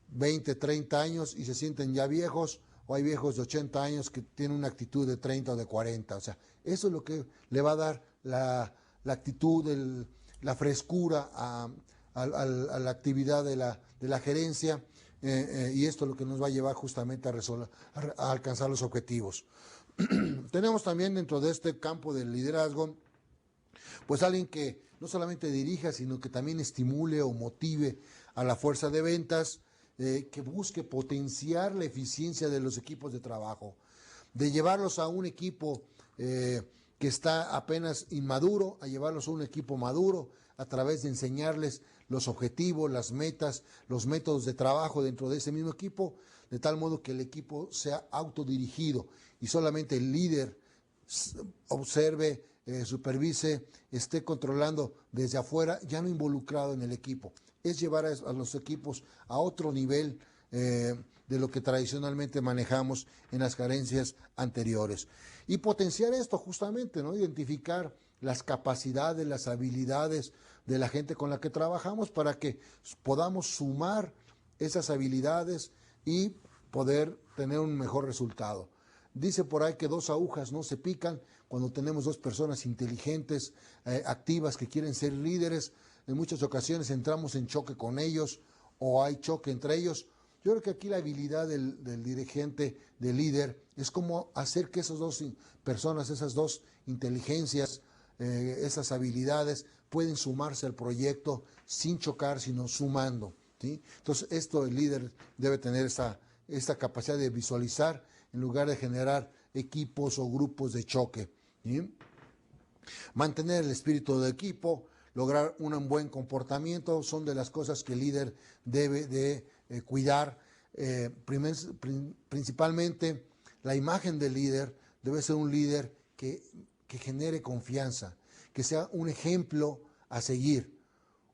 20, 30 años y se sienten ya viejos, o hay viejos de 80 años que tienen una actitud de 30 o de 40. O sea, eso es lo que le va a dar la actitud, la frescura a la actividad de la gerencia, y esto es lo que nos va a llevar justamente a alcanzar los objetivos. Tenemos también dentro de este campo del liderazgo, pues alguien que no solamente dirija, sino que también estimule o motive a la fuerza de ventas, que busque potenciar la eficiencia de los equipos de trabajo, de llevarlos a un equipo que está apenas inmaduro, a llevarlos a un equipo maduro, a través de enseñarles los objetivos, las metas, los métodos de trabajo dentro de ese mismo equipo, de tal modo que el equipo sea autodirigido y solamente el líder observe, supervise, esté controlando desde afuera, ya no involucrado en el equipo. Es llevar a los equipos a otro nivel de lo que tradicionalmente manejamos en las gerencias anteriores. Y potenciar esto justamente, ¿no? Identificar las capacidades, las habilidades de la gente con la que trabajamos para que podamos sumar esas habilidades y poder tener un mejor resultado. Dice por ahí que dos agujas no se pican. Cuando tenemos dos personas inteligentes, activas, que quieren ser líderes, en muchas ocasiones entramos en choque con ellos o hay choque entre ellos. Yo creo que aquí la habilidad del dirigente, del líder, es como hacer que esas dos personas, esas dos inteligencias, esas habilidades pueden sumarse al proyecto sin chocar, sino sumando, ¿sí? Entonces, el líder debe tener esta capacidad de visualizar en lugar de generar equipos o grupos de choque, ¿sí? Mantener el espíritu de equipo, lograr un buen comportamiento, son de las cosas que el líder debe de cuidar. Principalmente, la imagen del líder debe ser un líder que genere confianza, que sea un ejemplo a seguir.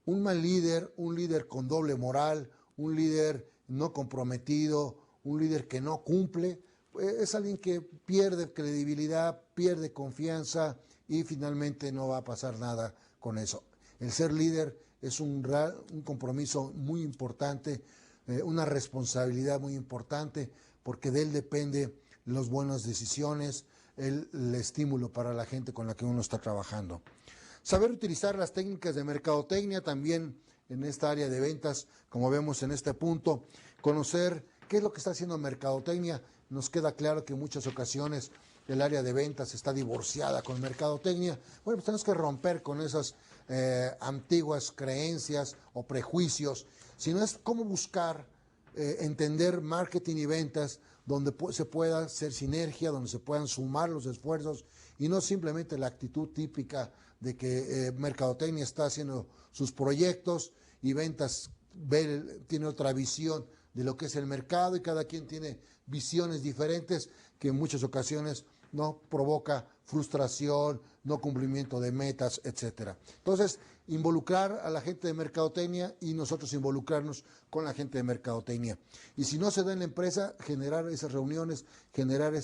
Un mal líder, un líder con doble moral, un líder no comprometido, un líder que no cumple, pues es alguien que pierde credibilidad, pierde confianza y finalmente no va a pasar nada con eso. El ser líder es un compromiso muy importante, una responsabilidad muy importante, porque de él depende las buenas decisiones, el estímulo para la gente con la que uno está trabajando. Saber utilizar las técnicas de mercadotecnia también en esta área de ventas, como vemos en este punto, conocer qué es lo que está haciendo mercadotecnia. Nos queda claro que en muchas ocasiones el área de ventas está divorciada con mercadotecnia. Bueno, pues tenemos que romper con esas antiguas creencias o prejuicios, sino es cómo buscar entender marketing y ventas donde se pueda hacer sinergia, donde se puedan sumar los esfuerzos y no simplemente la actitud típica de que mercadotecnia está haciendo sus proyectos y ventas tiene otra visión de lo que es el mercado y cada quien tiene visiones diferentes que en muchas ocasiones no provoca frustración, no cumplimiento de metas, etcétera. Entonces, involucrar a la gente de mercadotecnia y nosotros involucrarnos con la gente de mercadotecnia. Y si no se da en la empresa, generar esas reuniones, generar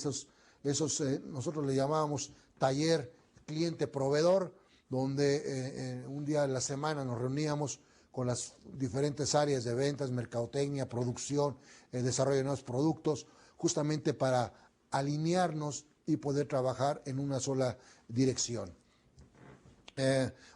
nosotros le llamábamos taller cliente-proveedor, donde un día a la semana nos reuníamos con las diferentes áreas de ventas, mercadotecnia, producción, desarrollo de nuevos productos, justamente para alinearnos y poder trabajar en una sola dirección.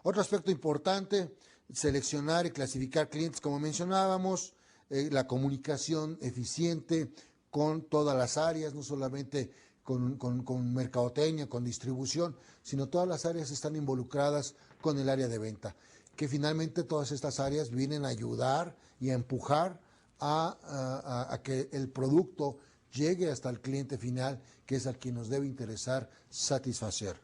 Otro aspecto importante, seleccionar y clasificar clientes, como mencionábamos, la comunicación eficiente con todas las áreas, no solamente con mercadotecnia, con distribución, sino todas las áreas están involucradas con el área de venta, que finalmente todas estas áreas vienen a ayudar y a empujar a que el producto llegue hasta el cliente final, que es al que nos debe interesar satisfacer.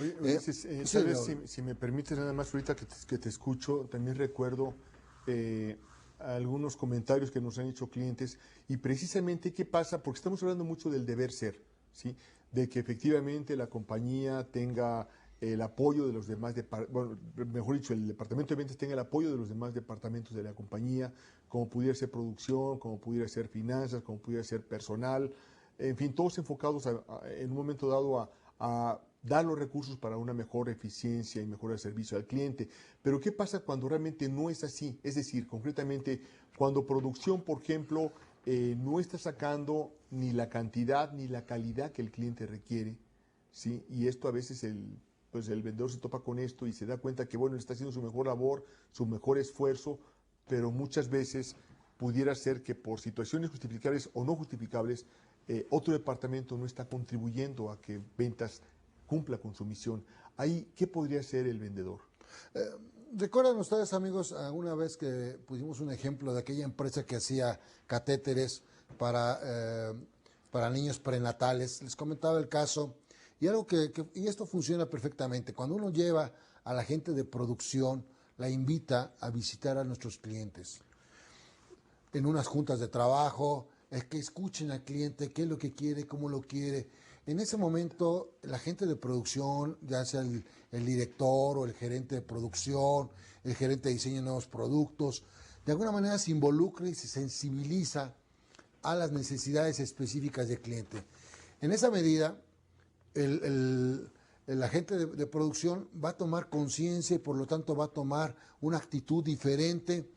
Oye, Ulises, tal vez si me permites nada más ahorita que te escucho, también recuerdo algunos comentarios que nos han hecho clientes y precisamente qué pasa, porque estamos hablando mucho del deber ser, ¿sí? De que efectivamente la compañía tenga el apoyo de los demás, mejor dicho, el departamento de ventas tenga el apoyo de los demás departamentos de la compañía, como pudiera ser producción, como pudiera ser finanzas, como pudiera ser personal, en fin, todos enfocados en un momento dado a dar los recursos para una mejor eficiencia y mejor servicio al cliente. Pero ¿qué pasa cuando realmente no es así? Es decir, concretamente, cuando producción, por ejemplo, no está sacando ni la cantidad ni la calidad que el cliente requiere, ¿sí? Y esto a veces pues el vendedor se topa con esto y se da cuenta que, bueno, él está haciendo su mejor labor, su mejor esfuerzo, pero muchas veces pudiera ser que por situaciones justificables o no justificables, otro departamento no está contribuyendo a que ventas cumpla con su misión. Ahí, ¿qué podría hacer el vendedor? ¿Recuerdan ustedes, amigos, alguna vez que pusimos un ejemplo de aquella empresa que hacía catéteres para niños prenatales? Les comentaba el caso y algo y esto funciona perfectamente. Cuando uno lleva a la gente de producción, la invita a visitar a nuestros clientes en unas juntas de trabajo, es que escuchen al cliente, qué es lo que quiere, cómo lo quiere. En ese momento, la gente de producción, ya sea el director o el gerente de producción, el gerente de diseño de nuevos productos, de alguna manera se involucra y se sensibiliza a las necesidades específicas del cliente. En esa medida, el agente de producción va a tomar conciencia y por lo tanto va a tomar una actitud diferente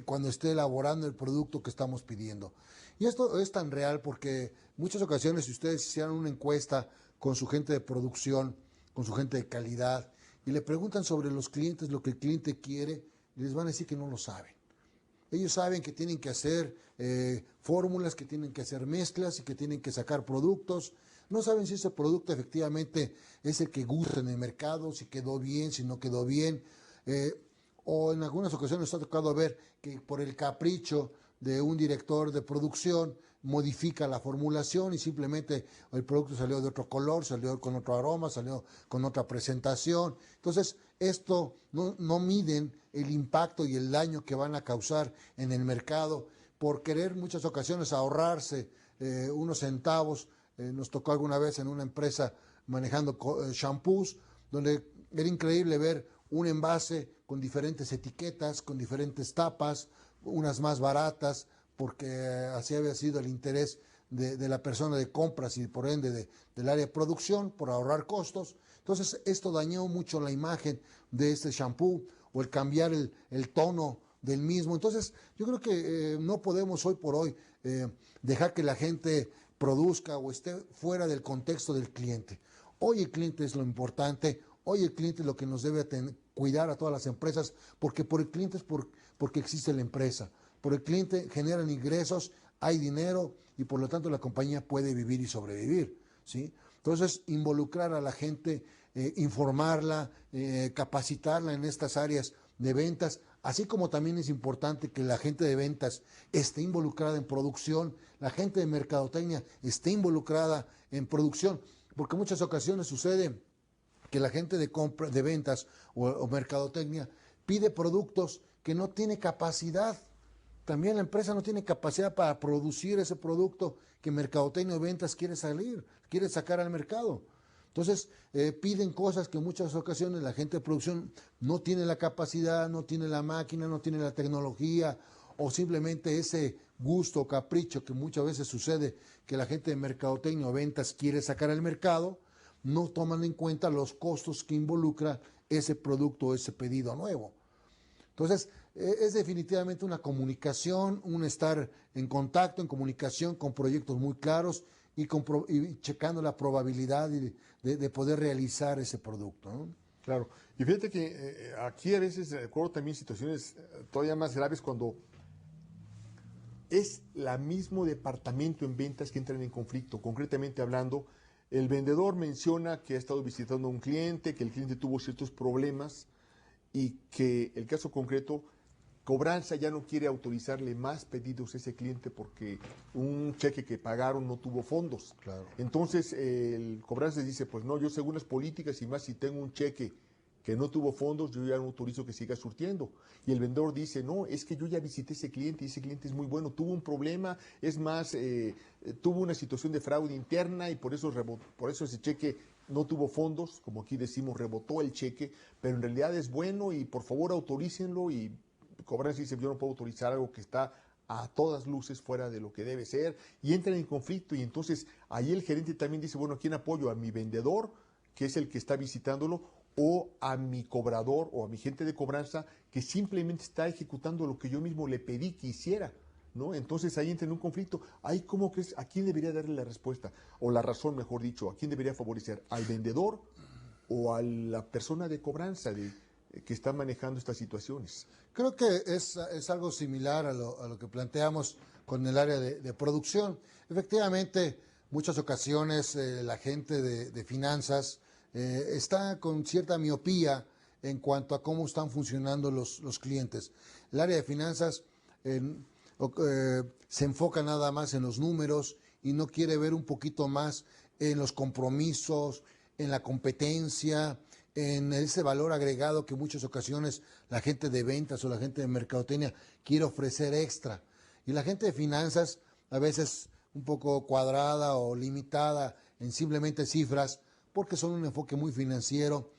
cuando esté elaborando el producto que estamos pidiendo. Y esto es tan real porque muchas ocasiones si ustedes hicieran una encuesta con su gente de producción, con su gente de calidad, y le preguntan sobre los clientes, lo que el cliente quiere, les van a decir que no lo saben. Ellos saben que tienen que hacer fórmulas, que tienen que hacer mezclas y que tienen que sacar productos. No saben si ese producto efectivamente es el que gusta en el mercado, si quedó bien, si no quedó bien. O en algunas ocasiones nos ha tocado ver que por el capricho de un director de producción modifica la formulación y simplemente el producto salió de otro color, salió con otro aroma, salió con otra presentación. Entonces, esto no miden el impacto y el daño que van a causar en el mercado por querer muchas ocasiones ahorrarse unos centavos. Nos tocó alguna vez en una empresa manejando shampoos, donde era increíble ver un envase con diferentes etiquetas, con diferentes tapas, unas más baratas, porque así había sido el interés de la persona de compras y por ende del área de producción, por ahorrar costos. Entonces esto dañó mucho la imagen de este shampoo o el cambiar el tono del mismo. Entonces yo creo que no podemos hoy por hoy dejar que la gente produzca o esté fuera del contexto del cliente. Hoy el cliente es lo importante, hoy el cliente es lo que nos debe cuidar a todas las empresas, porque por el cliente es porque existe la empresa. Por el cliente generan ingresos, hay dinero y por lo tanto la compañía puede vivir y sobrevivir, ¿sí? Entonces, involucrar a la gente, informarla, capacitarla en estas áreas de ventas, así como también es importante que la gente de ventas esté involucrada en producción, la gente de mercadotecnia esté involucrada en producción, porque en muchas ocasiones sucede que la gente de ventas o mercadotecnia pide productos que no tiene capacidad. También la empresa no tiene capacidad para producir ese producto que mercadotecnia o ventas quiere sacar al mercado. Entonces, piden cosas que en muchas ocasiones la gente de producción no tiene la capacidad, no tiene la máquina, no tiene la tecnología, o simplemente ese gusto o capricho que muchas veces sucede que la gente de mercadotecnia o ventas quiere sacar al mercado, no toman en cuenta los costos que involucra ese producto o ese pedido nuevo. Entonces, es definitivamente una comunicación, un estar en contacto, en comunicación con proyectos muy claros y checando la probabilidad de poder realizar ese producto, ¿no? Claro. Y fíjate que aquí a veces recuerdo también situaciones todavía más graves cuando es el mismo departamento en ventas que entran en conflicto. Concretamente hablando, el vendedor menciona que ha estado visitando a un cliente, que el cliente tuvo ciertos problemas y que el caso concreto, cobranza ya no quiere autorizarle más pedidos a ese cliente porque un cheque que pagaron no tuvo fondos. Claro. Entonces el cobranza dice, pues no, yo según las políticas y más si tengo un cheque que no tuvo fondos, yo ya no autorizo que siga surtiendo. Y el vendedor dice, no, es que yo ya visité ese cliente y ese cliente es muy bueno, tuvo un problema, es más, tuvo una situación de fraude interna y por eso ese cheque no tuvo fondos, como aquí decimos, rebotó el cheque, pero en realidad es bueno y por favor autorícenlo. Y cobranza dice, yo no puedo autorizar algo que está a todas luces fuera de lo que debe ser, y entran en conflicto. Y entonces ahí el gerente también dice, bueno, ¿a quién apoyo? ¿A mi vendedor, que es el que está visitándolo, o a mi cobrador o a mi gente de cobranza que simplemente está ejecutando lo que yo mismo le pedí que hiciera? ¿no? Entonces ahí entra en un conflicto. Ahí, ¿cómo crees? ¿A quién debería darle la respuesta? O la razón, mejor dicho, ¿a quién debería favorecer? ¿Al vendedor o a la persona de cobranza que está manejando estas situaciones? Creo que es algo similar a lo que planteamos con el área de producción. Efectivamente, muchas ocasiones la gente de finanzas está con cierta miopía en cuanto a cómo están funcionando los clientes. El área de finanzas se enfoca nada más en los números y no quiere ver un poquito más en los compromisos, en la competencia, en ese valor agregado que en muchas ocasiones la gente de ventas o la gente de mercadotecnia quiere ofrecer extra. Y la gente de finanzas, a veces un poco cuadrada o limitada en simplemente cifras, porque son un enfoque muy financiero,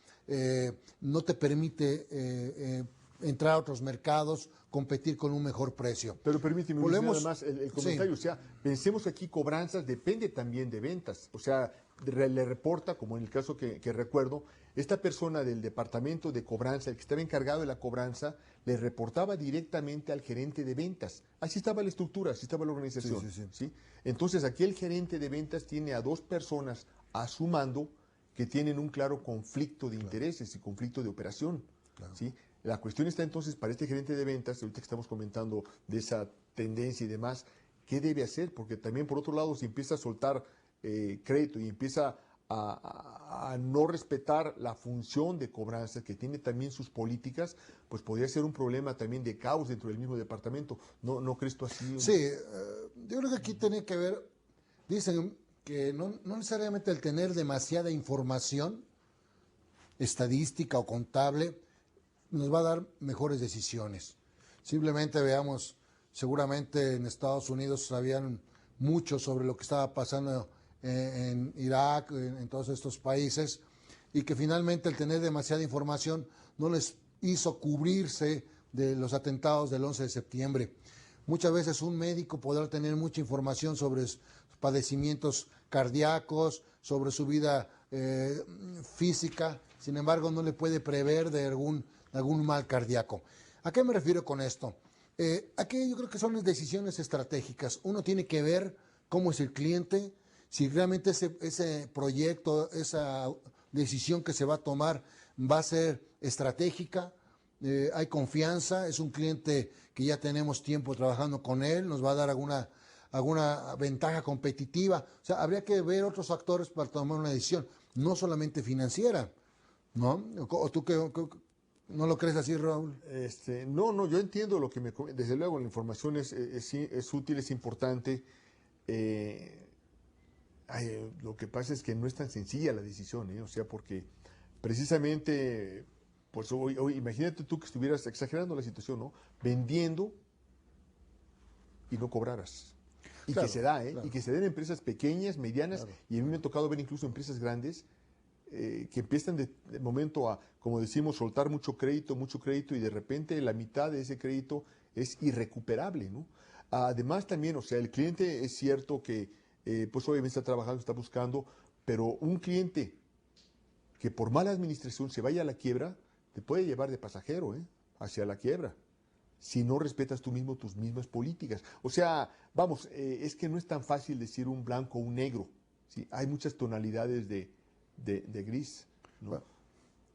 no te permite entrar a otros mercados, competir con un mejor precio. Pero permíteme, Volvemos, nada más el comentario. sí. O sea, pensemos que aquí cobranzas depende también de ventas. O sea, le reporta, como en el caso que recuerdo, esta persona del departamento de cobranza, el que estaba encargado de la cobranza, le reportaba directamente al gerente de ventas. Así estaba la estructura, así estaba la organización. ¿Sí? Entonces, aquí el gerente de ventas tiene a 2 personas a su mando que tienen un claro conflicto de intereses y conflicto de operación. ¿Sí? La cuestión está entonces para este gerente de ventas, ahorita que estamos comentando de esa tendencia y demás, ¿qué debe hacer? Porque también por otro lado, si empieza a soltar crédito y empieza a no respetar la función de cobranza, que tiene también sus políticas, pues podría ser un problema también de caos dentro del mismo departamento. ¿No crees tú así? Sí, yo creo que aquí tiene que ver, dicen que no necesariamente el tener demasiada información estadística o contable nos va a dar mejores decisiones. Simplemente veamos, seguramente en Estados Unidos sabían mucho sobre lo que estaba pasando en Irak, en todos estos países, y que finalmente el tener demasiada información no les hizo cubrirse de los atentados del 11 de septiembre. Muchas veces un médico podrá tener mucha información sobre padecimientos cardíacos, sobre su vida física, sin embargo no le puede prever de algún mal cardíaco. ¿A qué me refiero con esto? Aquí yo creo que son decisiones estratégicas. Uno tiene que ver cómo es el cliente, si realmente ese proyecto, esa decisión que se va a tomar va a ser estratégica, hay confianza, es un cliente que ya tenemos tiempo trabajando con él, nos va a dar alguna ventaja competitiva. O sea, habría que ver otros factores para tomar una decisión, no solamente financiera, ¿no? ¿O tú no lo crees así, Raúl? No, yo entiendo lo que desde luego la información es útil, es importante. Lo que pasa es que no es tan sencilla la decisión, o sea, porque precisamente, pues hoy, imagínate tú que estuvieras exagerando la situación, ¿no? Vendiendo y no cobraras. Y claro, que se da, claro. Y que se den empresas pequeñas, medianas, claro. Y a mí me ha tocado ver incluso empresas grandes que empiezan de momento a, como decimos, soltar mucho crédito, y de repente la mitad de ese crédito es irrecuperable, ¿no? Además también, o sea, el cliente es cierto que pues obviamente está trabajando, está buscando, pero un cliente que por mala administración se vaya a la quiebra, te puede llevar de pasajero, hacia la quiebra, si no respetas tú mismo tus mismas políticas. O sea, vamos, es que no es tan fácil decir un blanco o un negro, ¿sí? Hay muchas tonalidades de gris, ¿no? Bueno,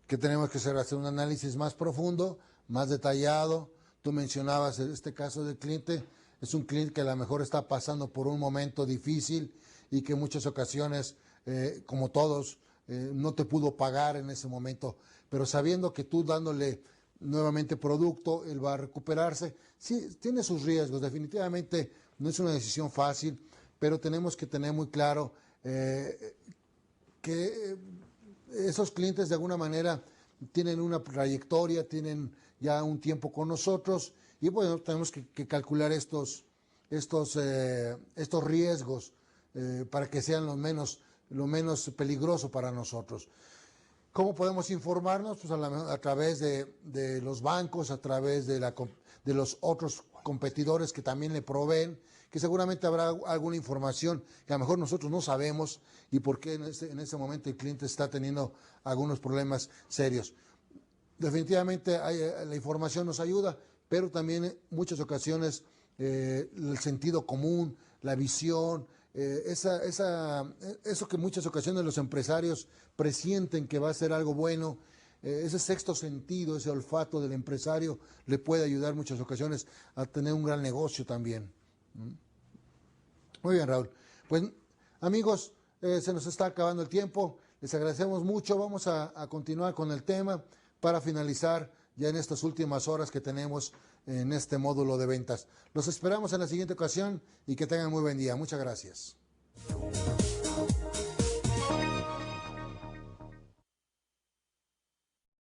¿qué tenemos que hacer un análisis más profundo, más detallado? Tú mencionabas este caso del cliente. Es un cliente que a lo mejor está pasando por un momento difícil y que en muchas ocasiones, como todos, no te pudo pagar en ese momento, pero sabiendo que tú dándole nuevamente producto, él va a recuperarse. Sí, tiene sus riesgos, definitivamente no es una decisión fácil, pero tenemos que tener muy claro que esos clientes de alguna manera tienen una trayectoria, tienen ya un tiempo con nosotros y bueno, tenemos que calcular estos riesgos para que sean lo menos peligroso para nosotros. ¿Cómo podemos informarnos? Pues a través de los bancos, a través de los otros competidores que también le proveen, que seguramente habrá alguna información que a lo mejor nosotros no sabemos y por qué en ese momento el cliente está teniendo algunos problemas serios. Definitivamente la información nos ayuda, pero también en muchas ocasiones el sentido común, la visión, eso que en muchas ocasiones los empresarios presienten que va a ser algo bueno, ese sexto sentido, ese olfato del empresario le puede ayudar en muchas ocasiones a tener un gran negocio también. Muy bien, Raúl. Pues amigos, se nos está acabando el tiempo, les agradecemos mucho, vamos a continuar con el tema para finalizar ya en estas últimas horas que tenemos en este módulo de ventas. Los esperamos en la siguiente ocasión y que tengan muy buen día. Muchas gracias.